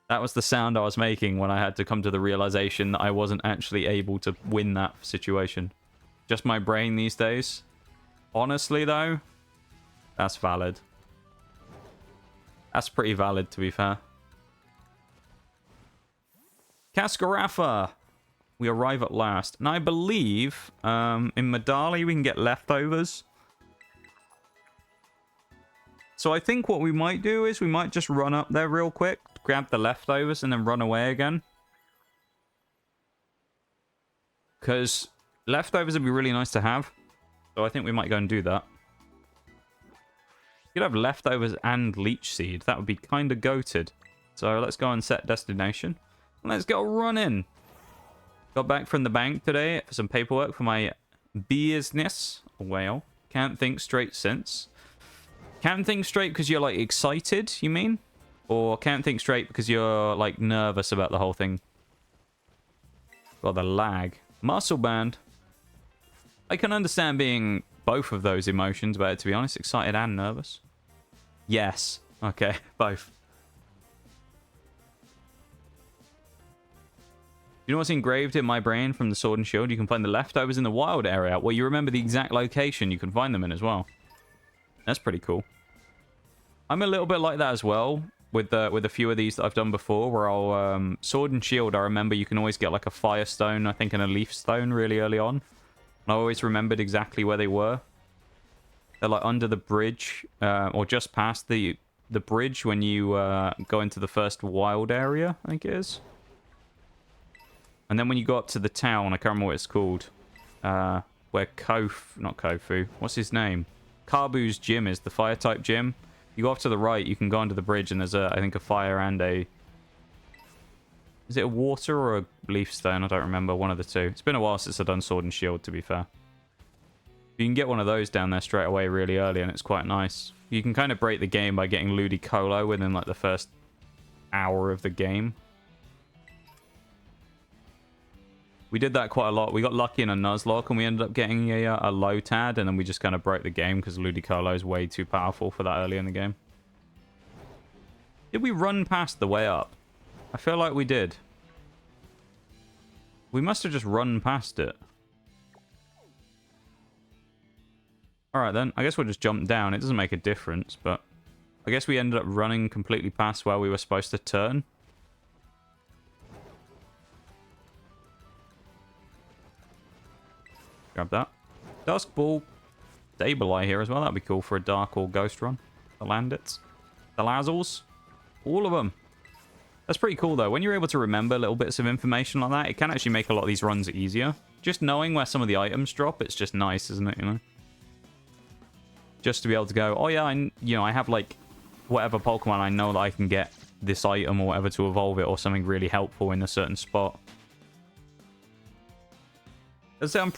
That was the sound I was making when I had to come to the realization that I wasn't actually able to win that situation. Just my brain these days. Honestly, though, that's valid. That's pretty valid, to be fair. Cascarafa! We arrive at last. And I believe in Medali we can get leftovers. So I think what we might do is we might just run up there real quick, grab the leftovers, and then run away again. Because leftovers would be really nice to have. So I think we might go and do that. You could have leftovers and leech seed. That would be kind of goated. So let's go and set destination. Let's go running. Got back from the bank today for some paperwork for my business. Well, can't think straight since. Can't think straight because you're, excited, you mean? Or can't think straight because you're, nervous about the whole thing? Got the lag. Muscle band. I can understand being both of those emotions, but to be honest, excited and nervous. Yes. Okay, both. You know what's engraved in my brain from the Sword and Shield? You can find the leftovers in the wild area. Well, you remember the exact location you can find them in as well. That's pretty cool. I'm a little bit like that as well with a few of these that I've done before, where I'll Sword and Shield. I remember you can always get a Firestone, I think, and a Leaf Stone really early on. And I always remembered exactly where they were. They're under the bridge, or just past the bridge when you go into the first wild area, I think it is. And then when you got to the town, I can't remember what it's called, where not Kofu, what's his name? Carbu's gym is, the fire type gym. You go off to the right, you can go under the bridge, and there's a, I think, a fire and a... Is it a water or a leaf stone? I don't remember. One of the two. It's been a while since I've done Sword and Shield, to be fair. You can get one of those down there straight away really early, and it's quite nice. You can kind of break the game by getting Ludicolo within, like, the first hour of the game. We did that quite a lot. We got lucky in a nuzlocke, and we ended up getting a Lotad, and then we just kind of broke the game because Ludicolo is way too powerful for that early in the game. Did we run past the way up? I feel like we did. We must have just run past it. Alright then, I guess we'll just jump down. It doesn't make a difference, but... I guess we ended up running completely past where we were supposed to turn. Grab that. Dusk Ball. Dableye here as well. That'd be cool for a Dark or Ghost run. The Landits. The Lazzles. All of them. That's pretty cool though. When you're able to remember little bits of information like that, it can actually make a lot of these runs easier. Just knowing where some of the items drop, it's just nice, isn't it? You know? Just to be able to go, oh yeah, I have like whatever Pokemon, I know that I can get this item or whatever to evolve it, or something really helpful in a certain spot.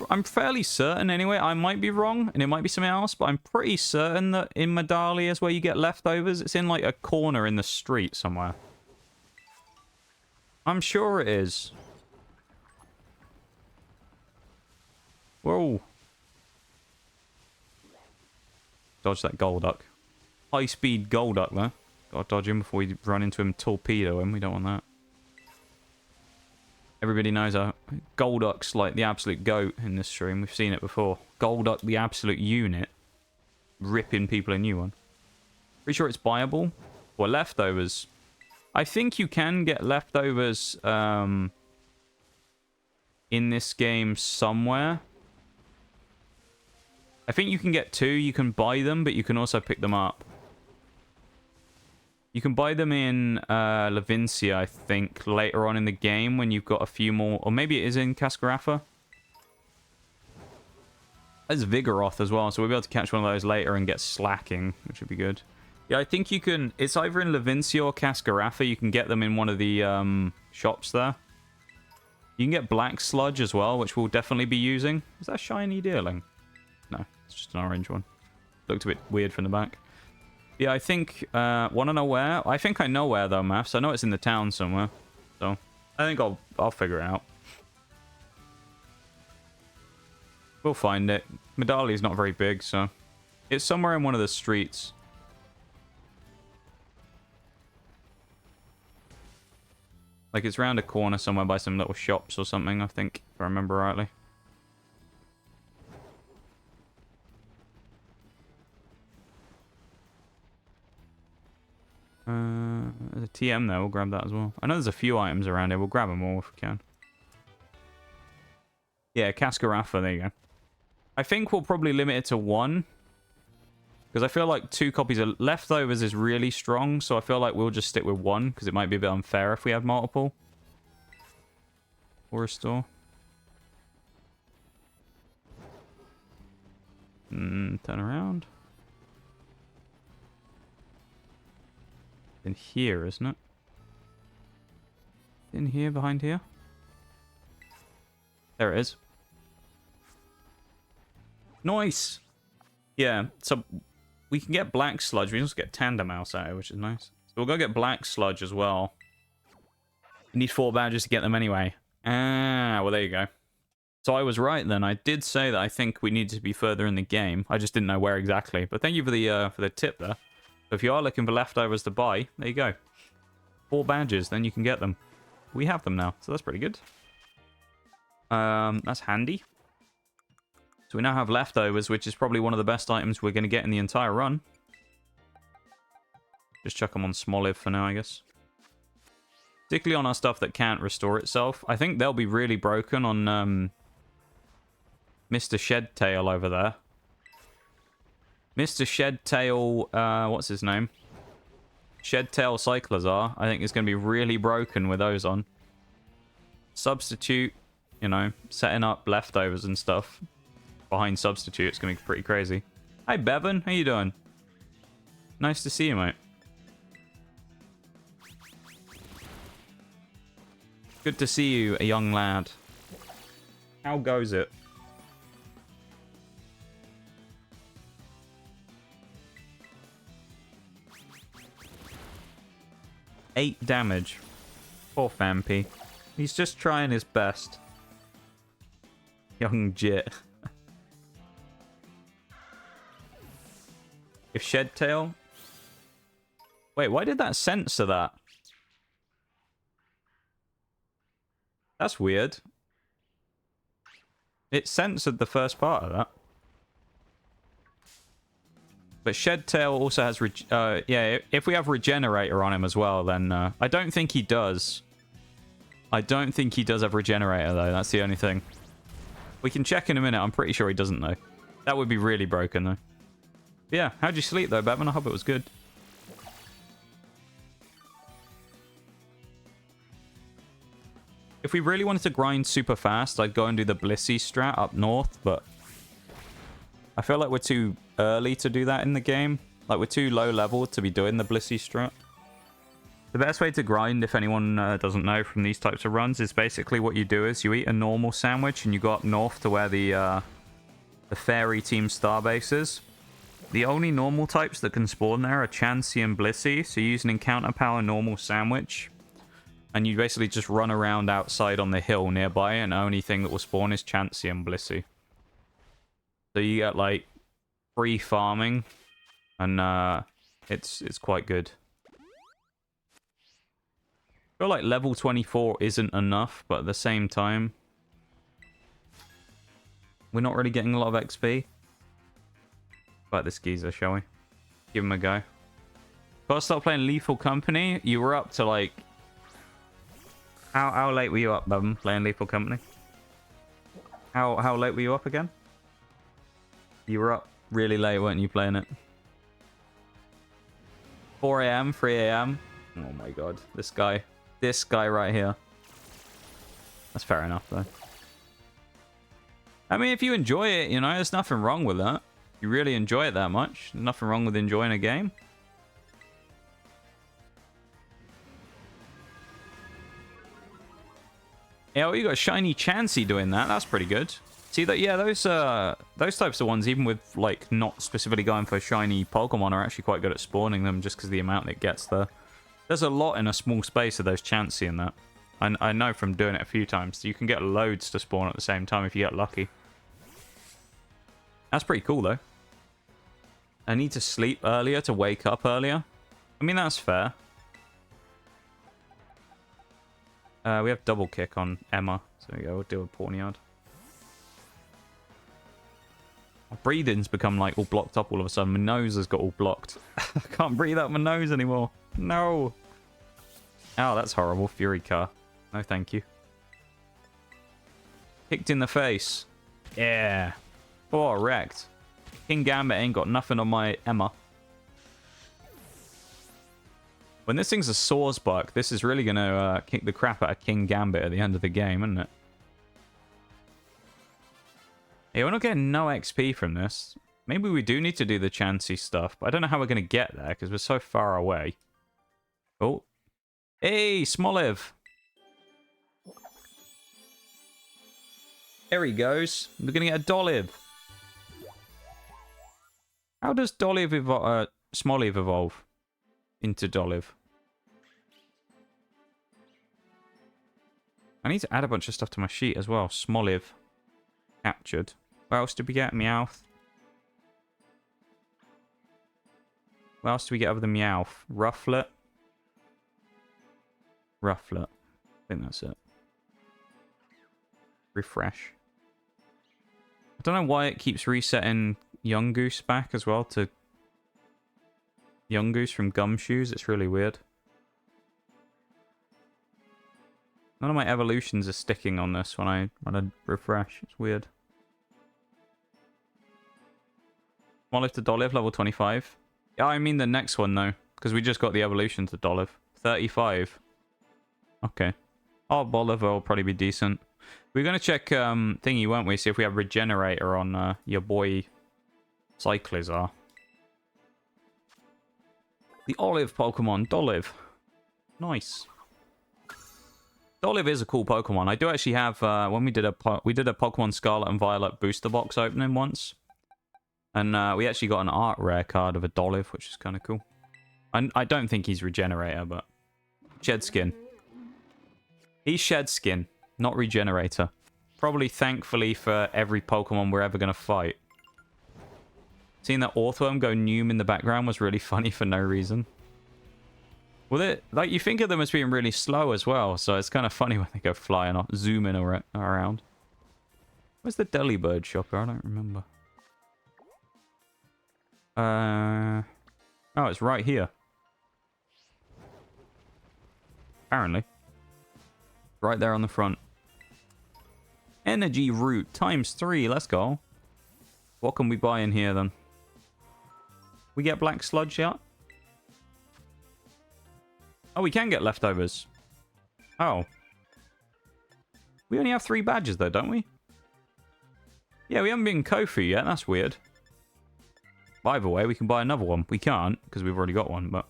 I'm fairly certain anyway, I might be wrong and it might be something else, but I'm pretty certain that in Medallia is where you get leftovers. It's in like a corner in the street somewhere. I'm sure it is. Whoa. Dodge that Golduck. High-speed Golduck, though. Gotta dodge him before we run into him and torpedo him. We don't want that. Everybody knows Golduck's like the absolute GOAT in this stream. We've seen it before. Golduck, the absolute unit. Ripping people a new one. Pretty sure it's buyable. Or leftovers. I think you can get leftovers in this game somewhere. I think you can get two. You can buy them, but you can also pick them up. You can buy them in Levincia, I think, later on in the game when you've got a few more... Or maybe it is in Cascarafa. There's Vigoroth as well, so we'll be able to catch one of those later and get Slacking, which would be good. Yeah, I think you can... It's either in Levincia or Cascarafa. You can get them in one of the shops there. You can get Black Sludge as well, which we'll definitely be using. Is that a shiny Deerling? No, it's just an orange one. Looked a bit weird from the back. Yeah, I think... want to know where? I think I know where, though, Maths. I know it's in the town somewhere. So, I think I'll figure it out. We'll find it. Medalia's not very big, so... It's somewhere in one of the streets. Like, it's round a corner somewhere by some little shops or something, I think, if I remember rightly. There's a TM there, we'll grab that as well. I know there's a few items around here, we'll grab them all if we can. Yeah, Cascarafa, there you go. I think we'll probably limit it to one. Because I feel like 2 copies of leftovers is really strong, so I feel like we'll just stick with 1, because it might be a bit unfair if we have multiple. Or a store. Turn around. In here, isn't it? In here, behind here? There it is. Nice! Yeah, so we can get Black Sludge. We can also get Tandem Mouse out of it, which is nice. So we'll go get Black Sludge as well. You need 4 badges to get them anyway. Ah, well, there you go. So I was right then. I did say that I think we need to be further in the game. I just didn't know where exactly. But thank you for the tip there. So if you are looking for leftovers to buy, there you go. 4 badges, then you can get them. We have them now, so that's pretty good. That's handy. So we now have leftovers, which is probably one of the best items we're going to get in the entire run. Just chuck them on Smoliv for now, I guess. Particularly on our stuff that can't restore itself. I think they'll be really broken on Mr. Shedtail over there. Mr. Shedtail, what's his name? Shedtail Cyclozar, I think is going to be really broken with those on. Substitute, you know, setting up leftovers and stuff behind Substitute, it's going to be pretty crazy. Hi, Bevan. How you doing? Nice to see you, mate. Good to see you, a young lad. How goes it? Eight damage. Poor Fampy. He's just trying his best. Young Jit. If Shedtail... Wait, why did that censor that? That's weird. It censored the first part of that. But Shedtail also has... yeah, if we have Regenerator on him as well, then... I don't think he does. I don't think he does have Regenerator, though. That's the only thing. We can check in a minute. I'm pretty sure he doesn't, though. That would be really broken, though. But yeah, how'd you sleep, though, Batman? I hope it was good. If we really wanted to grind super fast, I'd go and do the Blissey strat up north, but... I feel like we're too early to do that in the game. Like, we're too low level to be doing the Blissey strat. The best way to grind, if anyone doesn't know from these types of runs, is basically what you do is you eat a normal sandwich and you go up north to where the Fairy Team Starbase is. The only normal types that can spawn there are Chansey and Blissey, so you use an encounter power normal sandwich. And you basically just run around outside on the hill nearby, and the only thing that will spawn is Chansey and Blissey. So you get, like, free farming, and it's quite good. I feel like level 24 isn't enough, but at the same time, we're not really getting a lot of XP. Like this geezer, shall we? Give him a go. First start playing Lethal Company, you were up to like... How late were you up, Bum, playing Lethal Company? How late were you up again? You were up really late, weren't you, playing it? 4 AM, 3 AM? Oh my god, this guy. This guy right here. That's fair enough, though. I mean, if you enjoy it, you know, there's nothing wrong with that. You really enjoy it that much. Nothing wrong with enjoying a game. Yeah, well, you got Shiny Chansey doing that. That's pretty good. See that? Yeah, those types of ones, even with like not specifically going for shiny Pokemon, are actually quite good at spawning them, just because of the amount it gets there. There's a lot in a small space of those Chansey in that. I know from doing it a few times. You can get loads to spawn at the same time if you get lucky. That's pretty cool, though. I need to sleep earlier to wake up earlier. I mean, that's fair. We have double kick on Emma. So yeah, we'll do a Pawniard. My breathing's become like all blocked up all of a sudden. My nose has got all blocked. I can't breathe out my nose anymore. No. Oh, that's horrible. Fury car. No, thank you. Kicked in the face. Yeah. Oh, wrecked. King Gambit ain't got nothing on my Emma. When this thing's a Swordsbuck, this is really going to kick the crap out of King Gambit at the end of the game, isn't it? Yeah, we're not getting no XP from this. Maybe we do need to do the Chansey stuff, but I don't know how we're going to get there because we're so far away. Oh. Hey, Smoliv. There he goes. We're going to get a Dolliv. How does Dolliv Smoliv evolve into Dolliv? I need to add a bunch of stuff to my sheet as well. Smoliv. Captured. What else did we get? Meowth. What else do we get other than Meowth? Rufflet. Rufflet. I think that's it. Refresh. I don't know why it keeps resetting Young Goose back as well to Young Goose from Gumshoes. It's really weird. None of my evolutions are sticking on this when I refresh. It's weird. Smoliv to Dolliv, level 25. Yeah, I mean the next one though, because we just got the evolution to Dolliv. 35. Okay. Oh, Bolivar will probably be decent. We're going to check thingy, won't we? See if we have Regenerator on your boy Cyclizar. The olive Pokemon, Dolive. Nice. Dolive is a cool Pokemon. I do actually have, when we did a Pokemon Scarlet and Violet booster box opening once. And we actually got an art rare card of a Dolive, which is kind of cool. I don't think he's Regenerator, but... Shed Skin. He's Shed Skin, not Regenerator. Probably thankfully for every Pokemon we're ever going to fight. Seeing that Orthworm go Noom in the background was really funny for no reason. Well, like, you think of them as being really slow as well, so it's kind of funny when they go flying off, zooming around. Where's the Delibird shopper? I don't remember. Oh, it's right here. Apparently. Right there on the front. Energy Root ×3. Let's go. What can we buy in here then? We get Black Sludge yet? Oh, we can get leftovers. Oh. We only have 3 badges though, don't we? Yeah, we haven't been Kofu yet. That's weird. Either way, we can buy another one. We can't, because we've already got one, but...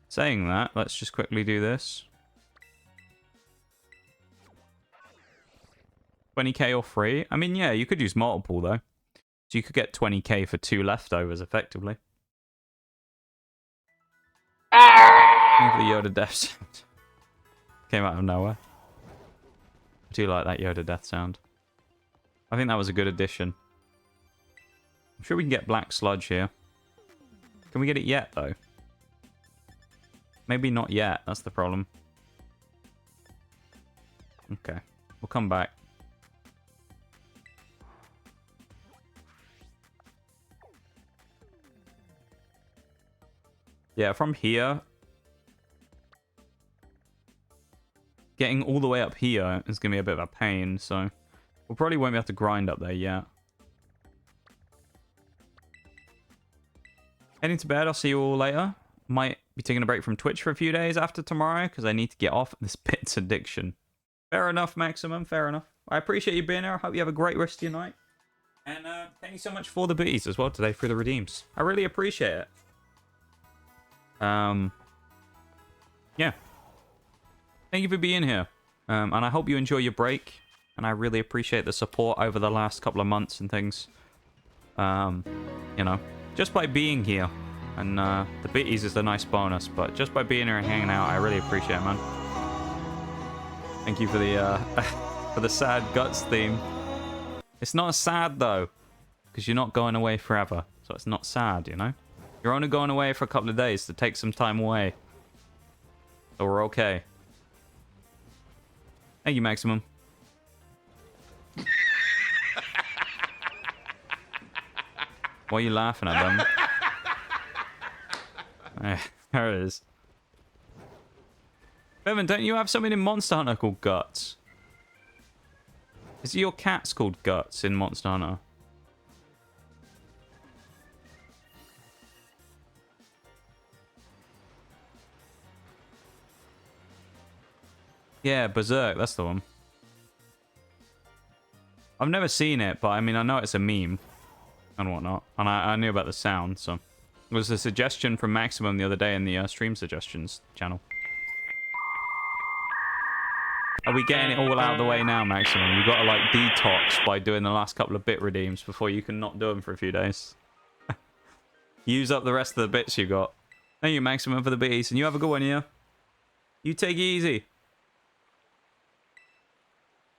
Saying that, let's just quickly do this. 20k or free? I mean, yeah, you could use multiple, though. So you could get 20k for 2 leftovers, effectively. The Yoda death sound. Came out of nowhere. I do like that Yoda death sound. I think that was a good addition. I'm sure we can get Black Sludge here. Can we get it yet, though? Maybe not yet. That's the problem. Okay. We'll come back. Yeah, from here... Getting all the way up here is going to be a bit of a pain, so... We'll probably won't be able to grind up there yet. Heading to bed. I'll see you all later. Might be taking a break from Twitch for a few days after tomorrow, because I need to get off this bits addiction. Fair enough, Maximum. Fair enough. I appreciate you being here. I hope you have a great rest of your night. And thank you so much for the booties as well today for the redeems. I really appreciate it. Yeah. Thank you for being here. And I hope you enjoy your break. And I really appreciate the support over the last couple of months and things. You know, just by being here. And the biddies is a nice bonus. But just by being here and hanging out, I really appreciate it, man. Thank you for the for the sad guts theme. It's not sad, though. Because you're not going away forever. So it's not sad, you know? You're only going away for a couple of days to take some time away. So we're okay. Thank you, Maximum. Why are you laughing at them? There it is. Bevan, don't you have something in Monster Hunter called Guts? Is it your cat's called Guts in Monster Hunter? Yeah, Berserk, that's the one. I've never seen it, but I mean, I know it's a meme and whatnot. And I knew about the sound, so... It was a suggestion from Maximum the other day in the stream suggestions channel. Are we getting it all out of the way now, Maximum? You've got to, like, detox by doing the last couple of bit redeems before you can not do them for a few days. Use up the rest of the bits you got. Thank you, Maximum, for the bits, and you have a good one, yeah? You take it easy.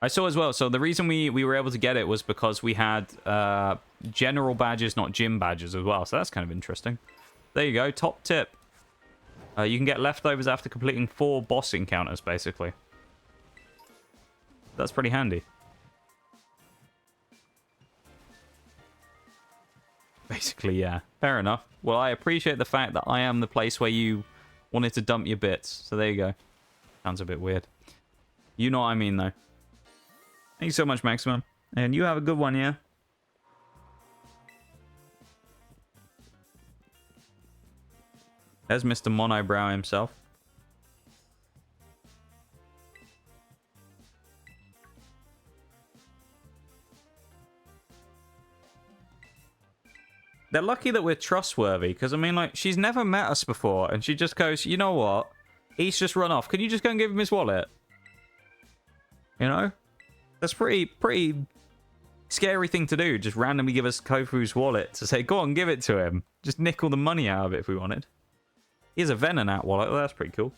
I saw as well, so the reason we were able to get it was because we had general badges, not gym badges as well. So that's kind of interesting. There you go, top tip. You can get leftovers after completing 4 boss encounters, basically. That's pretty handy. Basically, yeah. Fair enough. Well, I appreciate the fact that I am the place where you wanted to dump your bits. So there you go. Sounds a bit weird. You know what I mean, though. Thank you so much, Maximum. And you have a good one, yeah? There's Mr. Monobrow himself. they're lucky that we're trustworthy, because, I mean, like, she's never met us before, and she just goes, you know what? He's just run off. Can you just go and give him his wallet? You know? That's pretty scary thing to do. Just randomly give us Kofu's wallet to say, go on, give it to him. Just nick all the money out of it if we wanted. Here's a Venonat wallet. Well, that's pretty cool.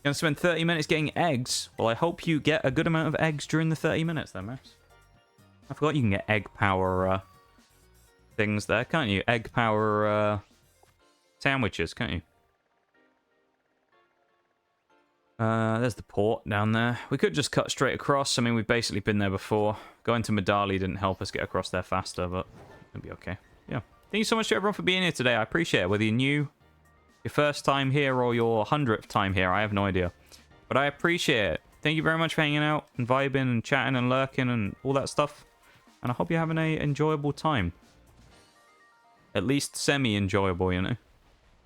Gonna spend 30 minutes getting eggs. Well, I hope you get a good amount of eggs during the 30 minutes then, Max. I forgot you can get egg power things there, can't you? Egg power sandwiches, can't you? There's the port down there. We could just cut straight across. I mean, we've basically been there before. Going to Medali didn't help us get across there faster, but it'll be okay. Yeah. Thank you so much to everyone for being here today. I appreciate it. Whether you're new, your first time here, or your 100th time here, I have no idea. But I appreciate it. Thank you very much for hanging out and vibing and chatting and lurking and all that stuff. And I hope you're having an enjoyable time. At least semi-enjoyable, you know.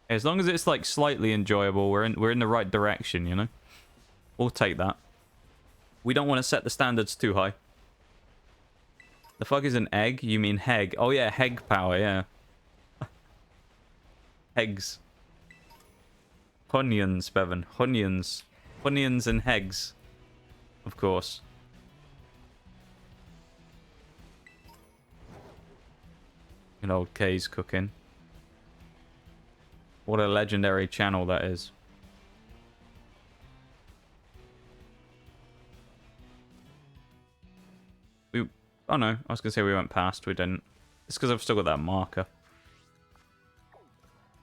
As long as it's like slightly enjoyable, we're in the right direction, you know. We'll take that. We don't want to set the standards too high. The fuck is an egg? You mean heg? Oh yeah, heg power, yeah. Hegs. Hunions, Bevan. Hunions. Hunions and hegs. Of course. Good old K's cooking. What a legendary channel that is. Oh no, I was going to say we went past. We didn't. It's because I've still got that marker.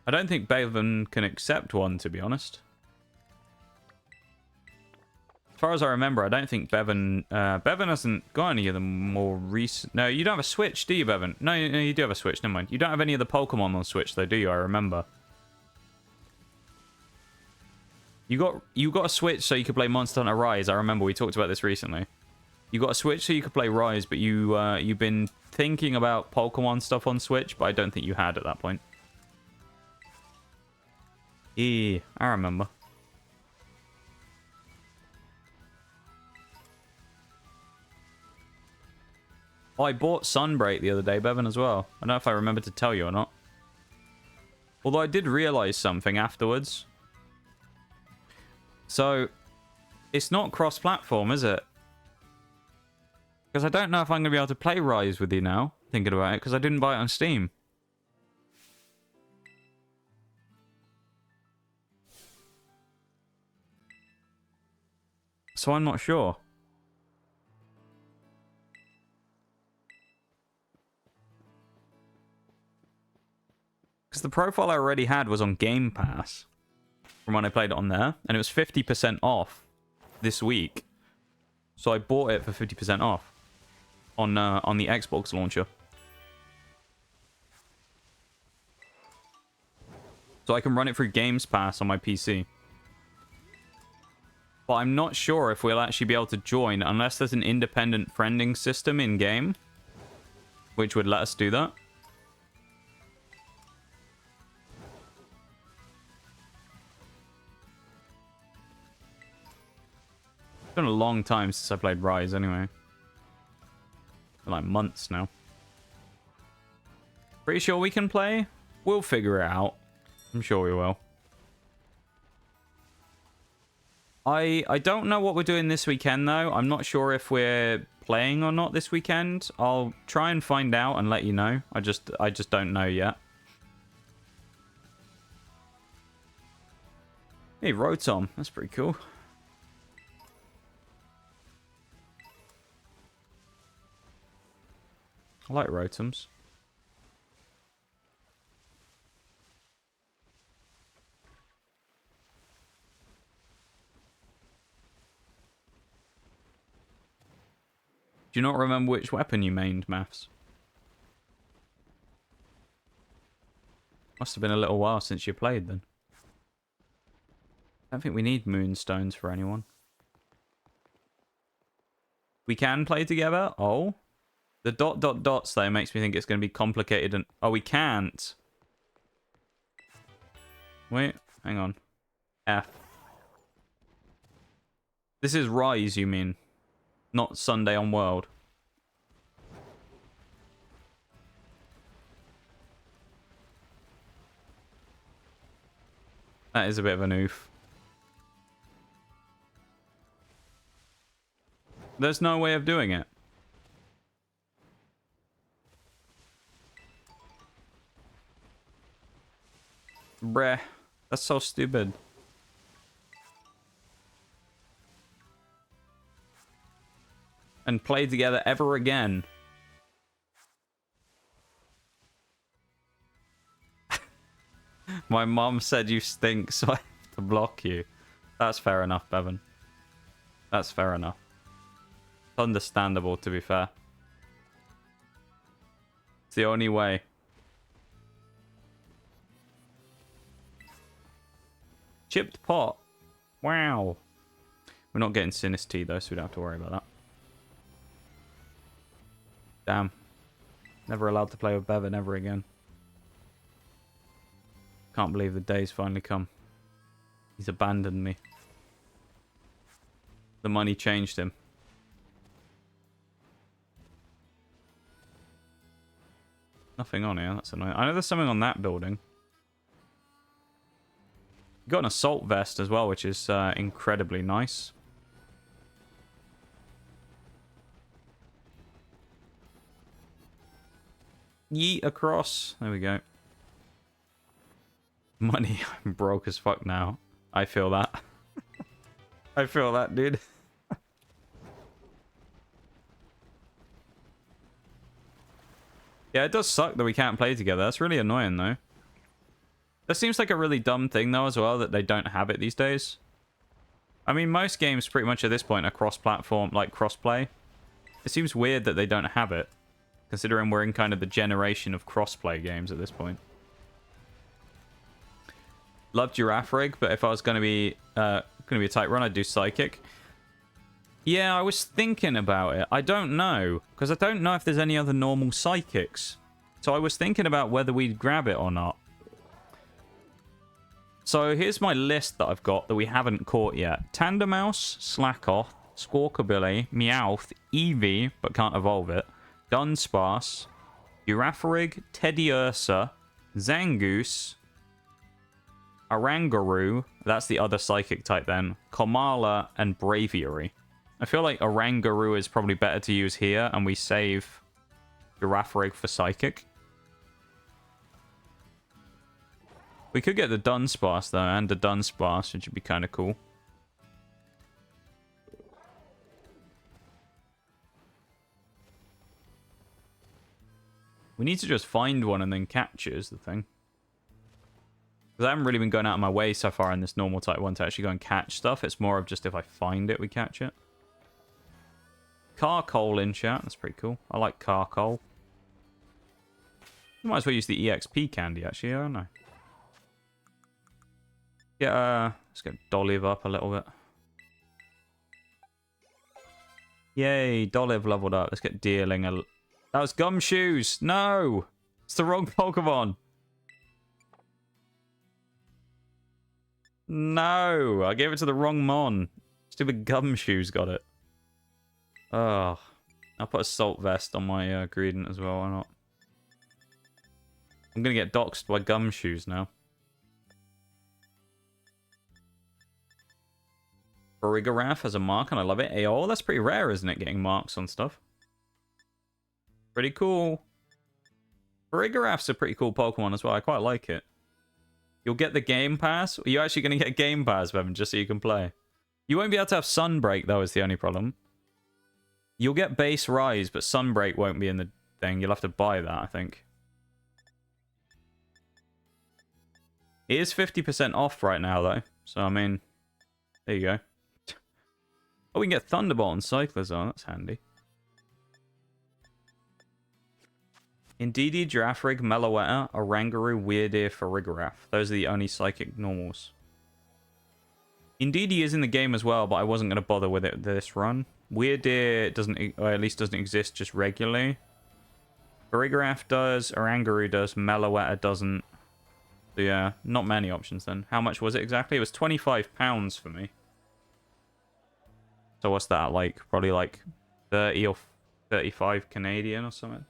I don't think Bevan can accept one, to be honest. As far as I remember, I don't think Bevan... Bevan hasn't got any of the more recent... No, you don't have a Switch, do you, Bevan? No, you do have a Switch, never mind. You don't have any of the Pokemon on Switch, though, do you? I remember. You got a Switch so you could play Monster Hunter Rise. I remember we talked about this recently. You got a Switch so you could play Rise, but you've been thinking about Pokemon stuff on Switch, but I don't think you had at that point. Yeah, I remember. Oh, I bought Sunbreak the other day, Bevan, as well. I don't know if I remember to tell you or not. Although I did realize something afterwards. So, it's not cross-platform, is it? Because I don't know if I'm going to be able to play Rise with you now, thinking about it, because I didn't buy it on Steam. So I'm not sure. Because the profile I already had was on Game Pass from when I played it on there, and it was 50% off this week. So I bought it for 50% off on the Xbox launcher. So I can run it through Games Pass on my PC. But I'm not sure if we'll actually be able to join unless there's an independent friending system in-game, which would let us do that. It's been a long time since I played Rise anyway. For like months now. Pretty sure we can play. We'll figure it out. I'm sure we will. I don't know what we're doing this weekend, though. I'm not sure if we're playing or not this weekend. I'll try and find out and let you know. I just don't know yet. Hey, Rotom. That's pretty cool. I like Rotoms. Do you not remember which weapon you mained, Maths? Must have been a little while since you played, then. I don't think we need moonstones for anyone. We can play together? Oh. The ... dots, though, makes me think it's going to be complicated and... Oh, we can't. Wait, hang on. F. This is Rise, you mean? Not Sunday on World. That is a bit of an oof. There's no way of doing it. Bruh. That's so stupid. And play together ever again. My mom said you stink, so I have to block you. That's fair enough, Bevan. That's fair enough. Understandable, to be fair. It's the only way. Chipped pot. Wow. We're not getting Sinus Tea, though, so we don't have to worry about that. Damn. Never allowed to play with Bevan ever again. Can't believe the day's finally come. He's abandoned me. The money changed him. Nothing on here, that's annoying. I know there's something on that building. Got an assault vest as well, which is incredibly nice. Yeet across. There we go. Money. I'm broke as fuck now. I feel that. I feel that, dude. Yeah, it does suck that we can't play together. That's really annoying, though. That seems like a really dumb thing, though, as well, that they don't have it these days. I mean, most games pretty much at this point are cross-platform, like cross-play. It seems weird that they don't have it, considering we're in kind of the generation of cross-play games at this point. Love Giraffe Rig, but if I was going to be a tight run, I'd do Psychic. Yeah, I was thinking about it. I don't know, because I don't know if there's any other normal Psychics. So I was thinking about whether we'd grab it or not. So here's my list that I've got that we haven't caught yet. Tandemouse, Slackoth, Squawkabilly, Meowth, Eevee, but can't evolve it, Dunsparce, Girafarig, Teddiursa, Zangoose, Oranguru, that's the other Psychic type then, Komala, and Braviary. I feel like Oranguru is probably better to use here, and we save Girafarig for Psychic. We could get the Dunsparce, though, and the Dunsparce, which would be kind of cool. We need to just find one and then catch it, is the thing. Because I haven't really been going out of my way so far in this normal type one to actually go and catch stuff. It's more of just if I find it, we catch it. Carcoal in chat. That's pretty cool. I like Carcoal. You might as well use the EXP candy, actually. I don't know. Yeah, let's get Dolive up a little bit. Yay, Dolive leveled up. Let's get Deerling a... That was Gumshoes! No! It's the wrong Pokemon! No! I gave it to the wrong Mon. Stupid Gumshoes got it. Oh. I'll put a Salt Vest on my Greedent as well, why not? I'm gonna get doxed by Gumshoes now. Farigiraf has a mark and I love it. Oh, that's pretty rare, isn't it? Getting marks on stuff. Pretty cool. Farigiraf's a pretty cool Pokemon as well. I quite like it. You'll get the Game Pass? Are you actually going to get Game Pass, Bevan, just so you can play? You won't be able to have Sunbreak, though, is the only problem. You'll get Base Rise, but Sunbreak won't be in the thing. You'll have to buy that, I think. It is 50% off right now, though. So, I mean, there you go. Oh, we can get Thunderbolt and Cyclizar. That's handy. Indeedee, Girafarig, Meloetta, Oranguru, Weirdeer, Farigiraf. Those are the only Psychic normals. Indeedee is in the game as well, but I wasn't going to bother with it this run. Weirdeer doesn't, or at least doesn't exist just regularly. Farigiraf does, Oranguru does, Meloetta doesn't. So yeah, not many options then. How much was it exactly? It was £25 for me. So what's that like? Probably like 30 or 35 Canadian or something.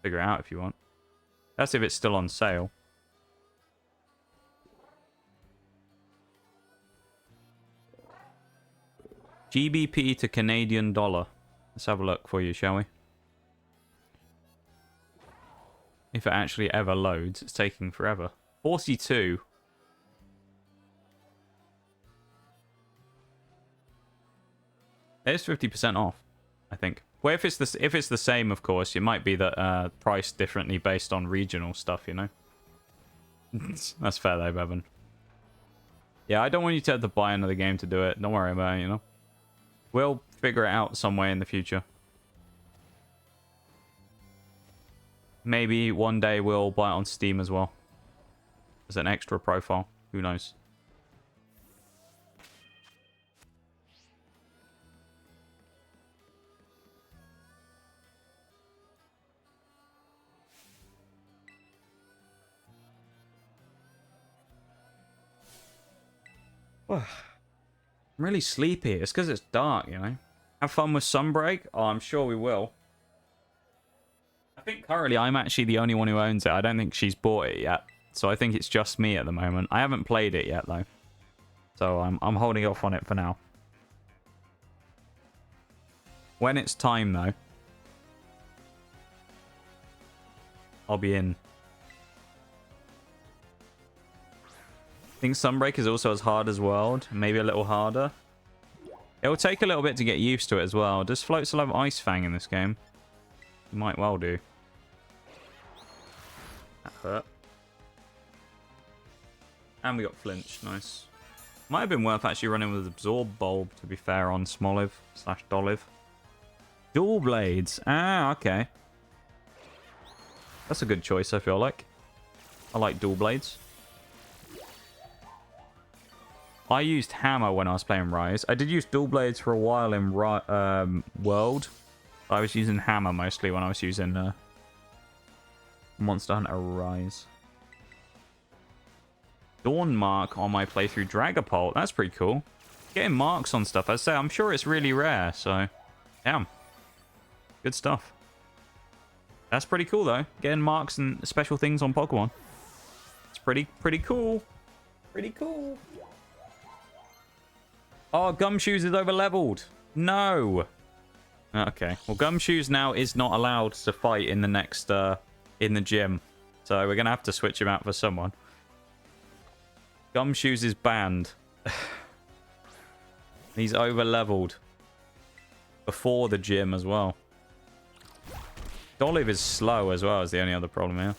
Figure it out if you want. That's if it's still on sale. GBP to Canadian dollar. Let's have a look for you, shall we? If it actually ever loads, it's taking forever. 42. It's 50% off, I think. Well, if it's the same, of course, it might be that priced differently based on regional stuff, you know. That's fair though, Bevan. Yeah, I don't want you to have to buy another game to do it. Don't worry about it, you know. We'll figure it out some way in the future. Maybe one day we'll buy it on Steam as well. As an extra profile. Who knows? I'm really sleepy. It's because it's dark, you know. Have fun with Sunbreak? Oh, I'm sure we will. I think currently I'm actually the only one who owns it. I don't think she's bought it yet. So I think it's just me at the moment. I haven't played it yet, though. So I'm holding off on it for now. When it's time, though, I'll be in. I think Sunbreak is also as hard as World. Maybe a little harder. It will take a little bit to get used to it as well. Does Float still have Ice Fang in this game? It might well do. That hurt. And we got Flinch. Nice. Might have been worth actually running with Absorb Bulb, to be fair, on Smoliv / Doliv. Dual Blades. Ah, okay. That's a good choice, I feel like. I like Dual Blades. I used Hammer when I was playing Rise. I did use Dual Blades for a while in World. I was using Hammer mostly when I was using Monster Hunter Rise. Dawn Mark on my playthrough Dragapult. That's pretty cool. Getting marks on stuff. I say, I'm sure it's really rare, so... Damn. Good stuff. That's pretty cool, though. Getting marks and special things on Pokemon. It's pretty cool. Pretty cool. Oh, Gumshoes is over-leveled. No. Okay. Well, Gumshoes now is not allowed to fight in the next... in the gym. So we're going to have to switch him out for someone. Gumshoes is banned. He's over-leveled. Before the gym as well. Doliv is slow as well, is the only other problem here.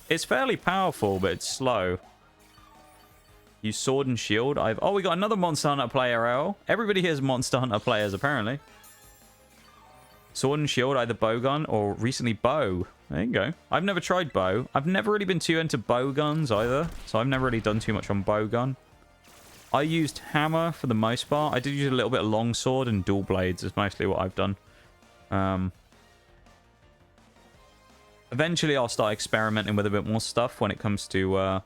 It's fairly powerful, but it's slow. Use Sword and Shield. Oh, we got another Monster Hunter player, L. Everybody here is Monster Hunter players, apparently. Sword and Shield, either Bowgun or recently Bow. There you go. I've never tried Bow. I've never really been too into bow guns either, so I've never really done too much on Bowgun. I used Hammer for the most part. I did use a little bit of Longsword, and Dual Blades is mostly what I've done. Eventually, I'll start experimenting with a bit more stuff when it comes to,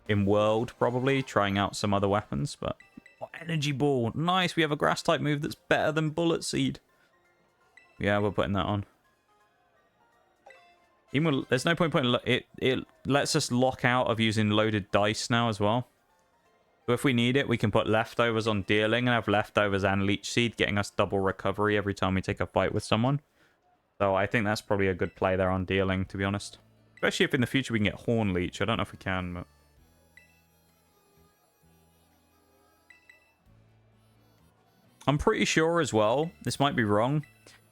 in World, probably, trying out some other weapons, but... Oh, Energy Ball. Nice, we have a Grass-type move that's better than Bullet Seed. Yeah, we're putting that on. Even there's no point putting... It lets us lock out of using loaded dice now as well. So if we need it, we can put leftovers on dealing and have leftovers and Leech Seed, getting us double recovery every time we take a fight with someone. So I think that's probably a good play there on dealing, to be honest. Especially if in the future we can get Horn Leech. I don't know if we can, but... I'm pretty sure as well, this might be wrong,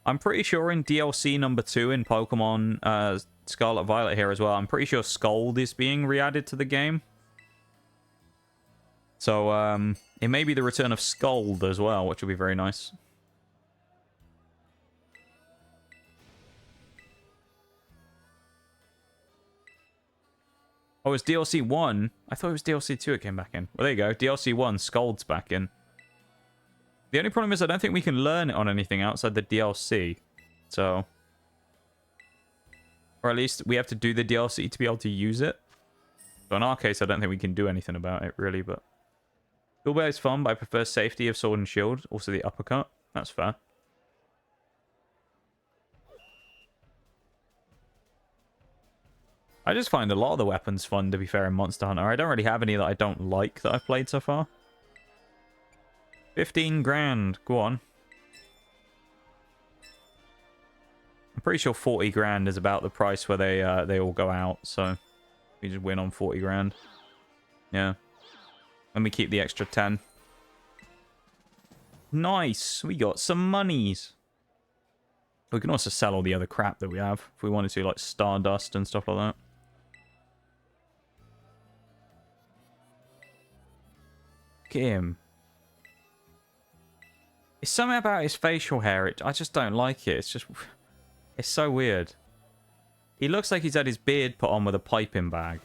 I'm pretty sure in DLC number 2 in Pokemon Scarlet Violet here as well, I'm pretty sure Scold is being re-added to the game. So, it may be the return of Scold as well, which will be very nice. Oh, it's DLC 1? I thought it was DLC 2 it came back in. Well, there you go. DLC 1, Scold's back in. The only problem is I don't think we can learn it on anything outside the DLC. So... Or at least we have to do the DLC to be able to use it. So in our case, I don't think we can do anything about it, really, but... Dual Blade is fun, but I prefer safety of Sword and Shield. Also the uppercut. That's fair. I just find a lot of the weapons fun, to be fair, in Monster Hunter. I don't really have any that I don't like that I've played so far. 15 grand. Go on. I'm pretty sure 40 grand is about the price where they all go out, so we just win on 40 grand. Yeah. Let me keep the extra 10. Nice. We got some monies. We can also sell all the other crap that we have if we wanted to, like Stardust and stuff like that. Look at him. It's something about his facial hair. I just don't like it. It's just... It's so weird. He looks like he's had his beard put on with a piping bag.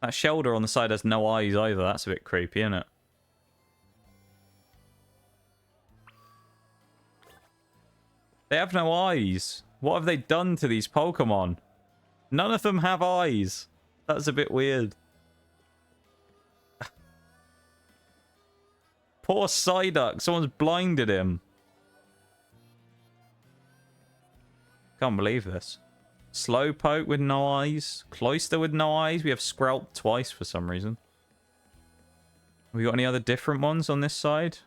That shoulder on the side has no eyes either. That's a bit creepy, isn't it? They have no eyes. What have they done to these Pokemon? None of them have eyes. That's a bit weird. Poor Psyduck. Someone's blinded him. Can't believe this. Slowpoke with no eyes. Cloyster with no eyes. We have Skrelp twice for some reason. Have we got any other different ones on this side?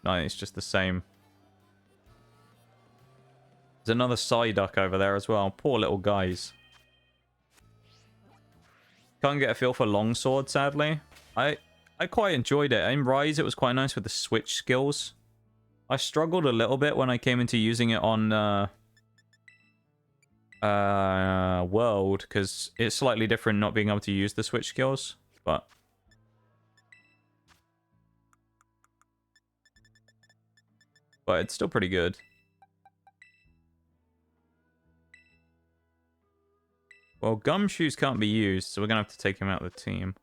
No, it's just the same. There's another Psyduck over there as well. Poor little guys. Can't get a feel for Longsword, sadly. I quite enjoyed it. In Rise, it was quite nice with the switch skills. I struggled a little bit when I came into using it on World, because it's slightly different not being able to use the switch skills, but it's still pretty good. Well, Gumshoes can't be used, so we're gonna have to take him out of the team.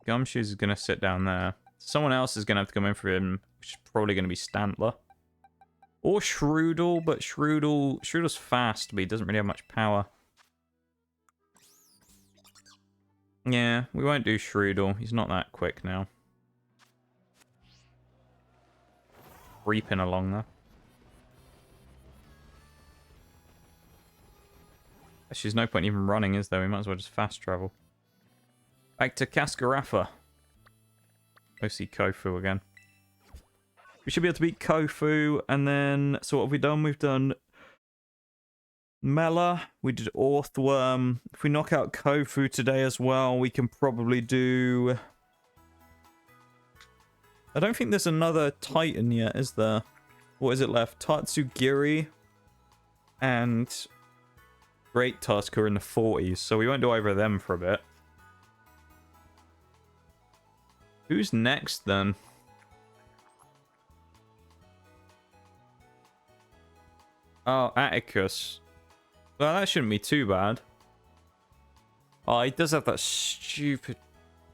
Gumshoes is gonna sit down there. Someone else is gonna have to come in for him, which is probably gonna be Stantler. Or Shroodle, but Shroodle's fast, but he doesn't really have much power. Yeah, we won't do Shroodle. He's not that quick now. Creeping along there. Actually, there's no point even running, is there? We might as well just fast travel. Back to Cascarafa. Go see Kofu again. We should be able to beat Kofu, and then... So what have we done? We've done... Mela. We did Orthworm. If we knock out Kofu today as well, we can probably do... I don't think there's another Titan yet, is there? What is it left? Tatsugiri and Great Tusk are in the 40s, so we won't do either of them for a bit. Who's next, then? Oh, Atticus. Well, that shouldn't be too bad. Oh, he does have that stupid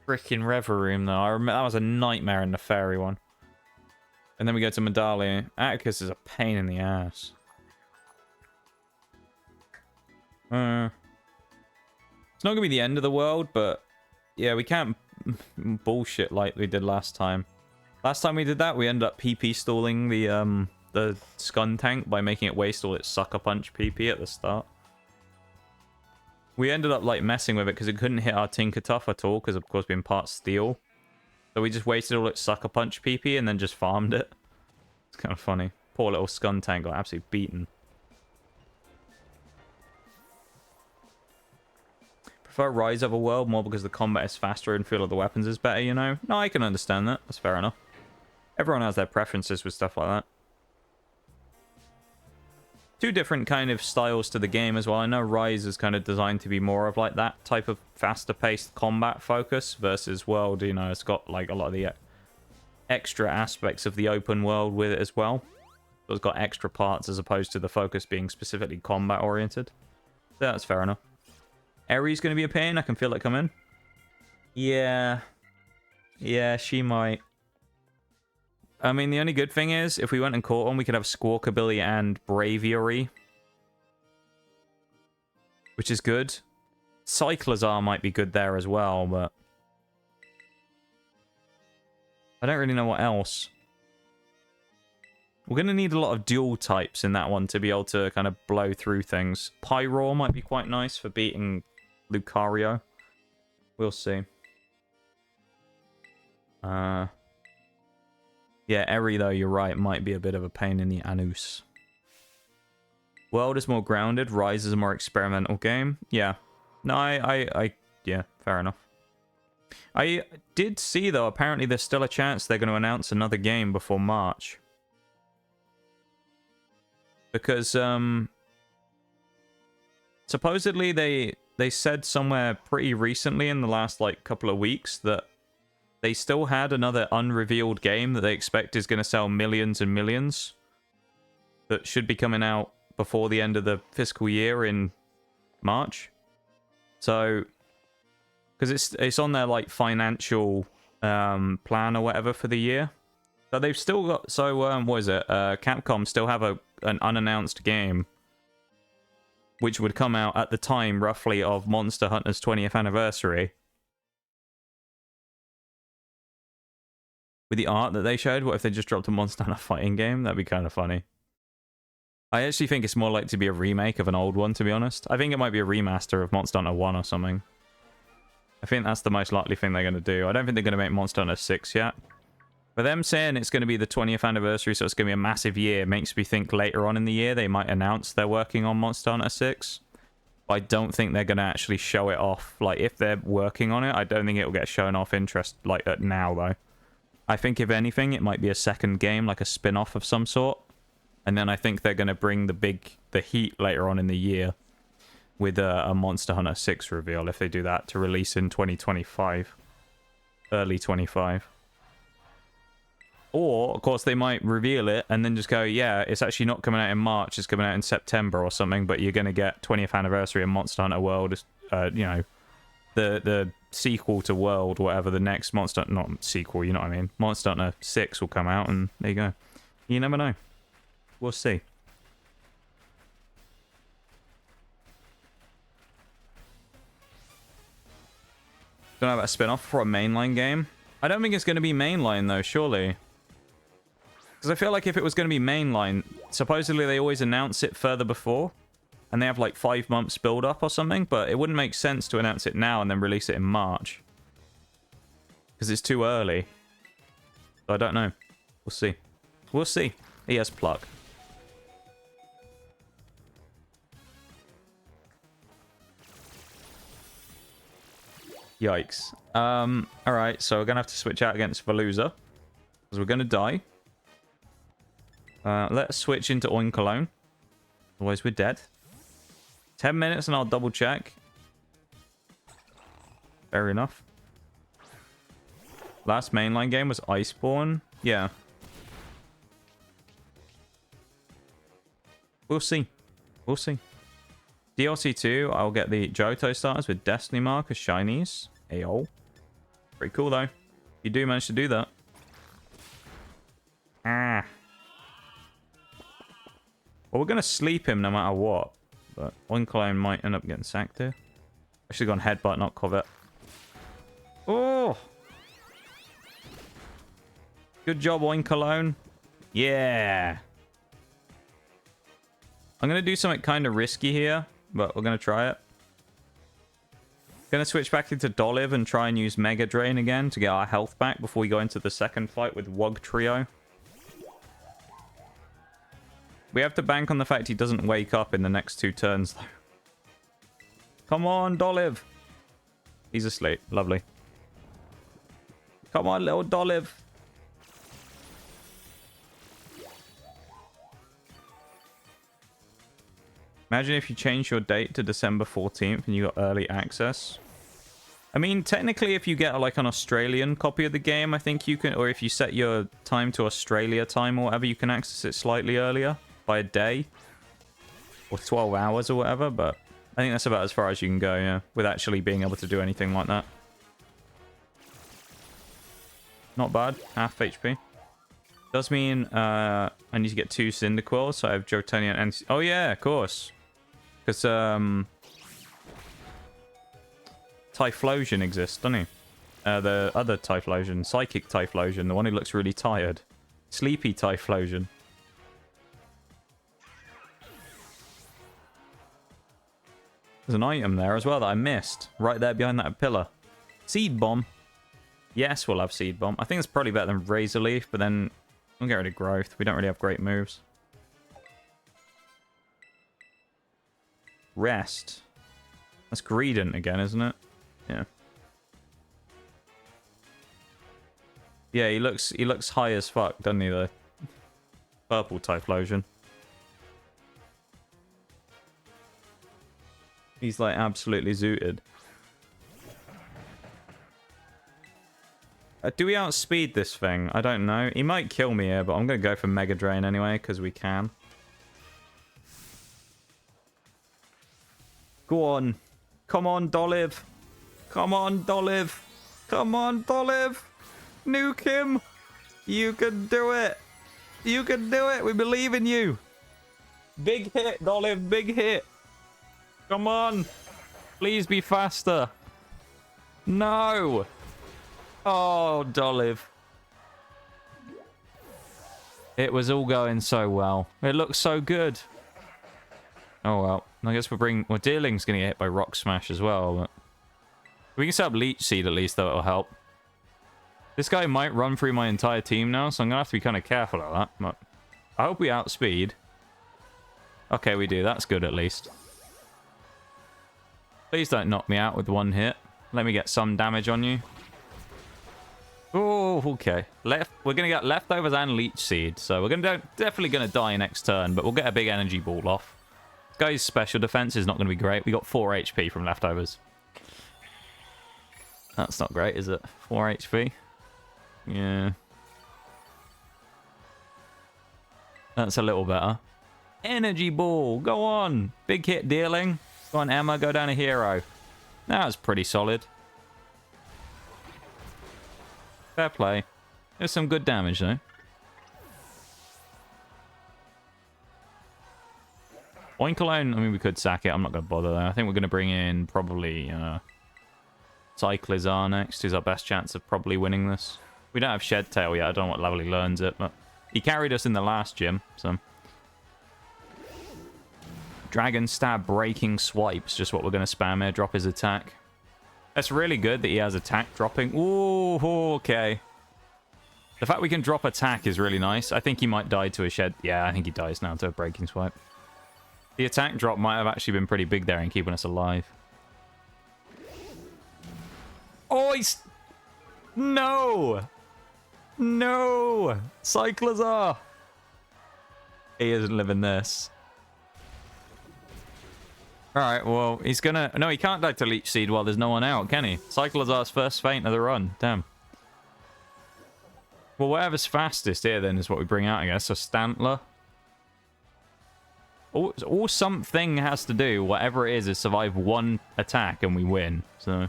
freaking Reverie, though. I remember that was a nightmare in the fairy one. And then we go to Medallia. Atticus is a pain in the ass. It's not gonna be the end of the world, but yeah, we can't bullshit like we did last time. Last time we did that, we ended up PP stalling the Scun tank by making it waste all its Sucker Punch PP at the start. We ended up like messing with it because it couldn't hit our Tinkertuff at all, because of course being part steel. So we just wasted all its Sucker Punch PP and then just farmed it. It's kind of funny. Poor little Scun tank got absolutely beaten. Prefer Rise of a World more because the combat is faster and feel of the weapons is better, you know? No, I can understand that. That's fair enough. Everyone has their preferences with stuff like that. Two different kind of styles to the game as well. I know Rise is kind of designed to be more of like that type of faster paced combat focus versus World, you know, it's got like a lot of the extra aspects of the open world with it as well. So it's got extra parts as opposed to the focus being specifically combat oriented. So that's fair enough. Eri's going to be a pain. I can feel it coming. Yeah. Yeah, she might. I mean, the only good thing is, if we went and caught one, we could have Squawkabilly and Braviary. Which is good. Cyclizar might be good there as well, but... I don't really know what else. We're going to need a lot of dual types in that one to be able to kind of blow through things. Pyroar might be quite nice for beating Lucario. We'll see. Yeah, Eri, though, you're right, might be a bit of a pain in the anus. World is more grounded. Rise is a more experimental game. Yeah. No, yeah, fair enough. I did see, though, apparently there's still a chance they're going to announce another game before March. Because, supposedly they said somewhere pretty recently in the last, like, couple of weeks that they still had another unrevealed game that they expect is going to sell millions and millions that should be coming out before the end of the fiscal year in March. So, because it's on their, like, financial plan or whatever for the year. But they've still got, so, what is it? Capcom still have an unannounced game which would come out at the time, roughly, of Monster Hunter's 20th anniversary. With the art that they showed, what if they just dropped a Monster Hunter fighting game? That'd be kind of funny. I actually think it's more likely to be a remake of an old one, to be honest. I think it might be a remaster of Monster Hunter 1 or something. I think that's the most likely thing they're going to do. I don't think they're going to make Monster Hunter 6 yet. But them saying it's going to be the 20th anniversary, so it's going to be a massive year, makes me think later on in the year they might announce they're working on Monster Hunter 6. But I don't think they're going to actually show it off. Like, if they're working on it, I don't think it'll get shown off interest like that now, though. I think, if anything, it might be a second game, like a spin-off of some sort. And then I think they're going to bring the heat later on in the year with a Monster Hunter 6 reveal, if they do that, to release in 2025. Early 25. Or, of course, they might reveal it and then just go, yeah, it's actually not coming out in March, it's coming out in September or something, but you're going to get 20th anniversary of Monster Hunter World, you know, the sequel to World, whatever, the next Monster... Not sequel, you know what I mean? Monster Hunter 6 will come out, and there you go. You never know. We'll see. Don't know about a spin-off for a mainline game. I don't think it's going to be mainline, though, surely. Because I feel like if it was going to be mainline, supposedly they always announce it further before. And they have like 5 months build-up or something. But it wouldn't make sense to announce it now and then release it in March. Because it's too early. So I don't know. We'll see. We'll see. He has pluck. Yikes. Alright, so we're going to have to switch out against Veluza. Because we're going to die. Let's switch into Oinkologne. Otherwise we're dead. 10 minutes and I'll double check. Fair enough. Last mainline game was Iceborne. Yeah. We'll see. We'll see. DLC 2, I'll get the Johto starters with Destiny Mark as shinies. Ayo. Pretty cool though. You do manage to do that. Ah. Well, we're going to sleep him no matter what. But Oinkologne might end up getting sacked here. I should have gone Headbutt, not Covet. Oh! Good job, Oinkologne. Yeah! I'm going to do something kind of risky here, but we're going to try it. Going to switch back into Dolive and try and use Mega Drain again to get our health back before we go into the second fight with Wug Trio. We have to bank on the fact he doesn't wake up in the next 2 turns, though. Come on, Dolive. He's asleep. Lovely. Come on, little Dolive. Imagine if you change your date to December 14th and you got early access. I mean, technically, if you get like an Australian copy of the game, I think you can, or if you set your time to Australia time or whatever, you can access it slightly earlier by a day or 12 hours or whatever. But I think that's about as far as you can go, yeah, with actually being able to do anything like that. Not bad. Half HP. Does mean I need to get 2 Cyndaquils, so I have Jotonian and... Oh yeah, of course. Because Typhlosion exists, doesn't he? The other Typhlosion, Psychic Typhlosion, the one who looks really tired. Sleepy Typhlosion. There's an item there as well that I missed. Right there behind that pillar. Seed Bomb. Yes, we'll have Seed Bomb. I think it's probably better than Razor Leaf, but then we'll get rid of Growth. We don't really have great moves. Rest. That's Greedent again, isn't it? Yeah. Yeah, he looks high as fuck, doesn't he, the purple Typhlosion. He's like absolutely zooted. Do we outspeed this thing? I don't know. He might kill me here, but I'm going to go for Mega Drain anyway, because we can. Go on. Come on, Dolive. Come on, Dolive. Come on, Dolive. Nuke him. You can do it. You can do it. We believe in you. Big hit, Dolive. Big hit. Come on. Please be faster. No. Oh, Dolive. It was all going so well. It looks so good. Oh, well. I guess well, Deerling's going to get hit by Rock Smash as well. But we can set up Leech Seed at least, though it'll help. This guy might run through my entire team now, so I'm going to have to be kind of careful of that. But I hope we outspeed. Okay, we do. That's good at least. Please don't knock me out with one hit. Let me get some damage on you. Oh, okay. We're going to get Leftovers and Leech Seed. So we're definitely going to die next turn, but we'll get a big energy ball off. This guy's special defense is not going to be great. We got 4 HP from Leftovers. That's not great, is it? 4 HP? Yeah. That's a little better. Energy ball. Go on. Big hit dealing. Go on, Emma. Go down a hero. That was pretty solid. Fair play. There's some good damage, though. Oinkologne, I mean, we could sack it. I'm not going to bother, though. I think we're going to bring in probably Cyclizar next, who's our best chance of probably winning this. We don't have Shed Tail yet. I don't know what level he learns it, but he carried us in the last gym, so... Dragon Stab Breaking Swipe's just what we're going to spam here. Drop his attack. That's really good that he has attack dropping. Ooh, okay. The fact we can drop attack is really nice. I think he might die to a Shed... Yeah, I think he dies now to a Breaking Swipe. The attack drop might have actually been pretty big there in keeping us alive. Oh, he's... No! No! Cyclizar! He isn't living this. Alright, well, he's gonna... No, he can't die to Leech Seed while there's no one out, can he? Cyclizar's first feint of the run. Damn. Well, whatever's fastest here, then, is what we bring out, I guess. So, Stantler. All something has to do, whatever it is survive one attack and we win. So...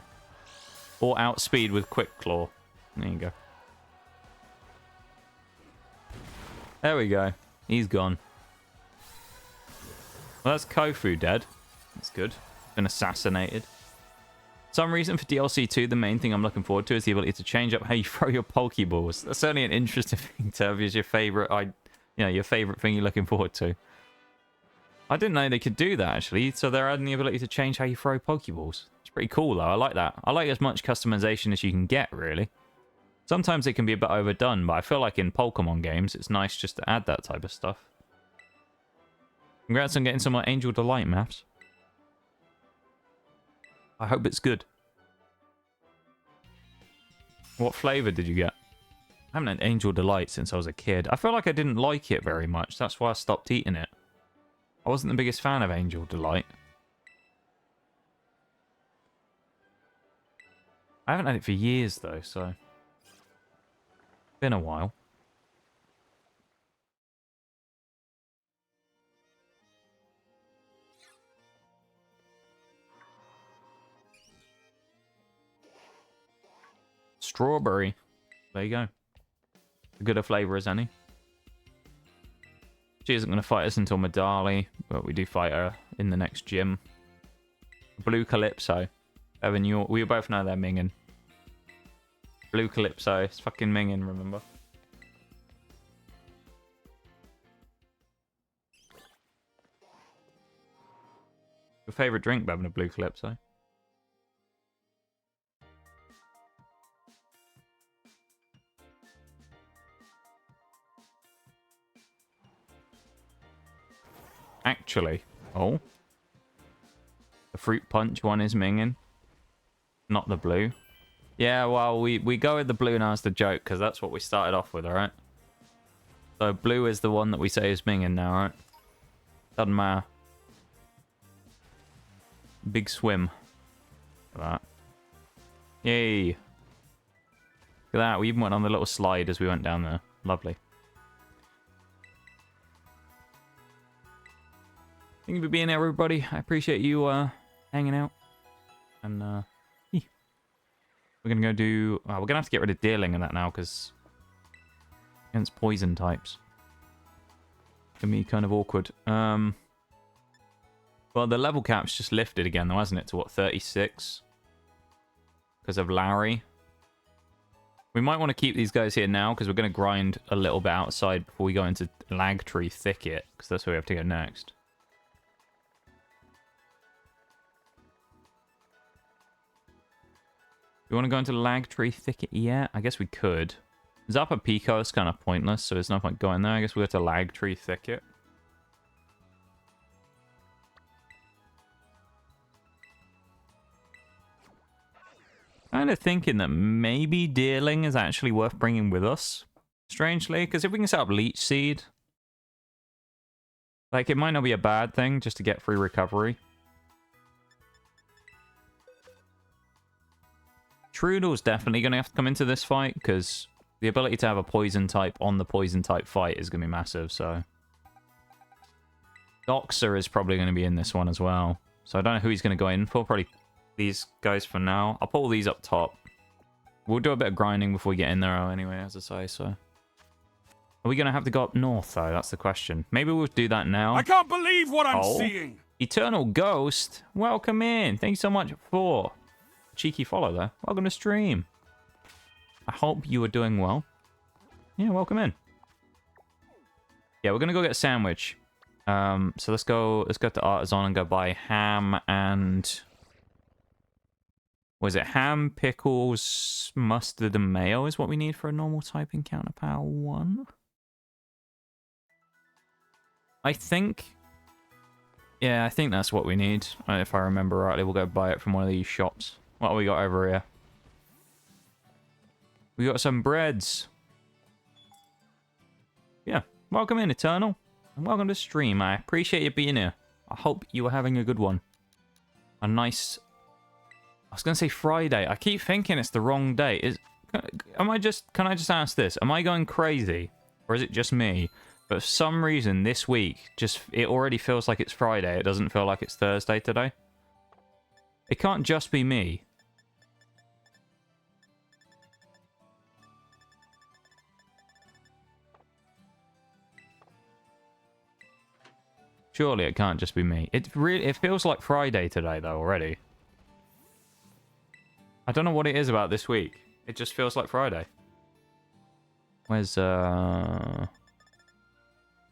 Or outspeed with Quick Claw. There you go. There we go. He's gone. Well, that's Kofu dead. That's good. Been assassinated. Some reason for DLC 2, the main thing I'm looking forward to is the ability to change up how you throw your Pokeballs. That's certainly an interesting thing to have as your favorite, your favorite thing you're looking forward to. I didn't know they could do that, actually. So they're adding the ability to change how you throw Pokeballs. It's pretty cool, though. I like that. I like as much customization as you can get, really. Sometimes it can be a bit overdone, but I feel like in Pokemon games, it's nice just to add that type of stuff. Congrats on getting some more Angel Delight maps. I hope it's good. What flavor did you get? I haven't had Angel Delight since I was a kid. I feel like I didn't like it very much. That's why I stopped eating it. I wasn't the biggest fan of Angel Delight. I haven't had it for years, though, so... Been a while. Strawberry. There you go. A good a flavour as any. She isn't going to fight us until Medali, but we do fight her in the next gym. Blue Calypso. Evan, we both know they're minging. Blue Calypso. It's fucking minging, remember? Your favourite drink, Bevan, a Blue Calypso? actually. Oh. The fruit punch one is minging. Not the blue. Yeah, well, we go with the blue now as the joke, because that's what we started off with, alright? So blue is the one that we say is minging now, alright? Doesn't matter. Big swim. Look at that. Yay. Look at that, we even went on the little slide as we went down there. Lovely. Thank you for being here, everybody. I appreciate you hanging out. And we're gonna go do. We're gonna have to get rid of dealing and that now because against poison types, it can be kind of awkward. Well, the level cap's just lifted again, though, hasn't it? To what, 36? Because of Larry. We might want to keep these guys here now because we're going to grind a little bit outside before we go into Lag Tree Thicket, because that's where we have to go next. Do we want to go into Lag Tree Thicket yet? I guess we could. Zappa Pico is kind of pointless, so there's no point going there. I guess we'll go to Lag Tree Thicket. Kind of thinking that maybe Deerling is actually worth bringing with us. Strangely, because if we can set up Leech Seed, like, it might not be a bad thing just to get free recovery. Trudle's definitely going to have to come into this fight, because the ability to have a poison type on the poison type fight is going to be massive, so... Doxer is probably going to be in this one as well. So I don't know who he's going to go in for. Probably these guys for now. I'll put all these up top. We'll do a bit of grinding before we get in there anyway, as I say, so... Are we going to have to go up north, though? That's the question. Maybe we'll do that now. I can't believe what I'm seeing! Eternal Ghost, welcome in. Thank you so much for a cheeky follow there. Welcome to stream. I hope you are doing well. Yeah, welcome in. Yeah, we're going to go get a sandwich. So let's go to Artisan and go buy ham and... Was it ham, pickles, mustard, and mayo is what we need for a normal type encounter power 1? I think... Yeah, I think that's what we need. If I remember rightly, we'll go buy it from one of these shops. What have we got over here? We got some breads. Yeah, welcome in, Eternal. And welcome to stream. I appreciate you being here. I hope you are having a good one. A nice... I was going to say Friday. I keep thinking it's the wrong day. Can I just ask this? Am I going crazy? Or is it just me? But for some reason, this week, it already feels like it's Friday. It doesn't feel like it's Thursday today. It can't just be me. Surely it can't just be me. It feels like Friday today, though, already. I don't know what it is about this week. It just feels like Friday. Where's, Can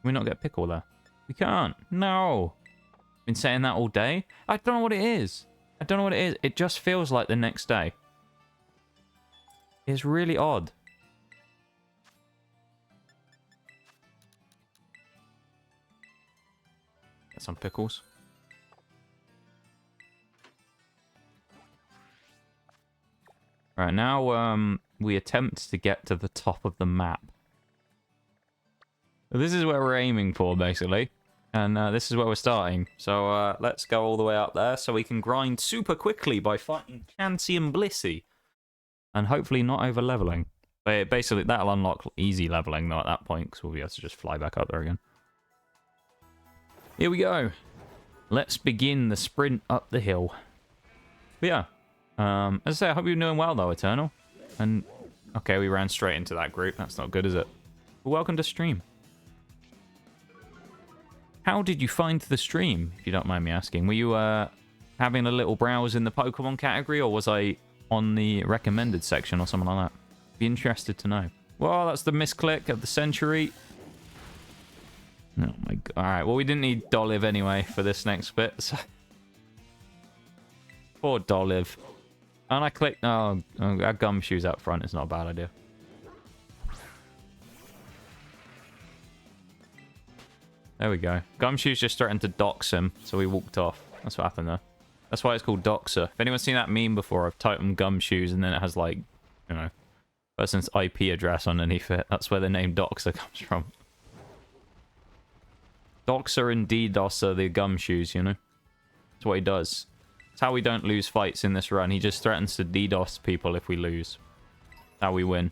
we not get a pickle there? We can't. No. Been saying that all day. I don't know what it is. I don't know what it is. It just feels like the next day. It's really odd. Get some pickles. Right, now we attempt to get to the top of the map. This is where we're aiming for, basically. And this is where we're starting. So let's go all the way up there so we can grind super quickly by fighting Chansey and Blissey. And hopefully not over-leveling. But basically, that'll unlock easy leveling, though, at that point, because we'll be able to just fly back up there again. Here we go. Let's begin the sprint up the hill. But yeah. As I say, I hope you're doing well, though, Eternal. And, okay, we ran straight into that group. That's not good, is it? But welcome to stream. How did you find the stream, if you don't mind me asking? Were you having a little browse in the Pokemon category, or was I on the recommended section or something like that? Be interested to know. Well, that's the misclick of the century. Oh my god. Alright, well, we didn't need Dolive anyway for this next bit, so... Poor Dolive. And I clicked... Oh, our gumshoes out front is not a bad idea. There we go. Gumshoe's just starting to dox him, so he walked off. That's what happened there. That's why it's called Doxer. If anyone's seen that meme before, I've typed in Gumshoes and then it has, like, you know, person's IP address underneath it. That's where the name Doxer comes from. Doxer and DDoS are the Gumshoes, you know? That's what he does. It's how we don't lose fights in this run. He just threatens to DDoS people if we lose. How we win.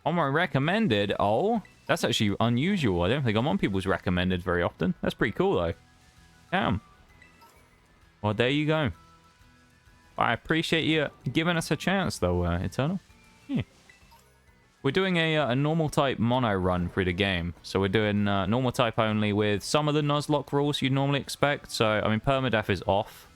On my recommended, oh, that's actually unusual. I don't think I'm on people's recommended very often. That's pretty cool, though. Damn. Well, there you go. I appreciate you giving us a chance, though, Eternal. Yeah. We're doing a normal type mono run through the game. So we're doing normal type only with some of the nuzlocke rules you'd normally expect. So, I mean, permadeath is off.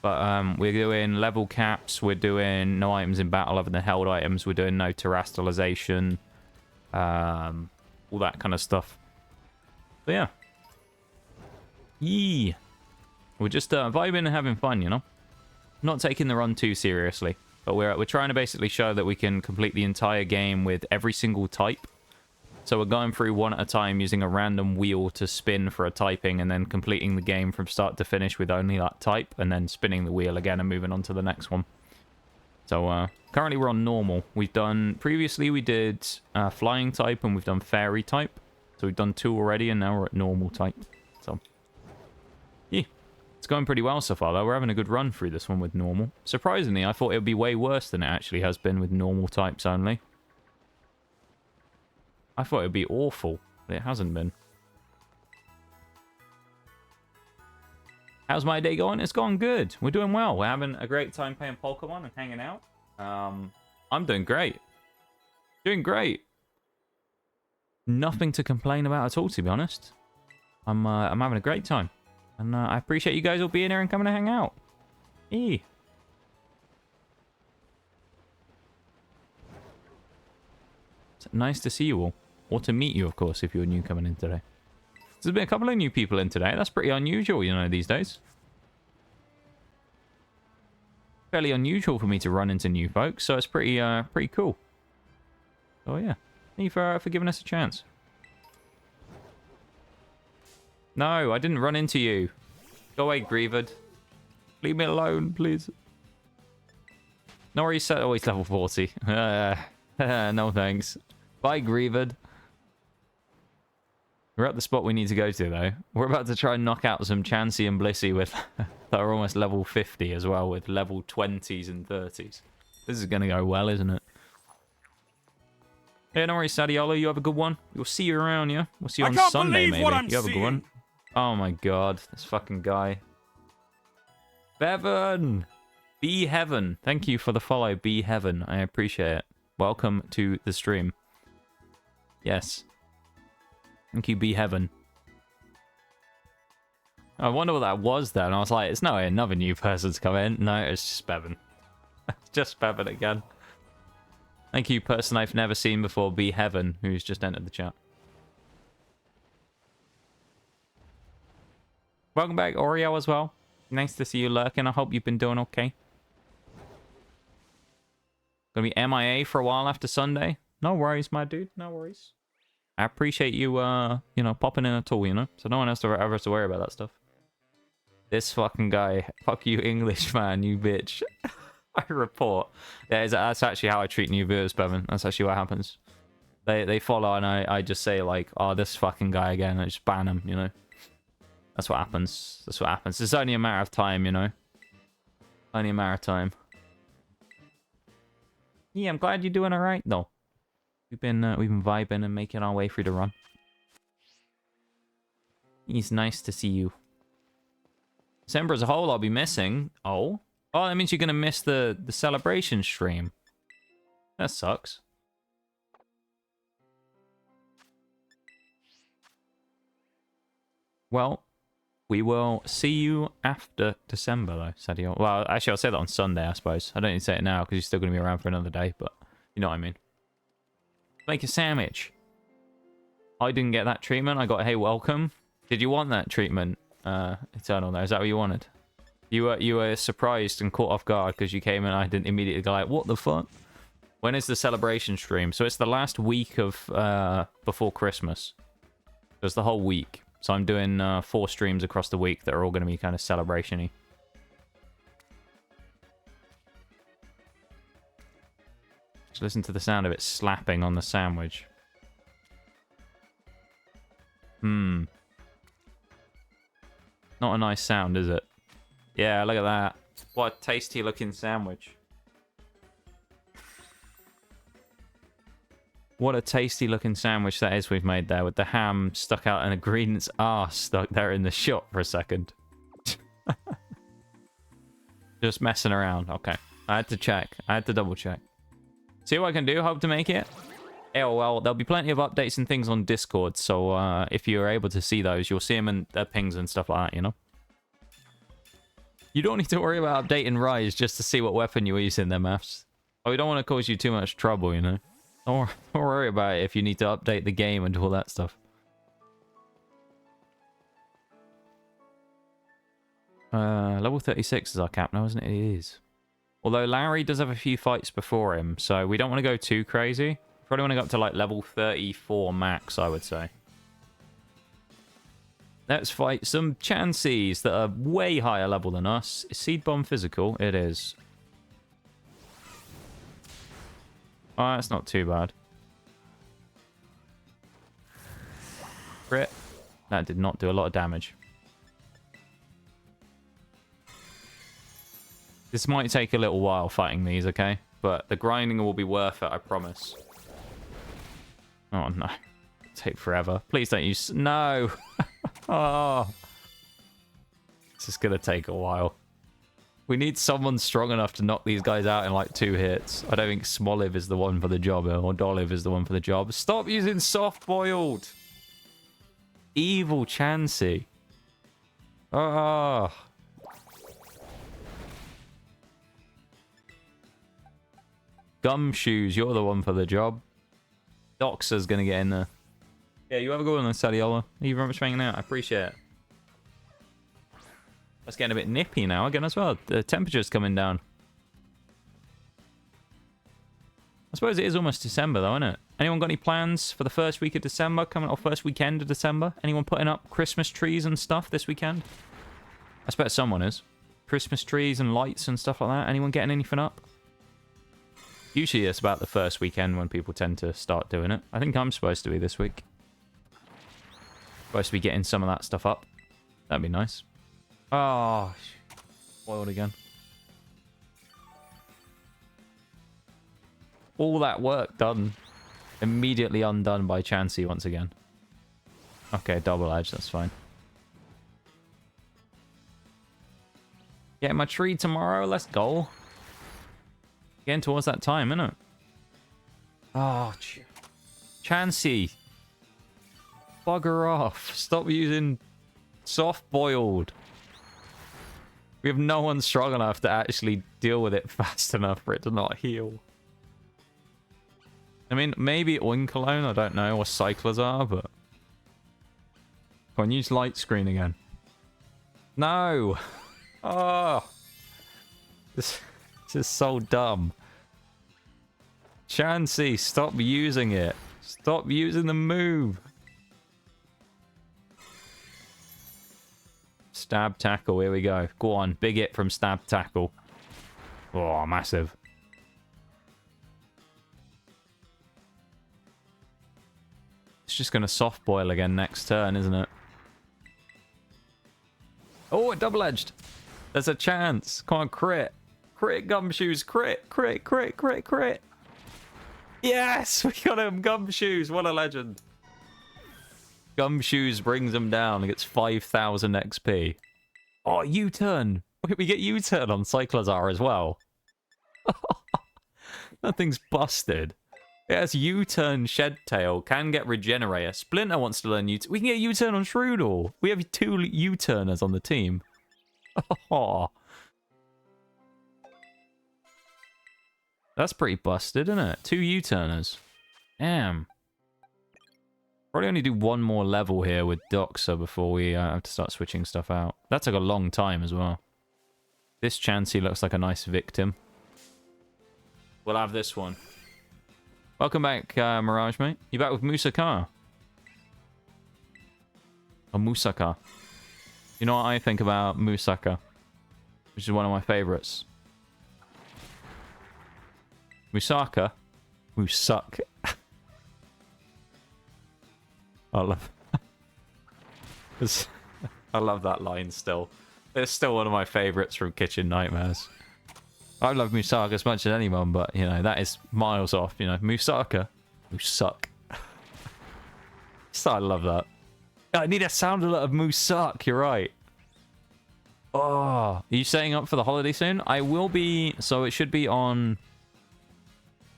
But we're doing level caps, we're doing no items in battle other than held items, we're doing no terrestrialization, all that kind of stuff. But yeah. Yee. We're just vibing and having fun, you know? Not taking the run too seriously. But we're trying to basically show that we can complete the entire game with every single type. So we're going through one at a time using a random wheel to spin for a typing and then completing the game from start to finish with only that type and then spinning the wheel again and moving on to the next one. So currently we're on normal. Previously we did flying type and we've done fairy type. So we've done 2 already and now we're at normal type. So yeah, it's going pretty well so far though. We're having a good run through this one with normal. Surprisingly, I thought it would be way worse than it actually has been with normal types only. I thought it would be awful, but it hasn't been. How's my day going? It's going good. We're doing well. We're having a great time playing Pokemon and hanging out. I'm doing great. Doing great. Nothing to complain about at all, to be honest. I'm having a great time. And I appreciate you guys all being here and coming to hang out. Eee. It's nice to see you all. Or to meet you, of course, if you're new coming in today. There's been a couple of new people in today. That's pretty unusual, you know, these days. Fairly unusual for me to run into new folks, so it's pretty cool. Oh, yeah. Thank you for giving us a chance. No, I didn't run into you. Go away, Grieved. Leave me alone, please. Nori said, oh, he's level 40. No thanks. Bye, Grieved. We're at the spot we need to go to, though. We're about to try and knock out some Chansey and Blissey with that are almost level 50 as well, with level 20s and 30s. This is going to go well, isn't it? Yeah, no worries, Sadiola. You have a good one. We'll see you around, yeah? We'll see you on Sunday, maybe. You have a good one. Oh, my God. This fucking guy. Bevan! Be Heaven. Thank you for the follow, Be Heaven. I appreciate it. Welcome to the stream. Yes. Thank you, Be Heaven. I wonder what that was then. I was like, it's no way another new person's come in. No, it's just Bevan. It's just Bevan again. Thank you, person I've never seen before, Be Heaven, who's just entered the chat. Welcome back, Oreo, as well. Nice to see you lurking. I hope you've been doing okay. Gonna be MIA for a while after Sunday. No worries, my dude. No worries. I appreciate you, you know, popping in at all, you know? So no one has to ever have to worry about that stuff. This fucking guy. Fuck you, English man, you bitch. I report. Yeah, that's actually how I treat new viewers, Bevan. That's actually what happens. They follow and I just say, like, oh, this fucking guy again. I just ban him, you know? That's what happens. That's what happens. It's only a matter of time, you know? Only a matter of time. Yeah, I'm glad you're doing alright, though. We've been vibing and making our way through the run. It's nice to see you. December as a whole, I'll be missing. Oh, that means you're gonna miss the celebration stream. That sucks. Well, we will see you after December, though, Sadio. Well, actually, I'll say that on Sunday, I suppose. I don't need to say it now because you're still gonna be around for another day, but you know what I mean. Make a sandwich. I didn't get that treatment. I got, hey, welcome. Did you want that treatment, Eternal, though? Is that what you wanted? You were surprised and caught off guard because you came and I didn't immediately go like, what the fuck? When is the celebration stream? So it's the last week of before Christmas. So it's the whole week. So I'm doing 4 streams across the week that are all going to be kind of celebration-y. Just listen to the sound of it slapping on the sandwich. Not a nice sound, is it? Yeah, look at that. What a tasty looking sandwich. What a tasty looking sandwich that is we've made there, with the ham stuck out in a green's arse stuck there in the shot for a second. Just messing around. Okay. I had to check. I had to double check. See what I can do. Hope to make it. Oh, well, there'll be plenty of updates and things on Discord, so if you're able to see those, you'll see them in their pings and stuff like that, you know? You don't need to worry about updating Rise just to see what weapon you're using there, Maths. Oh, we don't want to cause you too much trouble, you know? Don't worry about it if you need to update the game and all that stuff. Level 36 is our cap now, isn't it? It is. Although Larry does have a few fights before him, so we don't want to go too crazy. Probably want to go up to like level 34 max, I would say. Let's fight some Chanseys that are way higher level than us. Is Seed Bomb physical? It is. Oh, that's not too bad. Crit. That did not do a lot of damage. This might take a little while fighting these, okay? But the grinding will be worth it, I promise. Oh, no. It'll take forever. Please don't use... No! Oh. This is gonna take a while. We need someone strong enough to knock these guys out in like 2 hits. I don't think Smoliv is the one for the job, or Doliv is the one for the job. Stop using soft-boiled! Evil Chansey. Oh. Gumshoes, you're the one for the job. Doxer's gonna get in there. Yeah, you have a good one on Sadiola. Thank you very much for hanging out. I appreciate it. That's getting a bit nippy now again as well. The temperature's coming down. I suppose it is almost December though, isn't it? Anyone got any plans for the first week of December? Coming or first weekend of December? Anyone putting up Christmas trees and stuff this weekend? I suppose someone is. Christmas trees and lights and stuff like that. Anyone getting anything up? Usually it's about the first weekend when people tend to start doing it. I think I'm supposed to be this week. Supposed to be getting some of that stuff up. That'd be nice. Oh, spoiled again. All that work done. Immediately undone by Chansey once again. Okay, double edge, that's fine. Getting my tree tomorrow, let's go. Getting towards that time, isn't it? Oh, Chansey. Bugger off. Stop using soft-boiled. We have no one strong enough to actually deal with it fast enough for it to not heal. I mean, maybe Oinkalone, I don't know, or Cyclozar, but... Come on, use light screen again. No! Oh! This is so dumb. Chansey, stop using it. Stop using the move. Stab tackle, here we go. Go on, big hit from stab tackle. Oh, massive. It's just going to soft boil again next turn, isn't it? Oh, it double-edged. There's a chance. Come on, crit. Crit, Gumshoes. Crit, crit, crit, crit, crit. Yes, we got him. Gumshoes. What a legend. Gumshoes brings him down and gets 5,000 XP. Oh, U-turn. We get U-turn on Cyclozar as well. That thing's busted. It has U-turn Shed Tail, can get Regenerator. Splinter wants to learn U-turn. We can get U-turn on Shroodle. We have 2 U-turners on the team. Oh. That's pretty busted, isn't it? 2 U-turners. Damn. Probably only do 1 more level here with Doxer before we have to start switching stuff out. That took a long time as well. This Chansey looks like a nice victim. We'll have this one. Welcome back, Mirage, mate. You back with Musaka? Or Musaka? You know what I think about Musaka? Which is one of my favorites. Musaka? Musak. I love... I love that line still. It's still one of my favorites from Kitchen Nightmares. I love Musaka as much as anyone, but, you know, that is miles off, you know. Musaka. Musak. So I love that. I need a sound alert of Musak, you're right. Oh, are you setting up for the holiday soon? I will be, so it should be on...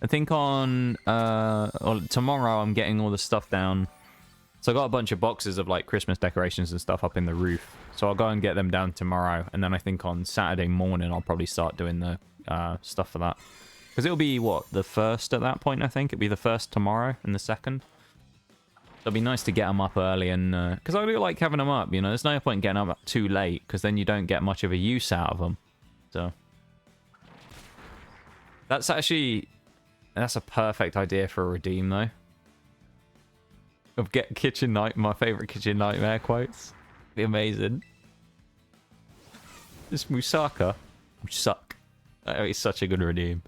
I think on... or tomorrow I'm getting all the stuff down. So I got a bunch of boxes of, like, Christmas decorations and stuff up in the roof. So I'll go and get them down tomorrow. And then I think on Saturday morning I'll probably start doing the stuff for that. Because it'll be, what, the first at that point, I think? It'll be the first tomorrow and the second. So it'll be nice to get them up early and... Because I do like having them up, you know? There's no point in getting them up too late. Because then you don't get much of a use out of them. So... That's actually... That's a perfect idea for a redeem, though. Of get Kitchen Night, my favourite Kitchen Nightmare quotes. Be amazing. This Musaka. Musak. Oh, he's such a good redeem.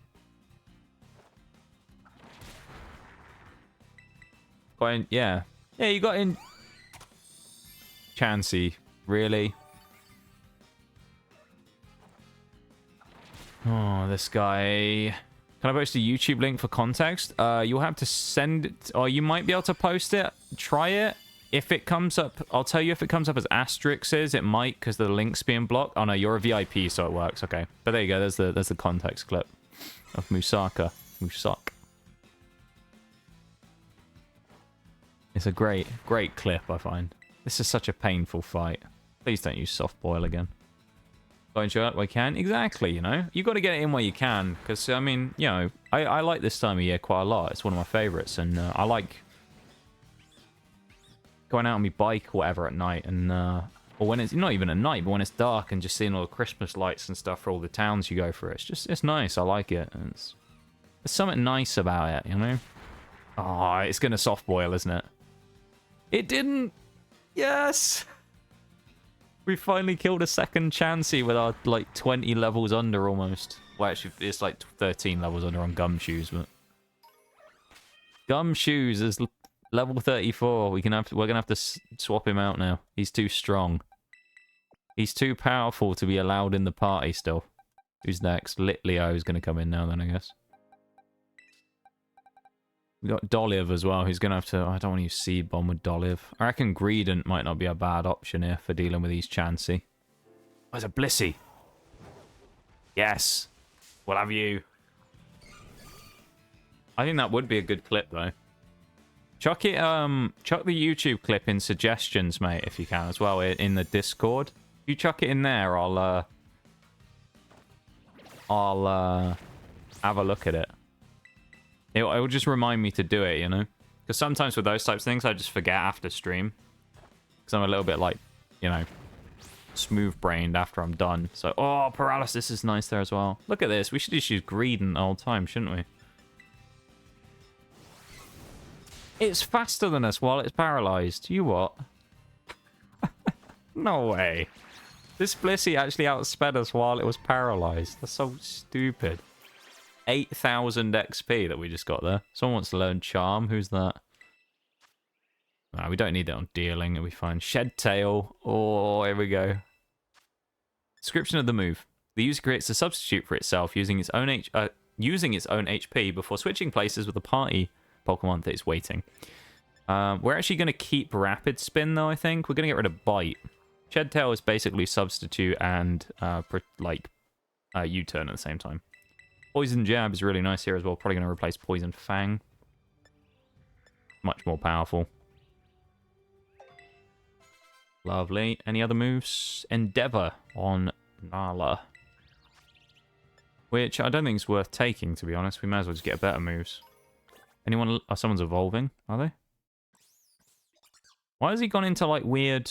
Quite, yeah. Yeah, you got in... Chansey. Really? Oh, this guy... Can I post a YouTube link for context? You'll have to send it, or you might be able to post it. Try it. If it comes up, I'll tell you if it comes up as asterisks, it might, because the link's being blocked. Oh no, you're a VIP, so it works. Okay, but there you go. There's the context clip of Musaka. Musak. It's a great clip, I find. This is such a painful fight. Please don't use soft boil again. Go and show up where you can. Exactly, you know. You got to get it in where you can. Because, I mean, you know, I like this time of year quite a lot. It's one of my favourites. And I like going out on my bike or whatever at night. And, or when it's not even at night, but when it's dark and just seeing all the Christmas lights and stuff for all the towns you go through. It's nice. I like it. And there's something nice about it, you know. Oh, it's going to soft boil, isn't it? It didn't. Yes. We finally killed a second Chansey with our, like, 20 levels under almost. Well, actually, it's like 13 levels under on Gumshoes, but... Gumshoes is level 34. We're gonna have to swap him out now. He's too strong. He's too powerful to be allowed in the party still. Who's next? Litleo is gonna come in now then, I guess. We got Doliv as well. He's going to have to... I don't want to use Seed Bomb with Doliv. I reckon Greedent might not be a bad option here for dealing with these Chansey. Oh, there's a Blissey. Yes. We'll have you. I think that would be a good clip, though. Chuck it, chuck the YouTube clip in suggestions, mate, if you can, as well, in the Discord. If you chuck it in there, I'll have a look at it. It will just remind me to do it, you know? Because sometimes with those types of things, I just forget after stream. Because I'm a little bit, like, you know, smooth-brained after I'm done. So, oh, Paralysis is nice there as well. Look at this. We should just use Greedent the whole time, shouldn't we? It's faster than us while it's paralyzed. You what? No way. This Blissey actually outsped us while it was paralyzed. That's so stupid. 8,000 XP that we just got there. Someone wants to learn Charm. Who's that? No, we don't need it on dealing. It'll be fine. Shed Tail. Oh, here we go. Description of the move. The user creates a substitute for itself using its own HP before switching places with the party Pokemon that it's waiting. We're actually going to keep Rapid Spin, though, I think. We're going to get rid of Bite. Shed Tail is basically substitute and, U-turn at the same time. Poison Jab is really nice here as well. Probably going to replace Poison Fang. Much more powerful. Lovely. Any other moves? Endeavor on Nala. Which I don't think is worth taking, to be honest. We may as well just get better moves. Anyone? Oh, someone's evolving, are they? Why has he gone into, like, weird...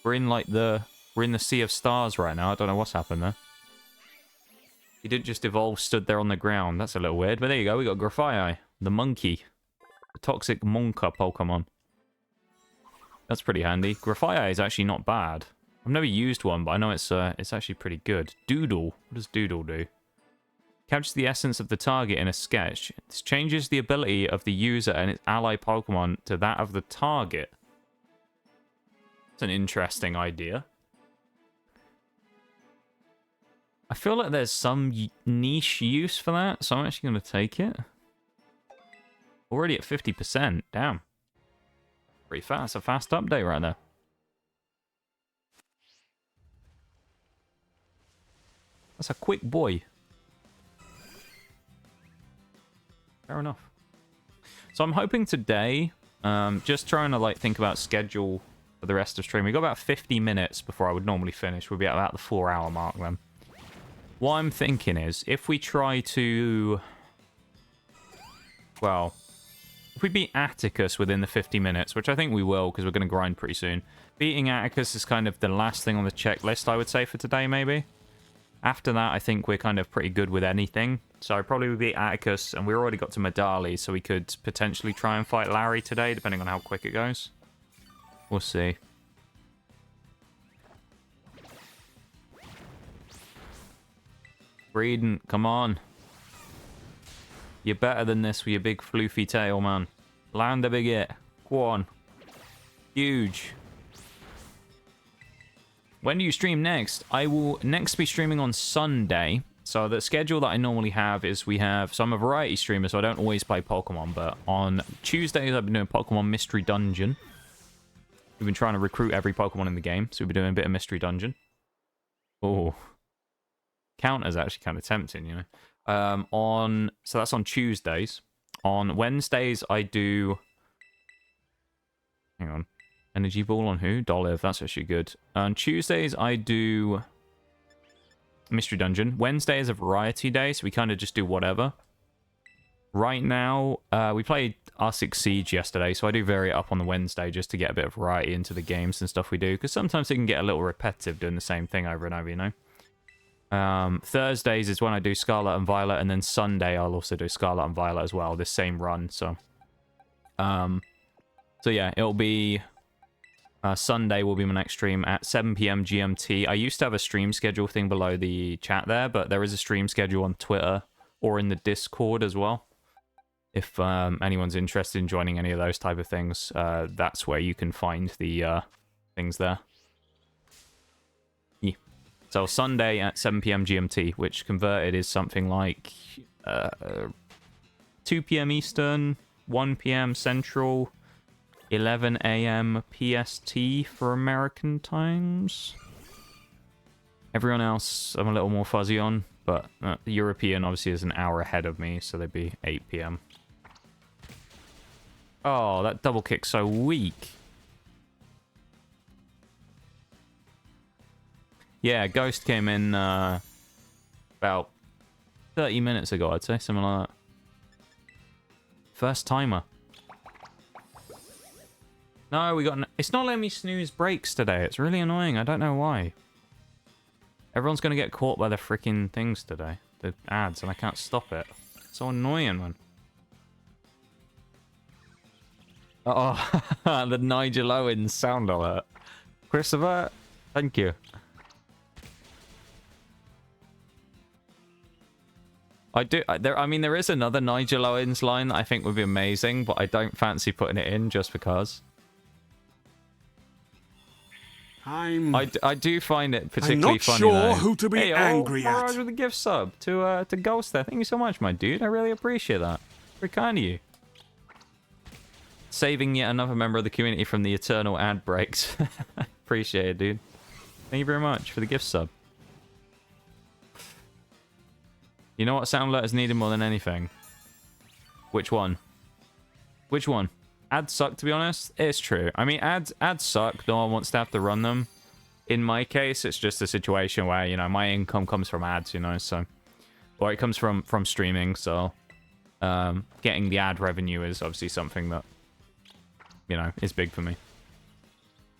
We're in the Sea of Stars right now. I don't know what's happened there. He didn't just evolve, stood there on the ground. That's a little weird. But there you go. We got Graphii, the monkey. The toxic Monka Pokemon. That's pretty handy. Graphii is actually not bad. I've never used one, but I know it's actually pretty good. Doodle. What does Doodle do? Captures the essence of the target in a sketch. This changes the ability of the user and its ally Pokemon to that of the target. It's an interesting idea. I feel like there's some niche use for that, so I'm actually going to take it. Already at 50%. Damn. Pretty fast. A fast update right there. That's a quick boy. Fair enough. So I'm hoping today, just trying to like think about schedule for the rest of stream. We got about 50 minutes before I would normally finish. We'll be at about the 4-hour mark then. What I'm thinking is, if we try to... Well, if we beat Atticus within the 50 minutes, which I think we will because we're going to grind pretty soon. Beating Atticus is kind of the last thing on the checklist, I would say, for today, maybe. After that, I think we're kind of pretty good with anything. So I probably would beat Atticus, and we already got to Medali, so we could potentially try and fight Larry today, depending on how quick it goes. We'll see. Breeden, come on. You're better than this with your big floofy tail, man. Land a big hit. Go on. Huge. When do you stream next? I will next be streaming on Sunday. So the schedule that I normally have is so I'm a variety streamer, so I don't always play Pokemon, but on Tuesdays I've been doing Pokemon Mystery Dungeon. We've been trying to recruit every Pokemon in the game, so we've been doing a bit of Mystery Dungeon. Oh. Counter's actually kind of tempting, you know. So that's on Tuesdays. On Wednesdays I do... Hang on. Energy Ball on who? Dolive, that's actually good. On Tuesdays, I do Mystery Dungeon. Wednesday is a variety day, so we kind of just do whatever. Right now, we played R6 Siege yesterday, so I do vary it up on the Wednesday just to get a bit of variety into the games and stuff we do, because sometimes it can get a little repetitive doing the same thing over and over, you know? Thursdays is when I do Scarlet and Violet, and then Sunday I'll also do Scarlet and Violet as well, this same run, so... So yeah, it'll be... Sunday will be my next stream at 7 PM GMT. I used to have a stream schedule thing below the chat there, but there is a stream schedule on Twitter or in the Discord as well. If anyone's interested in joining any of those type of things, that's where you can find the things there. Yeah. So Sunday at 7 PM GMT, which converted is something like 2 PM Eastern, 1 PM Central, 11 AM PST for American times. Everyone else I'm a little more fuzzy on, but the European obviously is an hour ahead of me, so they'd be 8 PM. Oh, that double kick's so weak. Yeah, Ghost came in about 30 minutes ago, I'd say, something like that. First timer. No, we got... It's not letting me snooze breaks today. It's really annoying. I don't know why. Everyone's going to get caught by the freaking things today. The ads, and I can't stop it. It's so annoying, man. Oh, the Nigel Owens sound alert. Christopher, thank you. I mean, there is another Nigel Owens line that I think would be amazing, but I don't fancy putting it in just because. I do find it particularly funny. I'm not sure who to be angry at. With the gift sub to Ghost there. Thank you so much, my dude. I really appreciate that. Very kind of you. Saving yet another member of the community from the eternal ad breaks. Appreciate it, dude. Thank you very much for the gift sub. You know what sound alert is needed more than anything? Which one? Which one? Ads suck, to be honest. It's true. I mean, ads suck. No one wants to have to run them. In my case, it's just a situation where, you know, my income comes from ads, you know, so... Or it comes from streaming, so... getting the ad revenue is obviously something that, you know, is big for me.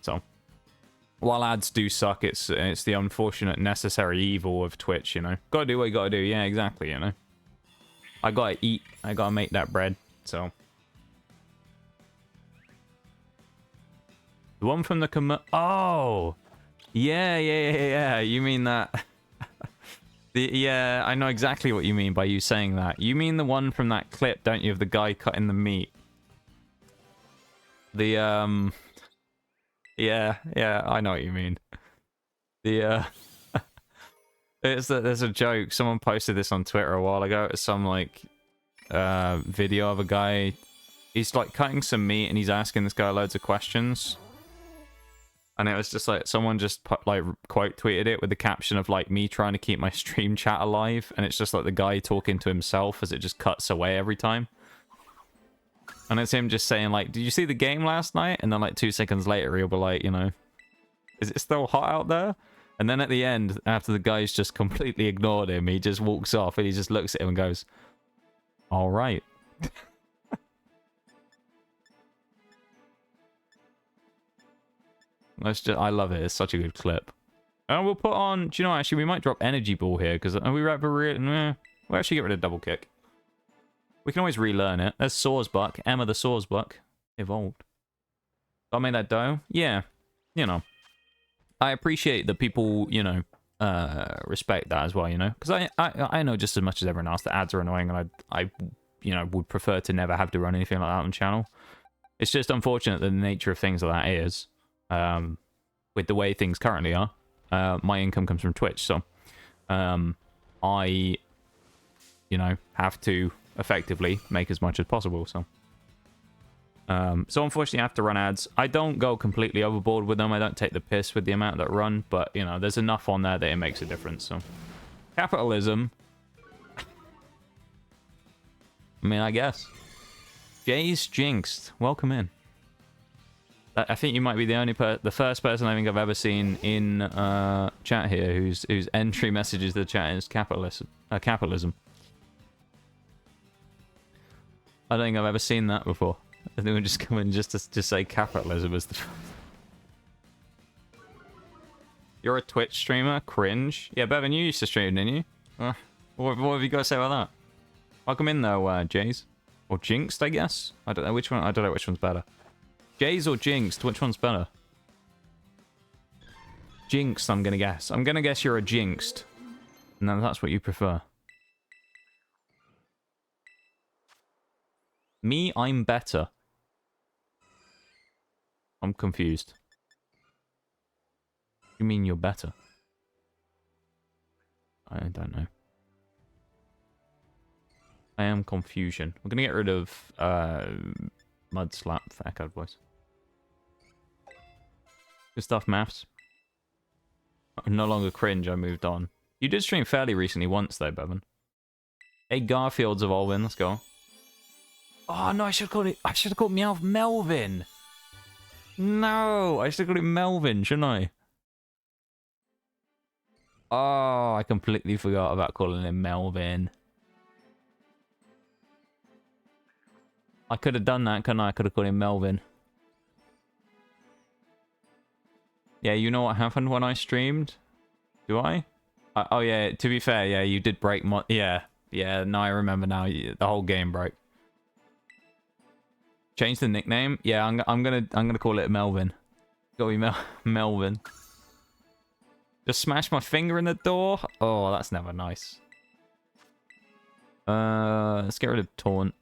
So... while ads do suck, it's the unfortunate necessary evil of Twitch, you know. Gotta do what you gotta do. Yeah, exactly, you know. I gotta eat. I gotta make that bread, so. The one from the Oh! Yeah. You mean that... yeah, I know exactly what you mean by you saying that. You mean the one from that clip, don't you, of the guy cutting the meat? The, Yeah, I know what you mean. The, there's a joke. Someone posted this on Twitter a while ago. It's some, like, video of a guy. He's, like, cutting some meat, and he's asking this guy loads of questions. And it was just like, someone just put, like, quote tweeted it with the caption of, like, me trying to keep my stream chat alive. And it's just, like, the guy talking to himself as it just cuts away every time. And it's him just saying, like, did you see the game last night? And then, like, 2 seconds later, he'll be like, you know, is it still hot out there? And then at the end, after the guy's just completely ignored him, he just walks off and he just looks at him and goes, all right. I love it. It's such a good clip. And we'll put on... Do you know, actually, we might drop Energy Ball here, because we ever we'll actually get rid of Double Kick. We can always relearn it. There's Sawsbuck. Emma the Sawsbuck. Evolved. Gotta make that dough? Yeah. You know. I appreciate that people, you know, respect that as well, you know? Because I know just as much as everyone else that ads are annoying, and I, you know, would prefer to never have to run anything like that on the channel. It's just unfortunate that the nature of things like that is... with the way things currently are, my income comes from Twitch, so I, you know, have to effectively make as much as possible, so unfortunately I have to run ads. I don't go completely overboard with them. I don't take the piss with the amount that run, but, you know, there's enough on there that it makes a difference, so. Capitalism. I mean, I guess. Jay's Jinxed. Welcome in. I think you might be the first person I think I've ever seen in chat here whose entry messages to the chat is capitalism. Capitalism. I don't think I've ever seen that before. I think we're just coming just to say capitalism as the. You're a Twitch streamer? Cringe. Yeah, Bevan, you used to stream, didn't you? What have you got to say about that? Welcome in though, Jays. Or Jinxed, I guess. I don't know which one. I don't know which one's better. Jays or Jinxed? Which one's better? Jinxed, I'm gonna guess. I'm gonna guess you're a Jinxed. No, that's what you prefer. Me, I'm better. I'm confused. You mean you're better? I don't know. I am confusion. We're gonna get rid of Mud Slap for Echoed Voice. Good stuff, maths. I'm no longer cringe, I moved on. You did stream fairly recently once, though, Bevan. Hey, Garfield's evolving, let's go. Oh, no, I should have called Melvin. No, I should have called it Melvin, shouldn't I? Oh, I completely forgot about calling him Melvin. I could have done that, couldn't I? I could have called him Melvin. Yeah, you know what happened when I streamed? Do I? Oh, yeah, to be fair, yeah, you did break my... Yeah, no, I remember now. The whole game broke. Change the nickname? Yeah, I'm gonna call it Melvin. Gotta be Melvin. Just smash my finger in the door? Oh, that's never nice. Let's get rid of Taunt.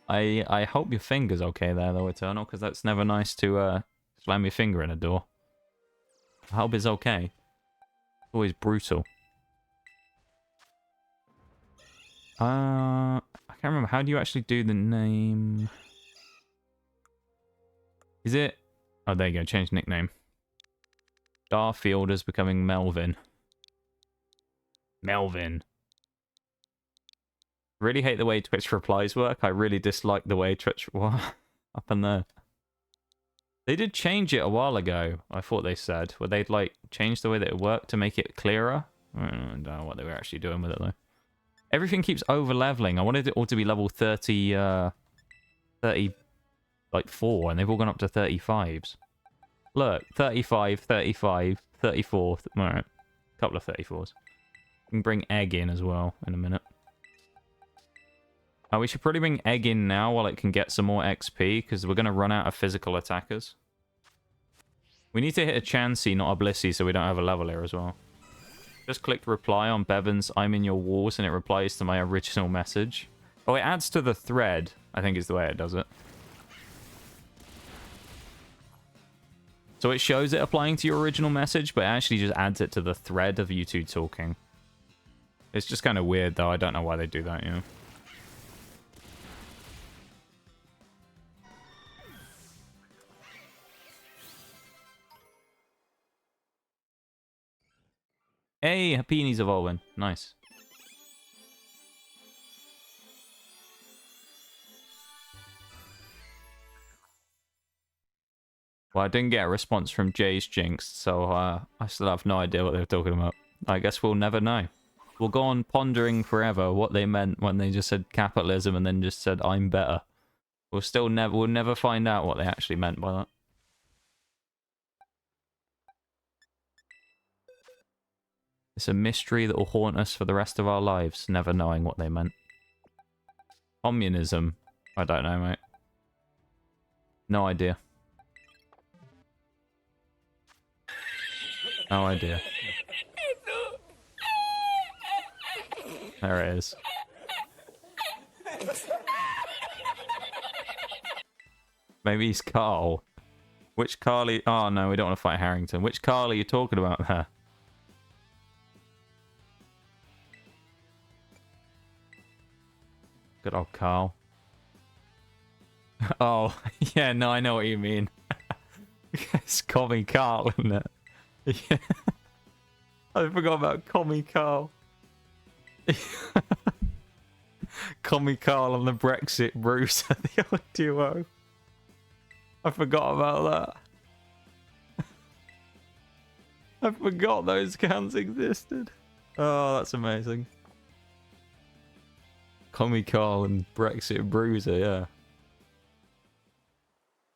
I hope your finger's okay there, though, Eternal, because that's never nice to slam your finger in a door. I hope it's okay. It's always brutal. I can't remember. How do you actually do the name? Is it... Oh, there you go. Change nickname. Garfield is becoming Melvin. Melvin. Really hate the way Twitch replies work. I really dislike the way Twitch... What? Up in there. They did change it a while ago, I thought they said. Where they'd, like, change the way that it worked to make it clearer. I don't know what they were actually doing with it, though. Everything keeps over-leveling. I wanted it all to be level 30... 30... Like, 4, and they've all gone up to 35s. Look, 35, 35, 34. Alright. Couple of 34s. We can bring egg in as well in a minute. We should probably bring egg in now while it can get some more XP, because we're going to run out of physical attackers. We need to hit a Chansey, not a Blissey, so we don't have a level here as well. Just clicked reply on Bevan's I'm in your walls, and it replies to my original message. Oh, it adds to the thread, I think is the way it does it. So it shows it applying to your original message, but it actually just adds it to the thread of you two talking. It's just kind of weird, though. I don't know why they do that, you know. Hey, Happini's evolving. Nice. Well, I didn't get a response from Jay's Jinx, so I still have no idea what they were talking about. I guess we'll never know. We'll go on pondering forever what they meant when they just said capitalism and then just said I'm better. We'll never find out what they actually meant by that. It's a mystery that will haunt us for the rest of our lives, never knowing what they meant. Communism? I don't know, mate. No idea. No idea. There it is. Maybe he's Carl. Which Carly? Oh no, we don't want to fight Harrington. Which Carl are you talking about there? Good old Carl. Oh, yeah, no, I know what you mean. It's Commie Carl, isn't it? Yeah. I forgot about Commie Carl. Commie Carl and the Brexit Bruce, the old duo. I forgot about that. I forgot those accounts existed. Oh, that's amazing. Commie Carl and Brexit Bruiser, yeah.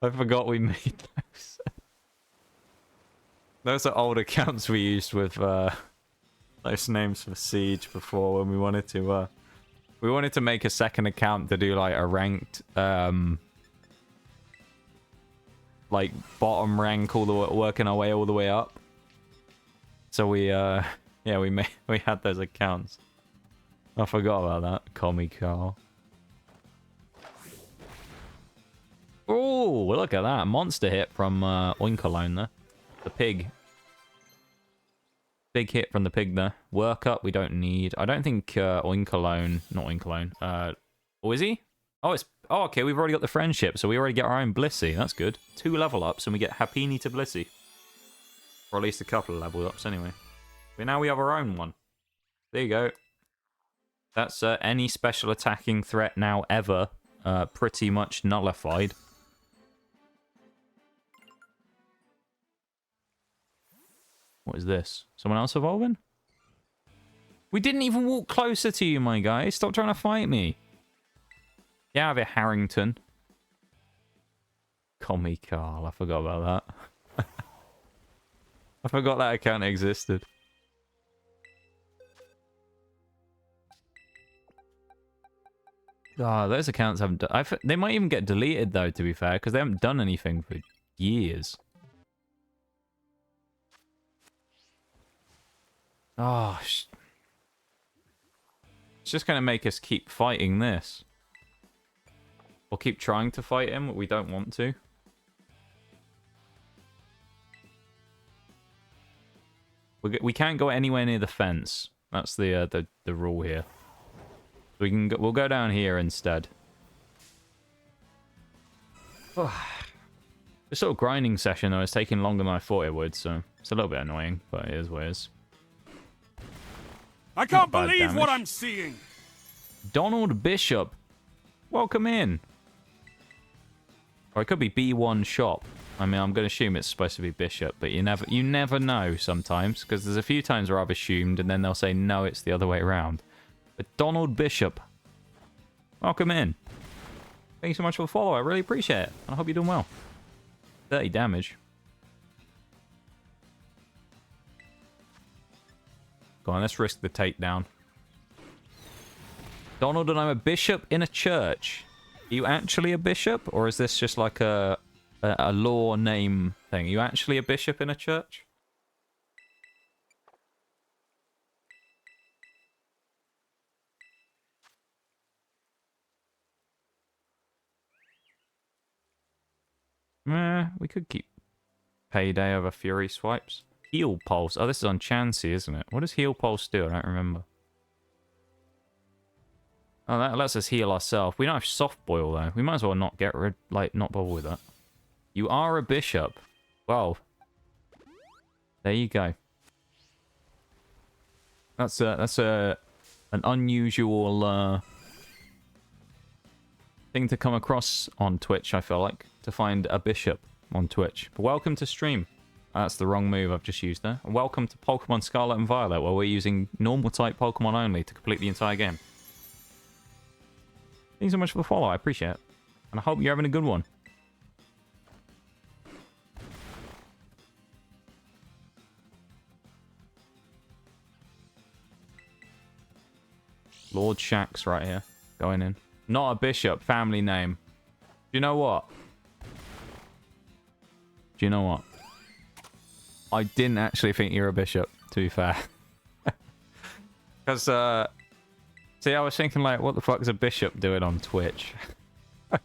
I forgot we made those. Those are old accounts we used with those names for Siege before when we wanted to make a second account to do like a ranked like bottom rank all the way, working our way all the way up. So we yeah, we had those accounts. I forgot about that. Commie Carl. Oh, look at that. Monster hit from Oinkalone there. The pig. Big hit from the pig there. Work up, we don't need. I don't think Oinkalone, not Oinkalone. Oh, is he? Oh, it's... Oh, okay, we've already got the friendship, so we already get our own Blissey. That's good. 2 level ups, and we get Happini to Blissey. Or at least a couple of level ups, anyway. But now we have our own one. There you go. That's any special attacking threat now ever pretty much nullified. What is this? Someone else evolving? We didn't even walk closer to you, my guy. Stop trying to fight me. Get out of it, Harrington. Commie Carl. I forgot about that. I forgot that account existed. Oh, those accounts haven't done... They might even get deleted, though, to be fair, because they haven't done anything for years. Oh, it's just going to make us keep fighting this. Or keep trying to fight him, but we don't want to. We can't go anywhere near the fence. That's the rule here. We'll go down here instead. This sort of grinding session, though, is taking longer than I thought it would, so it's a little bit annoying, but it is what it is. I can't believe what I'm seeing. Donald Bishop. Welcome in. Or it could be B1 Shop. I mean, I'm going to assume it's supposed to be Bishop, but you never know sometimes, because there's a few times where I've assumed, and then they'll say, no, it's the other way around. But Donald Bishop. Welcome in. Thank you so much for the follow. I really appreciate it. I hope you're doing well. 30 damage. Go on, let's risk the takedown. Donald and I'm a bishop in a church. Are you actually a bishop? Or is this just like a law name thing? Are you actually a bishop in a church? We could keep Payday over Fury swipes. Heal Pulse. Oh, this is on Chansey, isn't it? What does Heal Pulse do? I don't remember. Oh, that lets us heal ourselves. We don't have Soft Boil, though. We might as well not get rid... Like, not bother with that. You are a bishop. Well. There you go. That's an unusual thing to come across on Twitch, I feel like. To find a bishop on Twitch. But welcome to stream. That's the wrong move I've just used there. And welcome to Pokemon Scarlet and Violet, where we're using normal type Pokemon only to complete the entire game. Thanks so much for the follow, I appreciate it. And I hope you're having a good one. Lord Shaxx right here. Going in. Not a bishop, family name. Do you know what? Do you know what? I didn't actually think you're a bishop, to be fair. Because, see, I was thinking, like, what the fuck is a bishop doing on Twitch? Can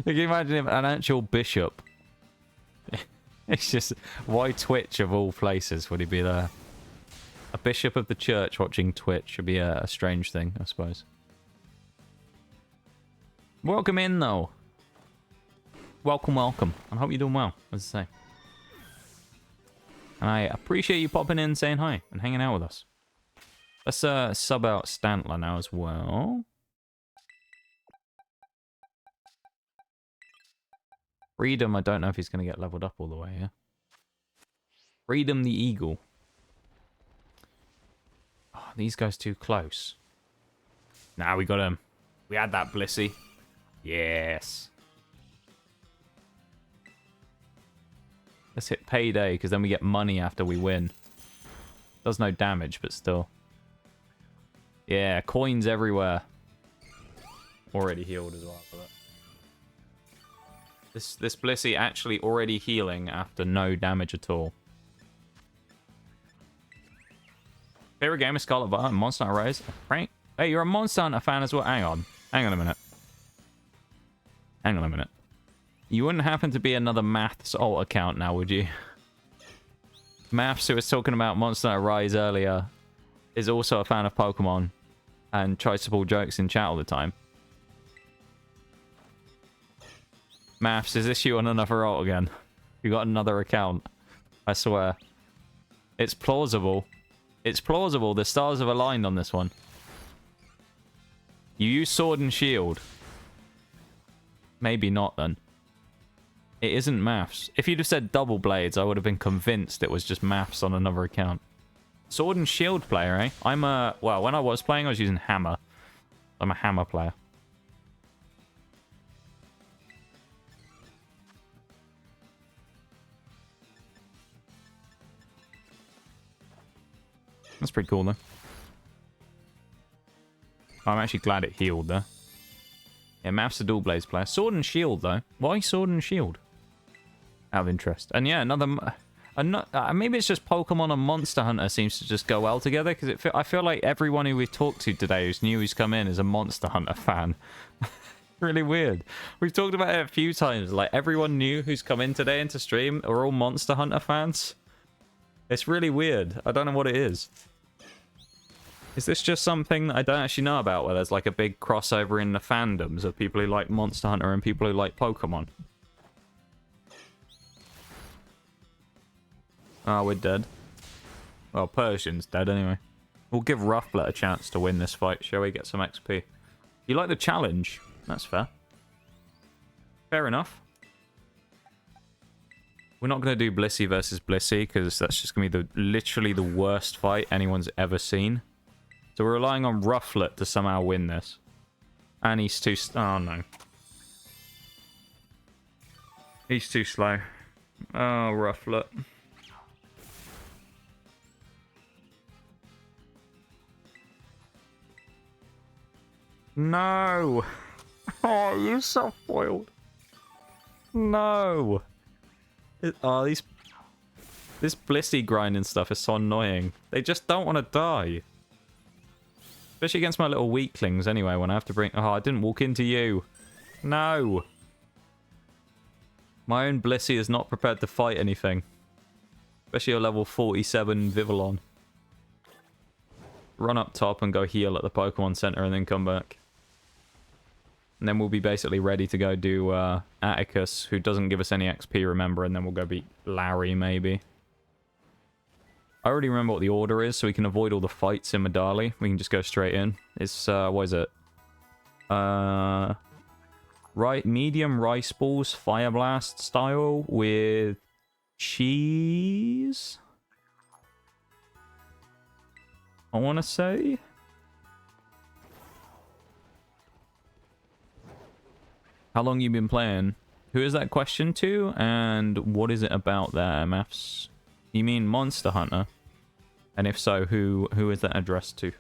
you imagine if an actual bishop? It's just, why Twitch of all places would he be there? A bishop of the church watching Twitch would be a strange thing, I suppose. Welcome in, though. Welcome, welcome. I hope you're doing well, as I say. And I appreciate you popping in, saying hi, and hanging out with us. Let's sub out Stantler now as well. Freedom, I don't know if he's going to get leveled up all the way here. Freedom the Eagle. Oh, these guys too close. Nah, we got him. We had that Blissey. Yes. Let's hit Payday, because then we get money after we win. Does no damage, but still. Yeah, coins everywhere. Already healed as well. This Blissey actually already healing after no damage at all. Favorite game is Scarlet Violet, Monster Hunter Rise. Frank? Hey, you're a Monster Hunter fan as well. Hang on. Hang on a minute. Hang on a minute. You wouldn't happen to be another Maths alt account now, would you? Maths, who was talking about Monster Hunter Rise earlier, is also a fan of Pokemon and tries to pull jokes in chat all the time. Maths, is this you on another alt again? You got another account. I swear. It's plausible. It's plausible. The stars have aligned on this one. You use Sword and Shield. Maybe not, then. It isn't Maths. If you'd have said Double Blades, I would have been convinced it was just Maths on another account. Sword and Shield player, eh? I'm a... Well, when I was playing, I was using Hammer. I'm a Hammer player. That's pretty cool, though. I'm actually glad it healed, though. Yeah, Maths a Dual Blades player. Sword and Shield, though. Why Sword and Shield? Out of interest. And yeah, maybe it's just Pokemon and Monster Hunter seems to just go well together, because I feel like everyone who we've talked to today who's new who's come in is a Monster Hunter fan. Really weird. We've talked about it a few times. Like, everyone new who's come in today into stream are all Monster Hunter fans. It's really weird. I don't know what it is. Is this just something that I don't actually know about, where there's like a big crossover in the fandoms of people who like Monster Hunter and people who like Pokemon? Oh, we're dead. Well, Persian's dead anyway. We'll give Rufflet a chance to win this fight, shall we? Get some XP. You like the challenge? That's fair. Fair enough. We're not going to do Blissey versus Blissey, because that's just going to be literally the worst fight anyone's ever seen. So we're relying on Rufflet to somehow win this. And he's too... Oh, no. He's too slow. Oh, Rufflet. No! Oh, you're so spoiled. No! Oh, this blissey grinding stuff is so annoying. They just don't want to die. Especially against my little weaklings anyway, when I have to bring... Oh, I didn't walk into you. No! My own blissey is not prepared to fight anything. Especially a level 47 Vivillon. Run up top and go heal at the Pokemon Center and then come back. And then we'll be basically ready to go do Atticus, who doesn't give us any XP, remember, and then we'll go beat Larry, maybe. I already remember what the order is, so we can avoid all the fights in Medali. We can just go straight in. It's, what is it? Right, medium rice balls, fire blast style with cheese? I want to say... How long you been playing? Who is that question to? And what is it about there, Maths? You mean Monster Hunter? And if so, who is that addressed to?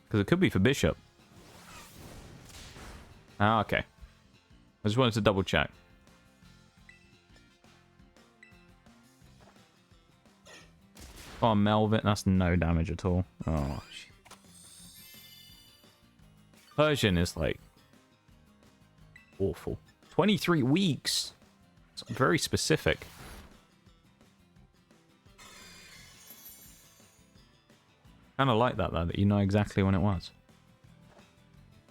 Because it could be for Bishop. Ah, okay. I just wanted to double check. Oh, Melvin, that's no damage at all. Oh, shit. Persian is like awful. 23 weeks. It's very specific. Kind of like that though, that you know exactly when it was.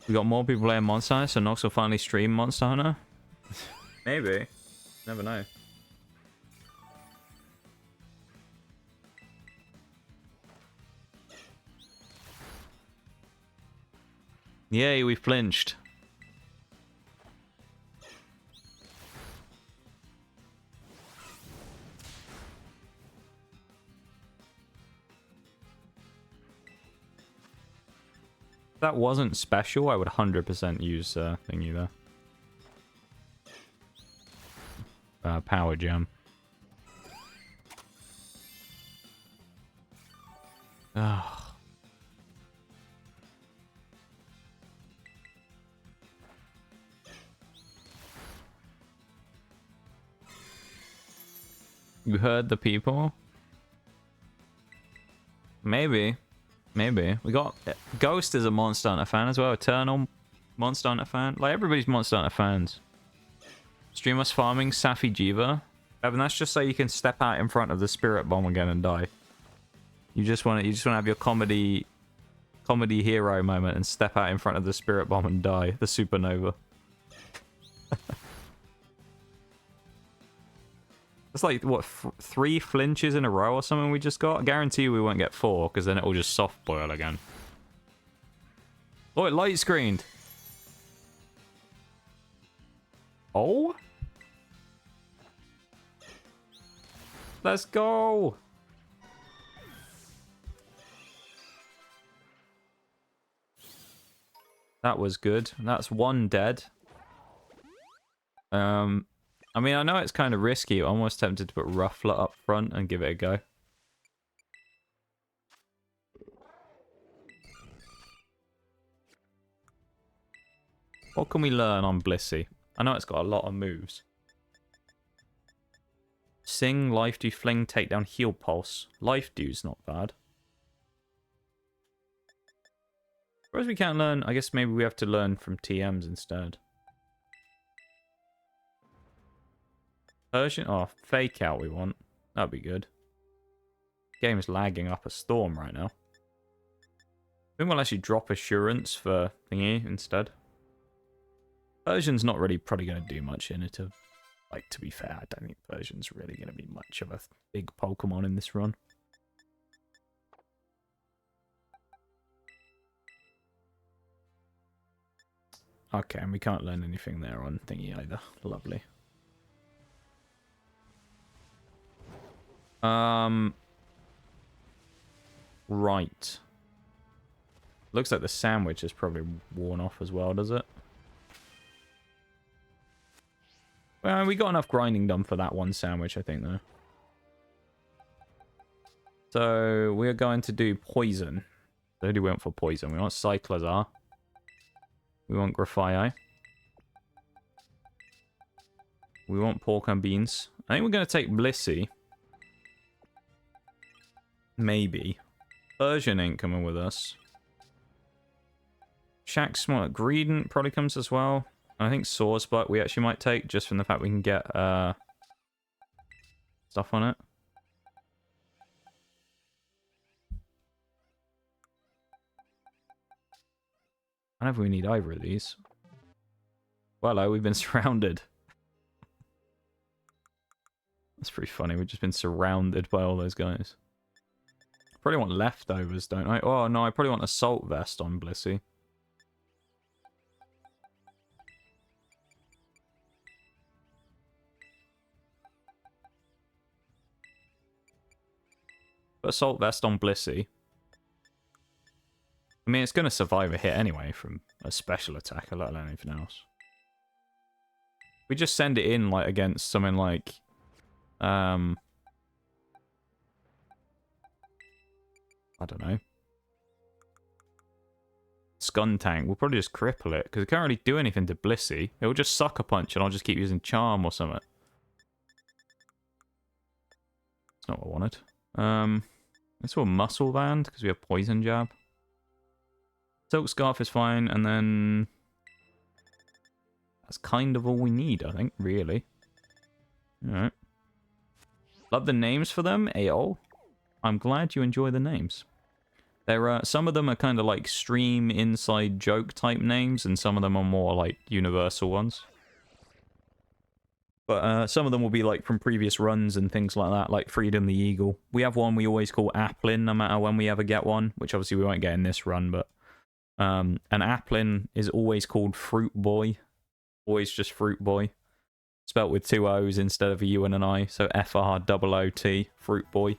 We got more people playing Monster Hunter, so Nox will finally stream Monster Hunter. Maybe. Never know. Yay, we've flinched. If that wasn't special, I would 100% use thingy there. Power gem. Ugh. You heard the people? Maybe. Maybe. We got... Ghost is a Monster Hunter fan as well. Eternal Monster Hunter fan. Like, everybody's Monster Hunter fans. Stream us farming Safi Jiva. Evan, that's just so you can step out in front of the Spirit Bomb again and die. You just want to have your comedy hero moment and step out in front of the Spirit Bomb and die. The Supernova. It's like, what, 3 flinches in a row or something we just got? I guarantee you we won't get 4, because then it'll just soft boil again. Oh, it light screened. Oh? Let's go! That was good. That's 1 dead. I mean, I know it's kind of risky. I'm almost tempted to put Ruffler up front and give it a go. What can we learn on Blissey? I know it's got a lot of moves. Sing, Life Dew, Fling, Takedown, Heal Pulse. Life Dew's not bad. Whereas we can't learn... I guess maybe we have to learn from TMs instead. Persian? Oh, Fake Out we want. That'd be good. Game is lagging up a storm right now. I think we'll actually drop Assurance for thingy instead. Persian's not really probably going to do much in it. Like, to be fair, I don't think Persian's really going to be much of a big Pokemon in this run. Okay, and we can't learn anything there on thingy either. Lovely. Right. Looks like the sandwich is probably worn off as well, does it? Well, we got enough grinding done for that one sandwich, I think, though. So we're going to do poison. So who do we want for poison? We want Cyclazar. We want Graphii. We want pork and beans. I think we're going to take Blissey. Maybe. Persian ain't coming with us. Shack Smart Greedent probably comes as well. I think Swordsbuck we actually might take just from the fact we can get stuff on it. I don't know if we need either of these. Well, hello, we've been surrounded. That's pretty funny. We've just been surrounded by all those guys. Probably want leftovers, don't I? Oh, no, I probably want Assault Vest on Blissey. But Assault Vest on Blissey. I mean, it's going to survive a hit anyway from a special attacker, let alone anything else. We just send it in like against something like... I don't know. Skuntank. We'll probably just cripple it, because it can't really do anything to Blissey. It will just Sucker Punch, and I'll just keep using Charm or something. That's not what I wanted. Let's go Muscle Band, because we have Poison Jab. Silk Scarf is fine, and then... that's kind of all we need, I think, really. Alright. Love the names for them, AO. I'm glad you enjoy the names. There are some of them are kind of like stream inside joke type names, and some of them are more like universal ones. But some of them will be like from previous runs and things like that, like Freedom the Eagle. We have one we always call Applin, no matter when we ever get one, which obviously we won't get in this run, but an Applin is always called Fruit Boy. Always just Fruit Boy. Spelt with 2 O's instead of a U and an I, so FROOT, Fruit Boy.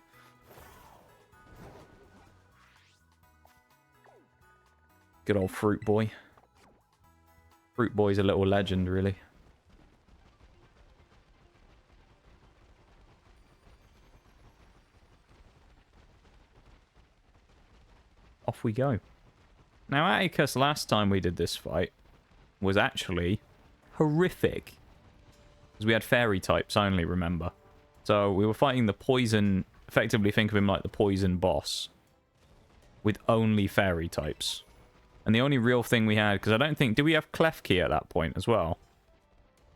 Good old Fruit Boy. Fruit Boy's a little legend, really. Off we go. Now, Atticus, last time we did this fight, was actually horrific. Because we had fairy types only, remember. So we were fighting the poison, effectively think of him like the poison boss, with only fairy types. And the only real thing we had, because I don't think... did we have Klefki at that point as well?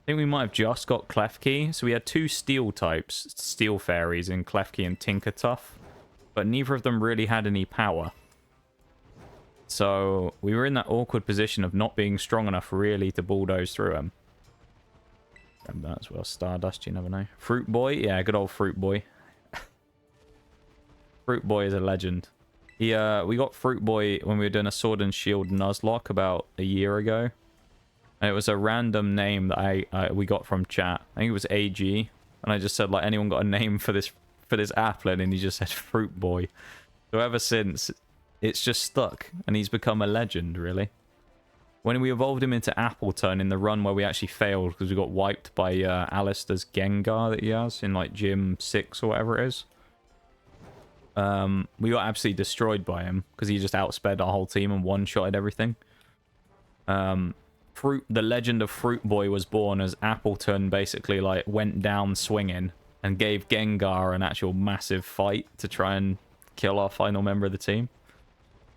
I think we might have just got Klefki. So we had 2 steel types, steel fairies in Klefki and Tinkertuff. But neither of them really had any power. So we were in that awkward position of not being strong enough really to bulldoze through him. Grab that as well. Stardust, you never know. Fruit Boy? Yeah, good old Fruit Boy. Fruit Boy is a legend. We got Fruit Boy when we were doing a Sword and Shield Nuzlocke about a year ago. And it was a random name that we got from chat. I think it was AG. And I just said, like, anyone got a name for this Applin? And he just said Fruit Boy. So ever since, it's just stuck. And he's become a legend, really. When we evolved him into Appleton in the run where we actually failed because we got wiped by Alistair's Gengar that he has in, like, Gym 6 or whatever it is. We got absolutely destroyed by him because he just outsped our whole team and one-shotted everything. The legend of Fruit Boy was born as Appleton basically like went down swinging and gave Gengar an actual massive fight to try and kill our final member of the team.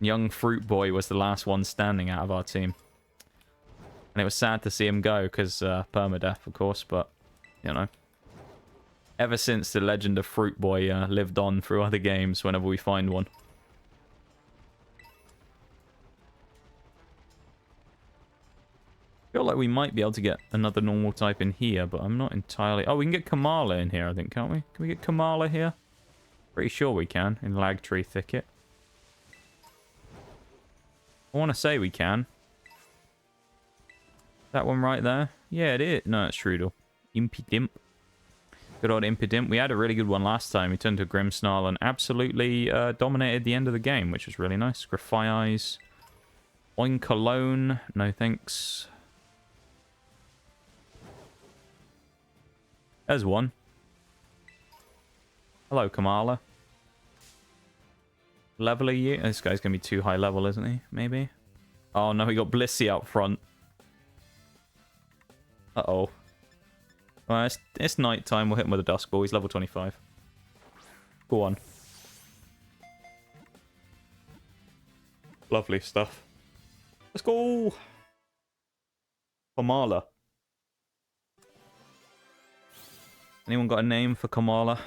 Young Fruit Boy was the last one standing out of our team. And it was sad to see him go because permadeath, of course, but, you know. Ever since the legend of Fruit Boy lived on through other games whenever we find one. I feel like we might be able to get another normal type in here, but I'm not entirely... oh, we can get Kamala in here, I think, can't we? Can we get Kamala here? Pretty sure we can, in Lagtree Thicket. I want to say we can. That one right there? Yeah, it is. No, it's Strudel. Impidimp. Good old Impidimp. We had a really good one last time. He turned to Grimmsnarl and absolutely dominated the end of the game, which was really nice. Graphii. Oinkalone. No thanks. There's one. Hello, Kamala. level are you? This guy's going to be too high level, isn't he? Maybe? Oh, no, he got Blissey out front. Uh-oh. Well, it's night time. We'll hit him with a Dusk Ball. He's level 25. Go on. Lovely stuff. Let's go! Kamala. Anyone got a name for Kamala?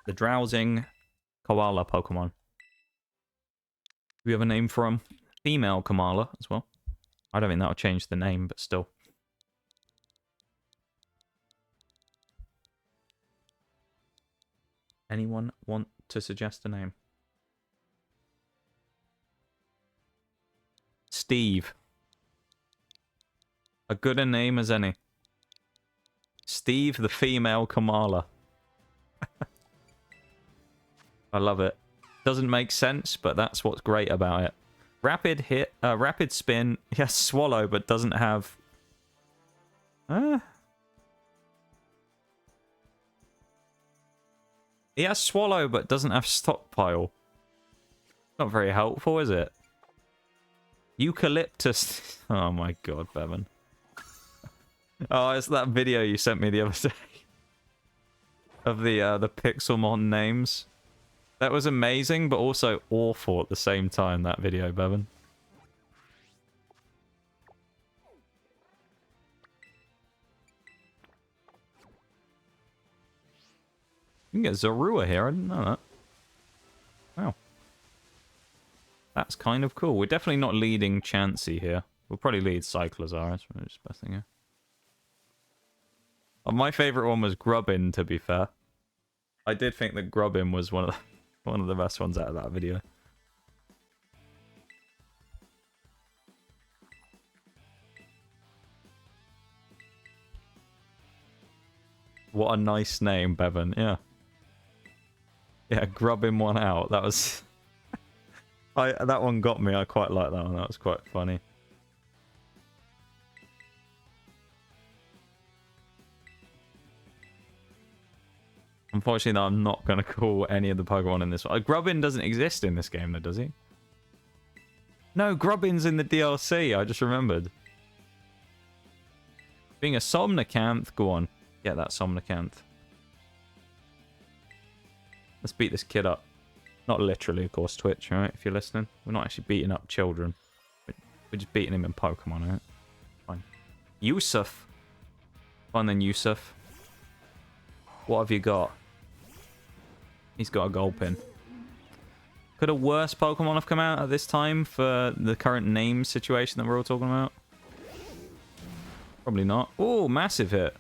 The drowsing koala Pokemon. Do we have a name for him? Female Kamala as well. I don't think that'll change the name, but still. Anyone want to suggest a name? Steve. A good a name as any. Steve the female Kamala. I love it. Doesn't make sense, but that's what's great about it. Rapid hit, rapid spin. Yes, swallow, but doesn't have... He has swallow, but doesn't have stockpile. Not very helpful, is it? Eucalyptus. Oh my god, Bevan. Oh, it's that video you sent me the other day. Of the Pixelmon names. That was amazing, but also awful at the same time, that video, Bevan. You can get Zorua here, I didn't know that. Wow. That's kind of cool. We're definitely not leading Chansey here. We'll probably lead Cyclozar, that's probably just the best thing here. Oh, my favourite one was Grubbin, to be fair. I did think that Grubbin was one of the best ones out of that video. What a nice name, Bevan. Yeah. Yeah, Grubbin one out. That was... that one got me. I quite like that one. That was quite funny. Unfortunately, I'm not going to call any of the Pokemon in this one. Grubbin doesn't exist in this game, though, does he? No, Grubbin's in the DLC. I just remembered. Being a Somnicanth. Go on. Get that Somnicanth. Let's beat this kid up. Not literally, of course, Twitch, alright? If you're listening. We're not actually beating up children. We're just beating him in Pokemon, alright? Fine. Yusuf. Fine then, Yusuf. What have you got? He's got a Gulpin. Could a worse Pokemon have come out at this time for the current name situation that we're all talking about? Probably not. Oh, massive hit.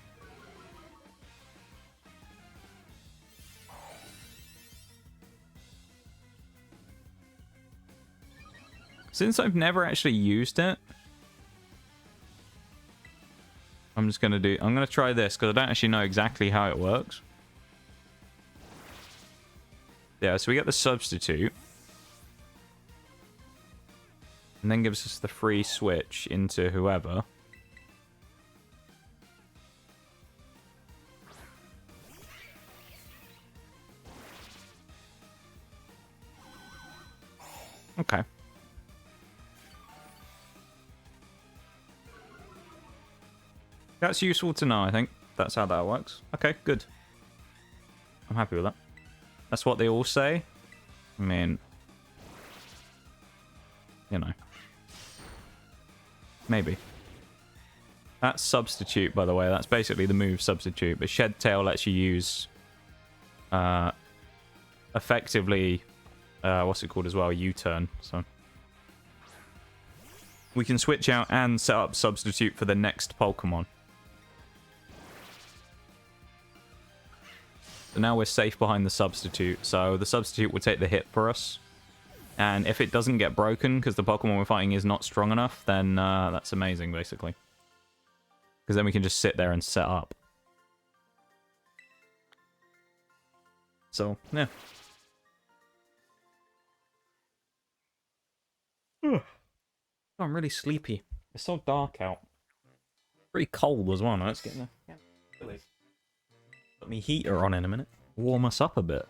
Since I've never actually used it, I'm going to try this because I don't actually know exactly how it works. Yeah, so we get the substitute. And then gives us the free switch into whoever. Okay. That's useful to know, I think. That's how that works. Okay, good. I'm happy with that. That's what they all say. I mean... You know. Maybe. That's substitute, by the way. That's basically the move substitute. But Shed Tail lets you use... effectively... what's it called as well? U-turn. So... We can switch out and set up substitute for the next Pokemon. So now we're safe behind the substitute. So the substitute will take the hit for us. And if it doesn't get broken, because the Pokemon we're fighting is not strong enough, then that's amazing, basically. Because then we can just sit there and set up. So, yeah. Oh, I'm really sleepy. It's so dark out. Pretty cold as well. Now it's getting there. Put me heater on in a minute. Warm us up a bit.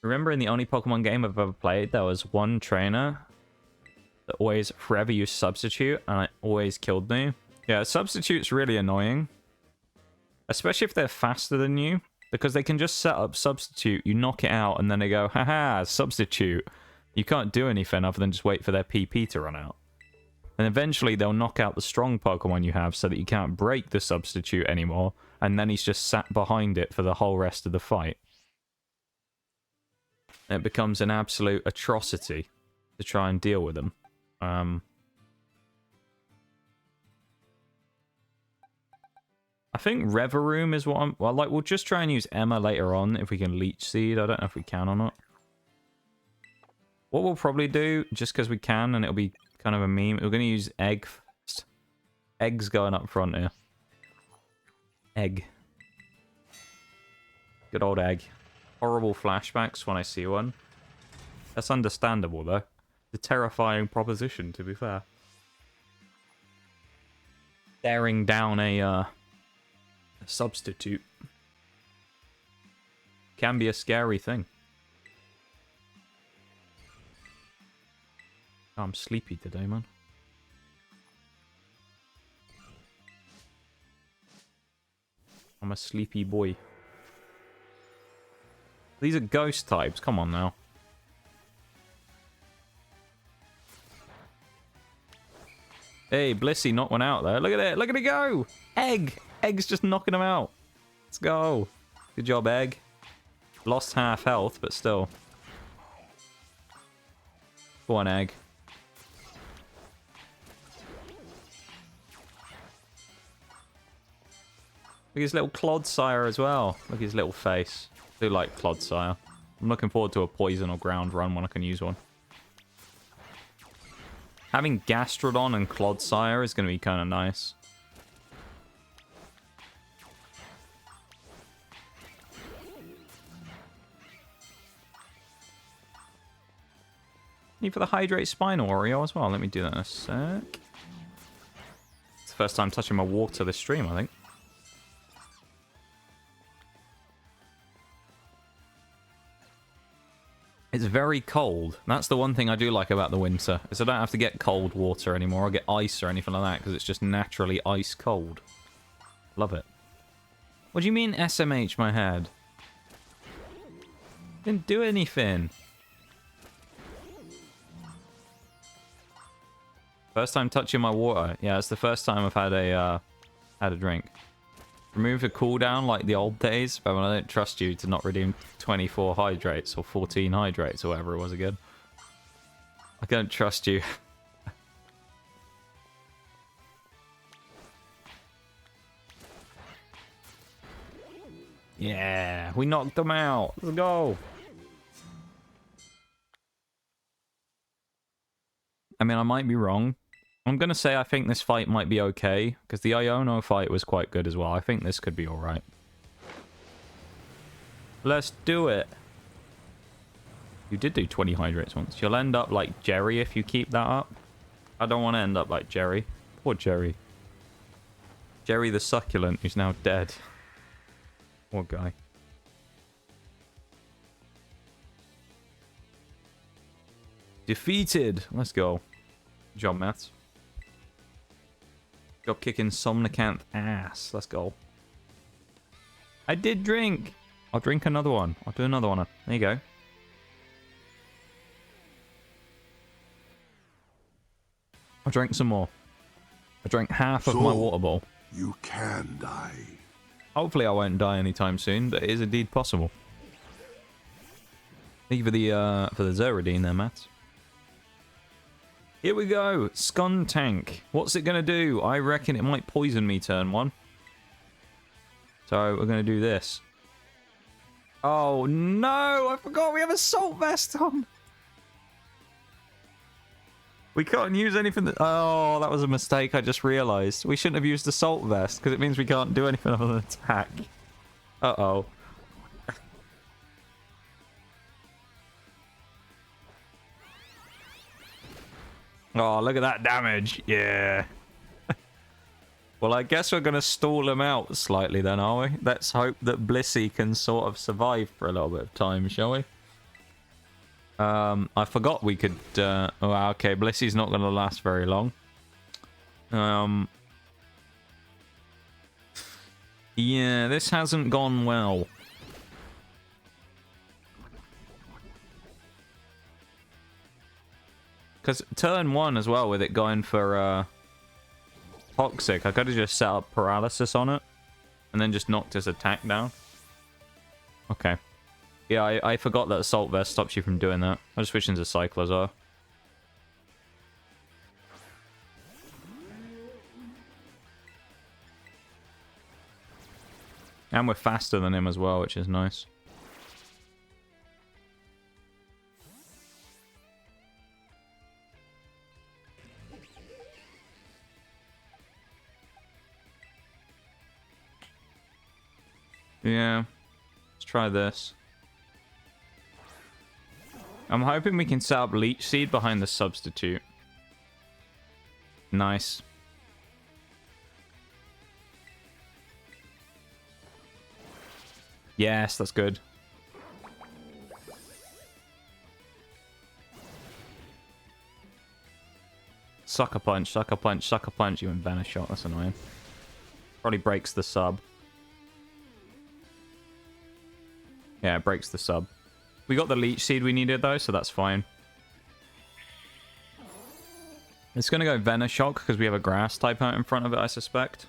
Remember in the only Pokemon game I've ever played, there was one trainer that always forever used Substitute, and it always killed me. Yeah, Substitute's really annoying. Especially if they're faster than you, because they can just set up Substitute, you knock it out, and then they go, haha, Substitute. You can't do anything other than just wait for their PP to run out. And eventually they'll knock out the strong Pokemon you have so that you can't break the Substitute anymore, and then he's just sat behind it for the whole rest of the fight. It becomes an absolute atrocity to try and deal with them. I think Reveroom is what I'm... Well, like, we'll just try and use Emma later on if we can Leech Seed. I don't know if we can or not. What we'll probably do, just because we can, and it'll be kind of a meme, we're going to use Egg first. Egg's going up front here. Egg. Good old Egg. Horrible flashbacks when I see one. That's understandable, though. It's a terrifying proposition, to be fair. Staring down a Substitute can be a scary thing. Oh, I'm sleepy today, man. I'm a sleepy boy. These are ghost types. Come on now. Hey, Blissey knocked one out there. Look at it. Look at it go. Egg. Egg's just knocking him out. Let's go. Good job, Egg. Lost half health, but still. Go on, Egg. Look at his little Clodsire as well. Look at his little face. I do like Clodsire. I'm looking forward to a poison or ground run when I can use one. Having Gastrodon and Clodsire is going to be kind of nice. Need for the Hydrate Spinal Oreo as well. Let me do that in a sec. It's the first time touching my water this stream, I think. It's very cold. That's the one thing I do like about the winter, is I don't have to get cold water anymore or get ice or anything like that, because it's just naturally ice cold. Love it. What do you mean SMH my head? Didn't do anything. First time touching my water. Yeah, it's the first time I've had a drink. Remove the cooldown like the old days, but I don't trust you to not redeem 24 hydrates or 14 hydrates or whatever it was again. I don't trust you. Yeah, we knocked them out. Let's go. I mean, I might be wrong. I'm going to say I think this fight might be okay, because the Iono fight was quite good as well. I think this could be alright. Let's do it. You did do 20 hydrates once. You'll end up like Jerry if you keep that up. I don't want to end up like Jerry. Poor Jerry. Jerry the Succulent, who's now dead. Poor guy. Defeated. Let's go. Good job, Matt. Job kicking Somnicanth ass. Let's go. I did drink. I'll drink another one. I'll do another one. There you go. I drank some more. I drank half of my water bowl. You can die. Hopefully I won't die anytime soon, but it is indeed possible. Thank you for the Zeradine there, Matt. Here we go. Skuntank. What's it going to do? I reckon it might poison me turn one. So we're going to do this. Oh no! I forgot we have a Salt Vest on! We can't use anything that... Oh, that was a mistake I just realised. We shouldn't have used the Salt Vest, because it means we can't do anything other than attack. Uh-oh. Oh, look at that damage. Yeah. Well, I guess we're going to stall him out slightly then, are we? Let's hope that Blissey can sort of survive for a little bit of time, shall we? I forgot we could... oh, okay, Blissy's not going to last very long. Yeah, this hasn't gone well. Because turn 1 as well, with it going for toxic, I could have just set up paralysis on it. And then just knocked his attack down. Okay. Yeah, I forgot that Assault Vest stops you from doing that. I'll just switch into Cycle as well. And we're faster than him as well, which is nice. Yeah. Let's try this. I'm hoping we can set up Leech Seed behind the substitute. Nice. Yes, that's good. Sucker punch, sucker punch, sucker punch. You went Vanish Shot. That's annoying. Probably breaks the sub. Yeah, it breaks the sub. We got the Leech Seed we needed, though, so that's fine. It's going to go Venoshock because we have a Grass type out in front of it, I suspect.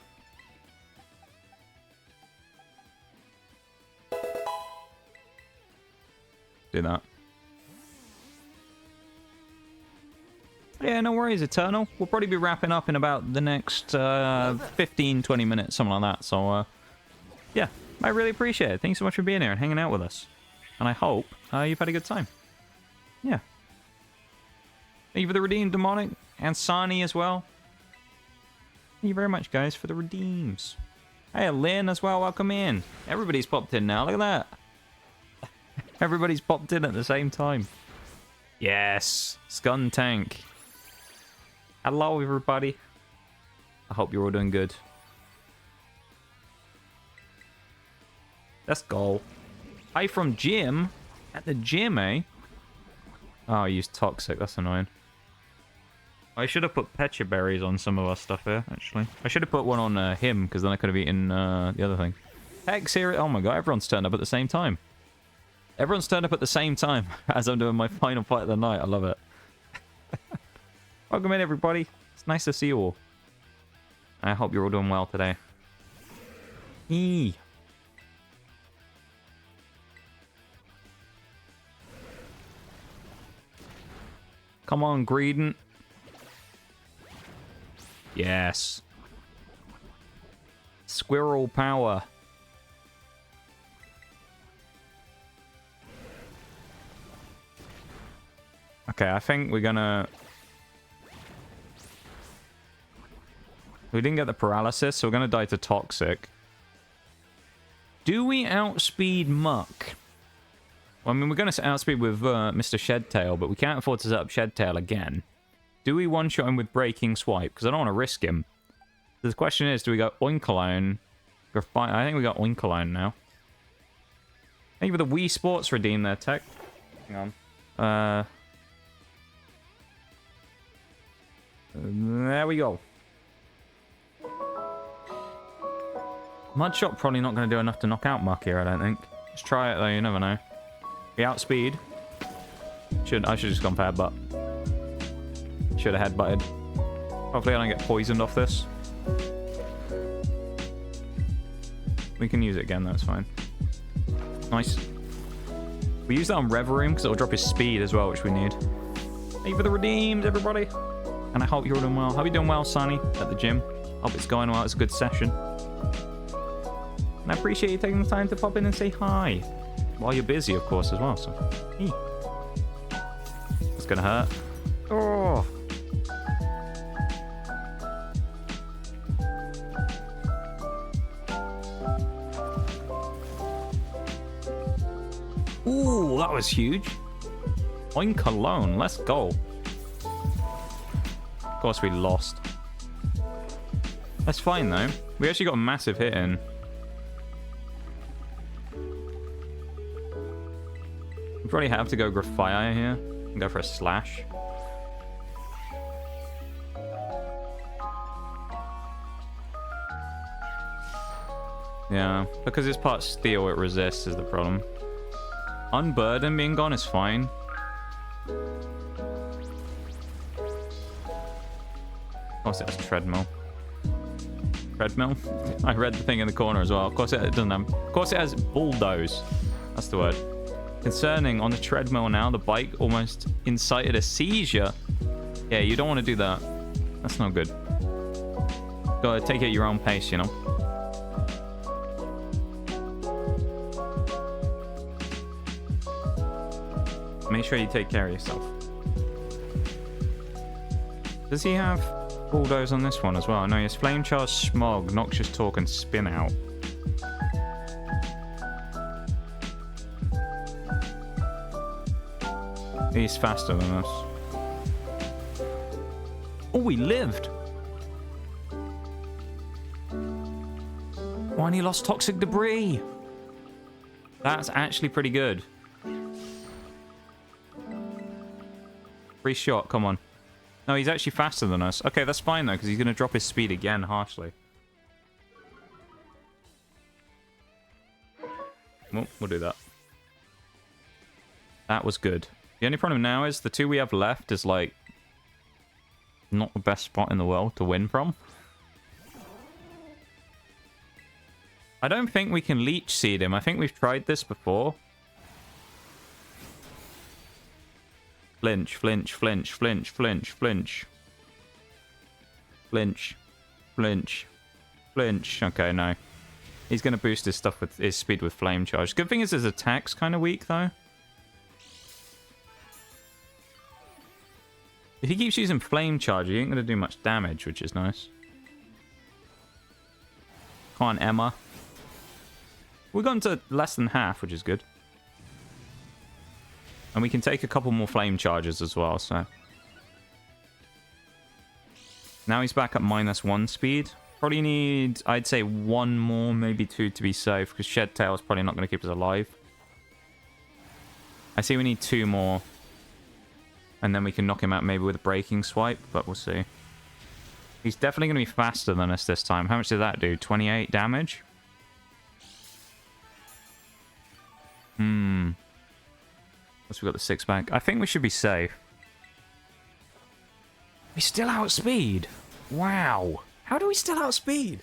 Do that. Yeah, no worries, Eternal. We'll probably be wrapping up in about the next 15-20 minutes, something like that. So, yeah, I really appreciate it. Thanks so much for being here and hanging out with us. And I hope you've had a good time. Yeah. Thank you for the redeem, Demonic. And Sani as well. Thank you very much, guys, for the redeems. Hey, Lynn as well. Welcome in. Everybody's popped in now. Look at that. Everybody's popped in at the same time. Yes. Scun Tank. Hello, everybody. I hope you're all doing good. Let's go. Hi from Jim. At the gym, eh? Oh, I used Toxic. That's annoying. I should have put Pecha Berries on some of our stuff here, actually. I should have put one on him, because then I could have eaten the other thing. Hex here. Oh my god, everyone's turned up at the same time. Everyone's turned up at the same time as I'm doing my final fight of the night. I love it. Welcome in, everybody. It's nice to see you all. I hope you're all doing well today. Eee. Come on, Greedent. Yes. Squirrel power. Okay, I think we're gonna... We didn't get the paralysis, so we're gonna die to Toxic. Do we outspeed Muck? Well, I mean, we're gonna outspeed with Mr. Shedtail, but we can't afford to set up Shedtail again. Do we one-shot him with Breaking Swipe? Because I don't want to risk him. The question is, do we go Oinkologne? I think we got Oinkologne now. Thank you for the Wii Sports redeem there, Tech. Hang on. There we go. Mudshot probably not going to do enough to knock out Muck here, I don't think. Let's try it though, you never know. We outspeed. I should just gone for headbutt. Should have headbutted. Hopefully I don't get poisoned off this. We can use it again, that's fine. Nice. We use that on Reverie because it'll drop his speed as well, which we need. Thank you for the redeems, everybody. And I hope you're all doing well. Hope you're doing well, Sonny, at the gym. Hope it's going well. It's a good session. And I appreciate you taking the time to pop in and say hi. While you're busy, of course, as well. So, hey. It's gonna hurt. Oh. Ooh, that was huge. Oinkologne, let's go. Of course we lost. That's fine though. We actually got a massive hit in. We probably have to go Graphite here and go for a slash. Yeah, because it's part steel, it resists is the problem. Unburden being gone is fine. Of course it has treadmill. Treadmill? I read the thing in the corner as well. Of course it doesn't have... Of course it has bulldoze. That's the word. Concerning, on the treadmill now, the bike almost incited a seizure. Yeah, you don't want to do that. That's not good. Gotta take it at your own pace, you know? Make sure you take care of yourself. Does he have bulldoze on this one as well? No, he has flame charge, smog, noxious talk, and spin out. He's faster than us. Oh, we lived. Oh, and he lost toxic debris. That's actually pretty good. Free shot, come on. No, he's actually faster than us. Okay, that's fine though, because he's going to drop his speed again harshly. Well, we'll do that. That was good. The only problem now is the two we have left is like not the best spot in the world to win from. I don't think we can leech seed him. I think we've tried this before. Flinch, flinch, flinch, flinch, flinch, flinch. Flinch. Flinch. Flinch. Okay, no. He's going to boost his stuff with his speed with flame charge. Good thing is his attack's kind of weak, though. If he keeps using flame charge, he ain't going to do much damage, which is nice. Come on, Emma. We've gone to less than half, which is good. And we can take a couple more flame charges as well, so... Now he's back at -1 speed. Probably need, I'd say, 1 more, maybe 2 to be safe, because Shed Tail is probably not going to keep us alive. I see we need 2 more. And then we can knock him out maybe with a breaking swipe, but we'll see. He's definitely going to be faster than us this time. How much did that do? 28 damage? Once we got the 6-pack. I think we should be safe. We still outspeed. Wow. How do we still outspeed?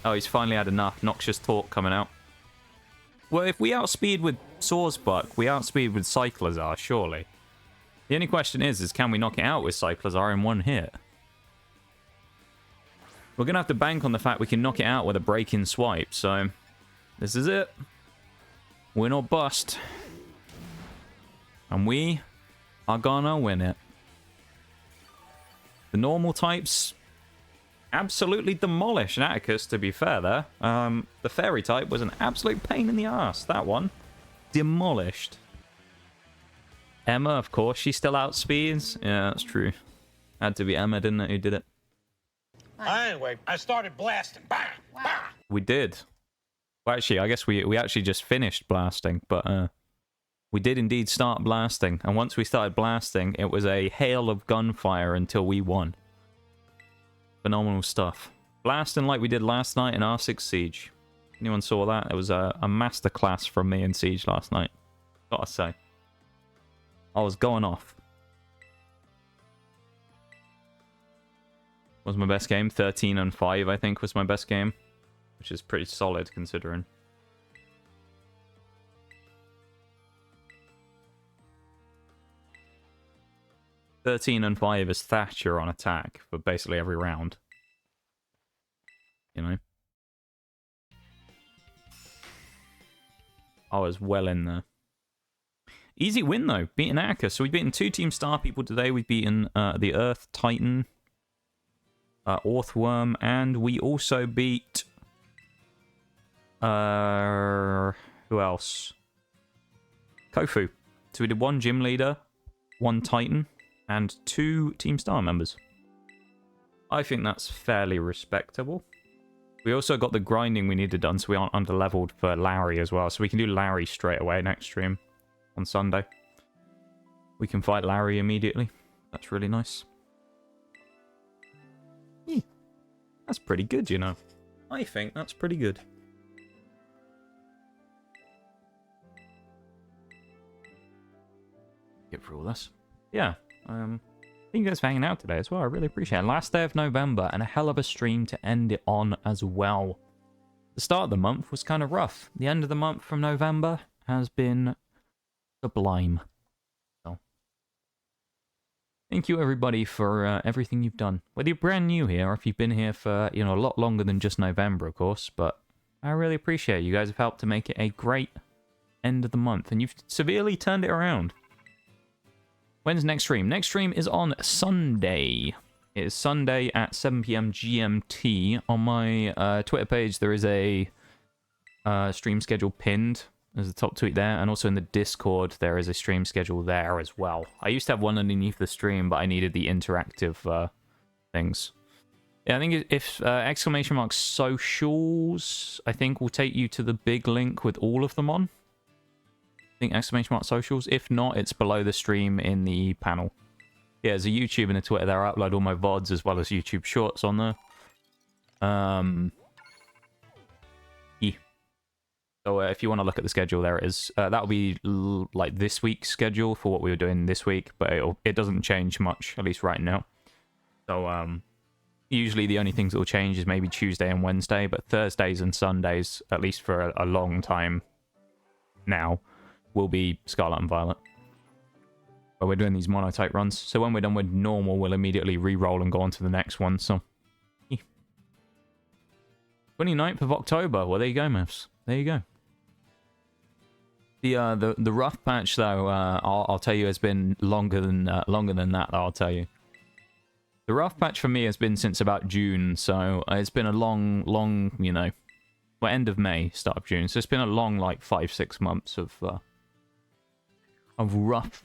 Oh, he's finally had enough. Noxious Talk coming out. Well, if we outspeed with Swordsbuck, we outspeed with Cyclozar, surely. The only question is can we knock it out with Cyclozar in 1 hit? We're going to have to bank on the fact we can knock it out with a break-in swipe, so... This is it. Win or bust. And we are gonna win it. The normal types absolutely demolished Atticus, to be fair there. The fairy type was an absolute pain in the ass, that one. Demolished. Emma, of course, she still outspeeds. Yeah, that's true. Had to be Emma, didn't it, who did it? Anyway, I started blasting. Bah! Bah! We did. Well, actually, I guess we actually just finished blasting, but we did indeed start blasting. And once we started blasting, it was a hail of gunfire until we won. Phenomenal stuff. Blasting like we did last night in R6 Siege. Anyone saw that? It was a masterclass from me in Siege last night. Gotta say. I was going off. Was my best game? 13-5, I think, was my best game. Which is pretty solid, considering. (13-5) is Thatcher on attack for basically every round. You know? I was well in there. Easy win, though. Beating Atticus. So we've beaten 2 Team Star people today. We've beaten the Earth Titan, Orthworm, and we also beat... who else? Kofu. So we did 1 Gym Leader, 1 Titan, and 2 Team Star members. I think that's fairly respectable. We also got the grinding we needed done, so we aren't under-leveled for Larry as well. So we can do Larry straight away next stream. on Sunday. We can fight Larry immediately. That's really nice. That's pretty good, you know. I think that's pretty good. Get through all this. Yeah. Thank you guys for hanging out today as well. I really appreciate it. Last day of November and a hell of a stream to end it on as well. The start of the month was kind of rough. The end of the month from November has been sublime. So, thank you everybody for everything you've done. Whether you're brand new here or if you've been here for, you know, a lot longer than just November, of course. But I really appreciate it. You guys have helped to make it a great end of the month. And you've severely turned it around. When's next stream? Next stream is on Sunday. It is Sunday at 7 PM GMT. On my Twitter page, there is a stream schedule pinned. There's a top tweet there. And also in the Discord, there is a stream schedule there as well. I used to have one underneath the stream, but I needed the interactive things. Yeah, I think if exclamation mark socials, I think will take you to the big link with all of them on. I think exclamation mark socials. If not, it's below the stream in the panel. Yeah, there's a YouTube and a Twitter there. I upload all my VODs as well as YouTube shorts on there. Yeah. So if you want to look at the schedule, there it is. That'll be like this week's schedule for what we were doing this week, but it doesn't change much, at least right now. So usually the only things that will change is maybe Tuesday and Wednesday, but Thursdays and Sundays, at least for a long time now, will be Scarlet and Violet. But we're doing these monotype runs. So when we're done with normal, we'll immediately re-roll and go on to the next one. So, yeah. 29th of October. Well, there you go, Maths. There you go. The rough patch, though, I'll tell you, has been longer than that, I'll tell you. The rough patch for me has been since about June, so it's been a long, you know, well, end of May, start of June. So it's been a long, like, 5-6 months of rough,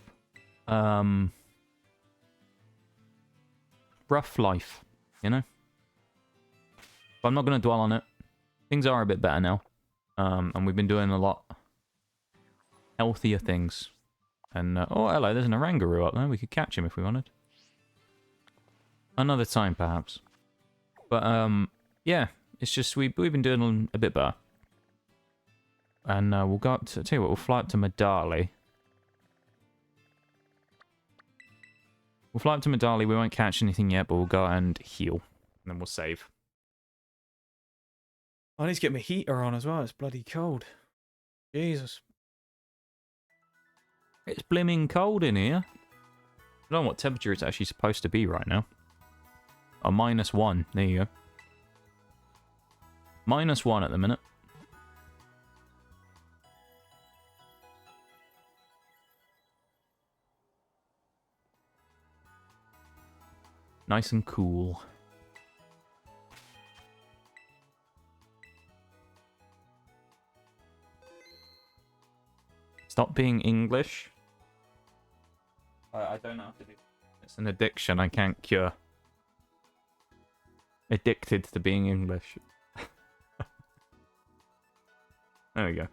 rough life, you know? But I'm not going to dwell on it. Things are a bit better now. And we've been doing a lot healthier things. And, oh, hello, there's an Orangaroo up there. We could catch him if we wanted. Another time, perhaps. But, yeah, it's just we've been doing a bit better. And we'll go up to, tell you what, we'll fly up to Medali. We'll fly up to Medali. We won't catch anything yet, but we'll go and heal. And then we'll save. I need to get my heater on as well. It's bloody cold. Jesus. It's blimmin' cold in here. I don't know what temperature it's actually supposed to be right now. Oh, -1. There you go. -1 at the minute. Nice and cool. Stop being English. I don't know how to do it. It's an addiction I can't cure. Addicted to being English. There we go.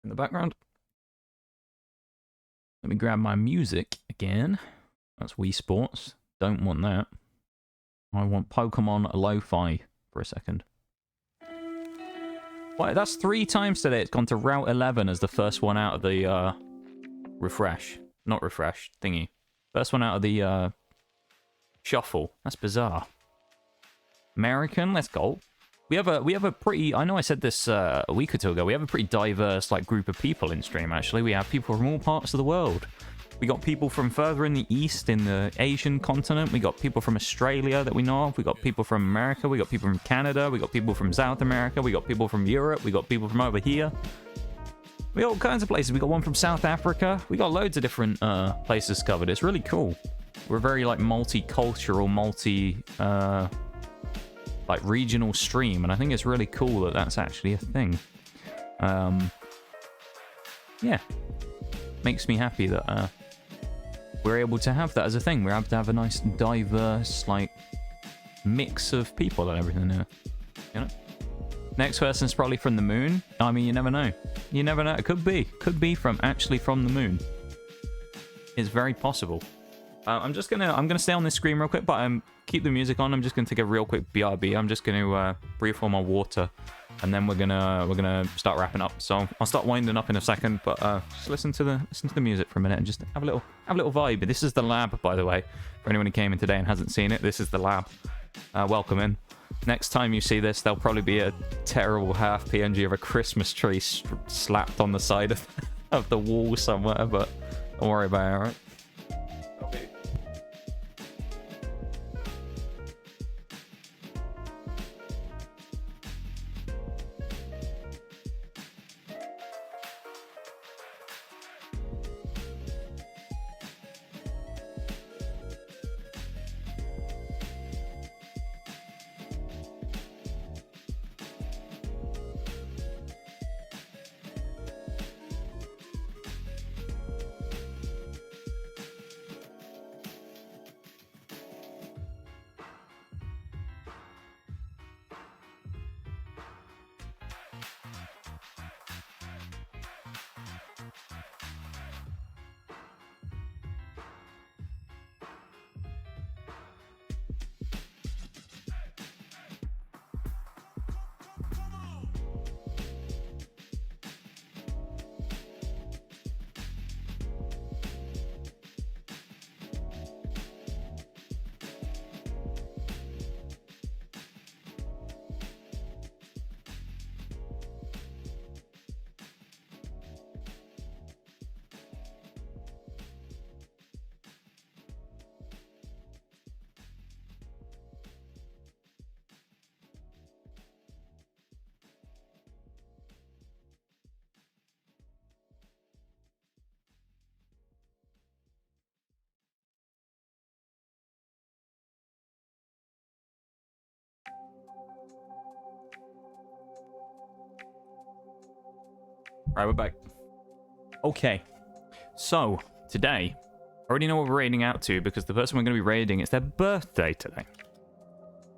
In the background. Let me grab my music again. That's Wii Sports. Don't want that. I want Pokemon Lo-Fi for a second. Wait, that's 3 times today. It's gone to Route 11 as the first one out of the refresh. Not refresh, thingy. First one out of the shuffle. That's bizarre. American, let's go. We have a pretty, I know I said this a week or two ago, we have a pretty diverse like group of people in stream actually. We have people from all parts of the world. We got people from further in the east in the Asian continent. We got people from Australia that we know of. We got people from America. We got people from Canada. We got people from South America. We got people from Europe. We got people from over here. We got all kinds of places. We got one from South Africa. We got loads of different places covered. It's really cool. We're very like multicultural, like regional stream, and I think it's really cool that that's actually a thing. Yeah, makes me happy that we're able to have that as a thing. We're able to have a nice diverse like mix of people and everything there, you know. Next person's probably from the moon. I mean, you never know. You never know. It could be. Could be from actually from the moon. It's very possible. I'm gonna stay on this screen real quick, but keep the music on. I'm just gonna take a real quick BRB. I'm just gonna refill my water, and then we're gonna start wrapping up. So I'll start winding up in a second, but just listen to the music for a minute and just have a little vibe. This is the lab, by the way, for anyone who came in today and hasn't seen it. This is the lab. Welcome in. Next time you see this, there'll probably be a terrible half PNG of a Christmas tree slapped on the side of the wall somewhere, but don't worry about it, alright? Right, we're back. Okay, so today, I already know what we're raiding out to because the person we're going to be raiding, it's their birthday today.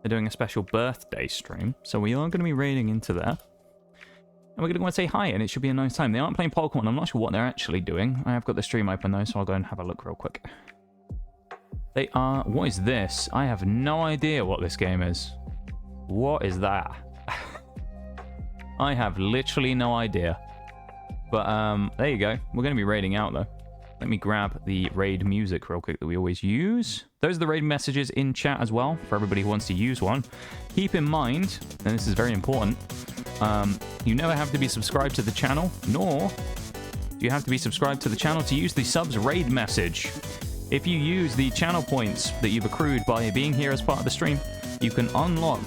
They're doing a special birthday stream, so we are going to be raiding into there. And we're going to go and say hi, and it should be a nice time. They aren't playing Pokemon. I'm not sure what they're actually doing. I have got the stream open though, so I'll go and have a look real quick. They are... What is this? I have no idea what this game is. What is that? I have literally no idea. But, there you go. We're going to be raiding out, though. Let me grab the raid music real quick that we always use. Those are the raid messages in chat as well, for everybody who wants to use one. Keep in mind, and this is very important, you never have to be subscribed to the channel, nor do you have to be subscribed to the channel to use the subs raid message. If you use the channel points that you've accrued by being here as part of the stream, you can unlock,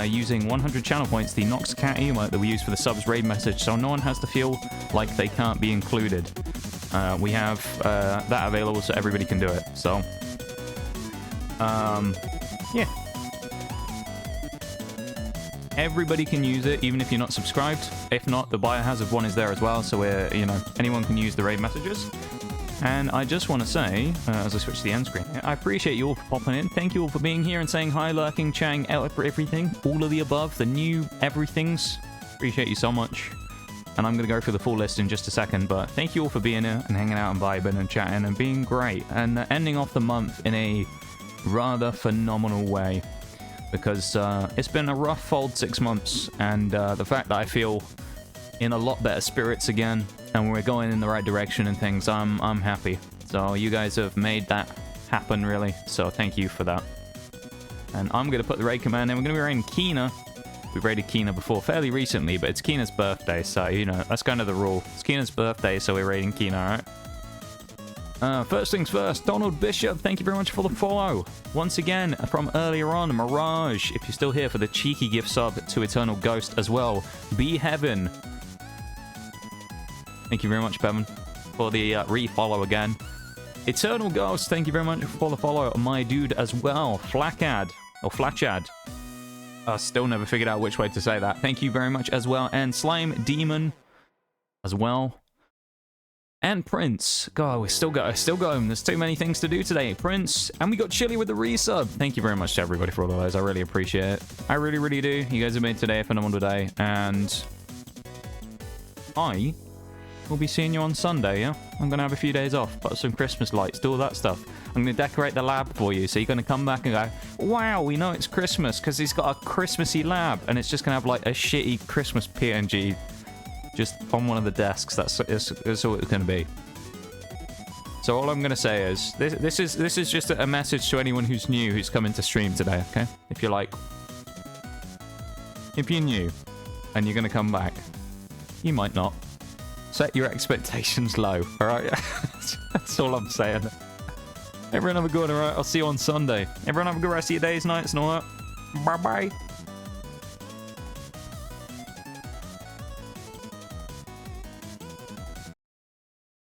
using 100 channel points, the Nox Cat emote that we use for the subs raid message, so no one has to feel like they can't be included. We have that available so everybody can do it. So, yeah. Everybody can use it, even if you're not subscribed. If not, the Biohazard one is there as well, so anyone can use the raid messages. And I just want to say, as I switch to the end screen here, I appreciate you all for popping in. Thank you all for being here and saying hi, lurking, chatting, everything. All of the above, the new everythings. Appreciate you so much. And I'm going to go through the full list in just a second, but thank you all for being here and hanging out and vibing and chatting and being great. And ending off the month in a rather phenomenal way. Because it's been a rough old 6 months, and the fact that I feel in a lot better spirits again, and we're going in the right direction and things, I'm happy. So you guys have made that happen, really. So thank you for that. And I'm going to put the raid command in. We're going to be raiding Kina. We've raided Kina before fairly recently, but it's Kina's birthday, so, you know, that's kind of the rule. It's Kina's birthday, so we're raiding Kina, alright? First things first, Donald Bishop, thank you very much for the follow. Once again, from earlier on, Mirage, if you're still here for the cheeky gift sub to Eternal Ghost as well. Be Heaven. Thank you very much, Bevan, for the re-follow again. Eternal Ghost, thank you very much for the follow, my dude as well. Flakad, or Flatchad. Still never figured out which way to say that. Thank you very much as well. And Slime Demon as well. And Prince. God, we still got him. There's too many things to do today. Prince. And we got Chili with the resub. Thank you very much to everybody for all of those. I really appreciate it. I really, really do. You guys have made today a phenomenal day. And I will be seeing you on Sunday, yeah? I'm going to have a few days off. Put some Christmas lights. Do all that stuff. I'm going to decorate the lab for you. So you're going to come back and go, wow, we know it's Christmas because he's got a Christmassy lab. And it's just going to have like a shitty Christmas PNG just on one of the desks. That's all it's going to be. So all I'm going to say is, this is just a message to anyone who's new, who's coming to stream today, okay? If you're new and you're going to come back, you might not. Set your expectations low, all right? That's all I'm saying. Everyone have a good one, all right? I'll see you on Sunday. Everyone have a good rest of your days, nights, and all that. Bye-bye.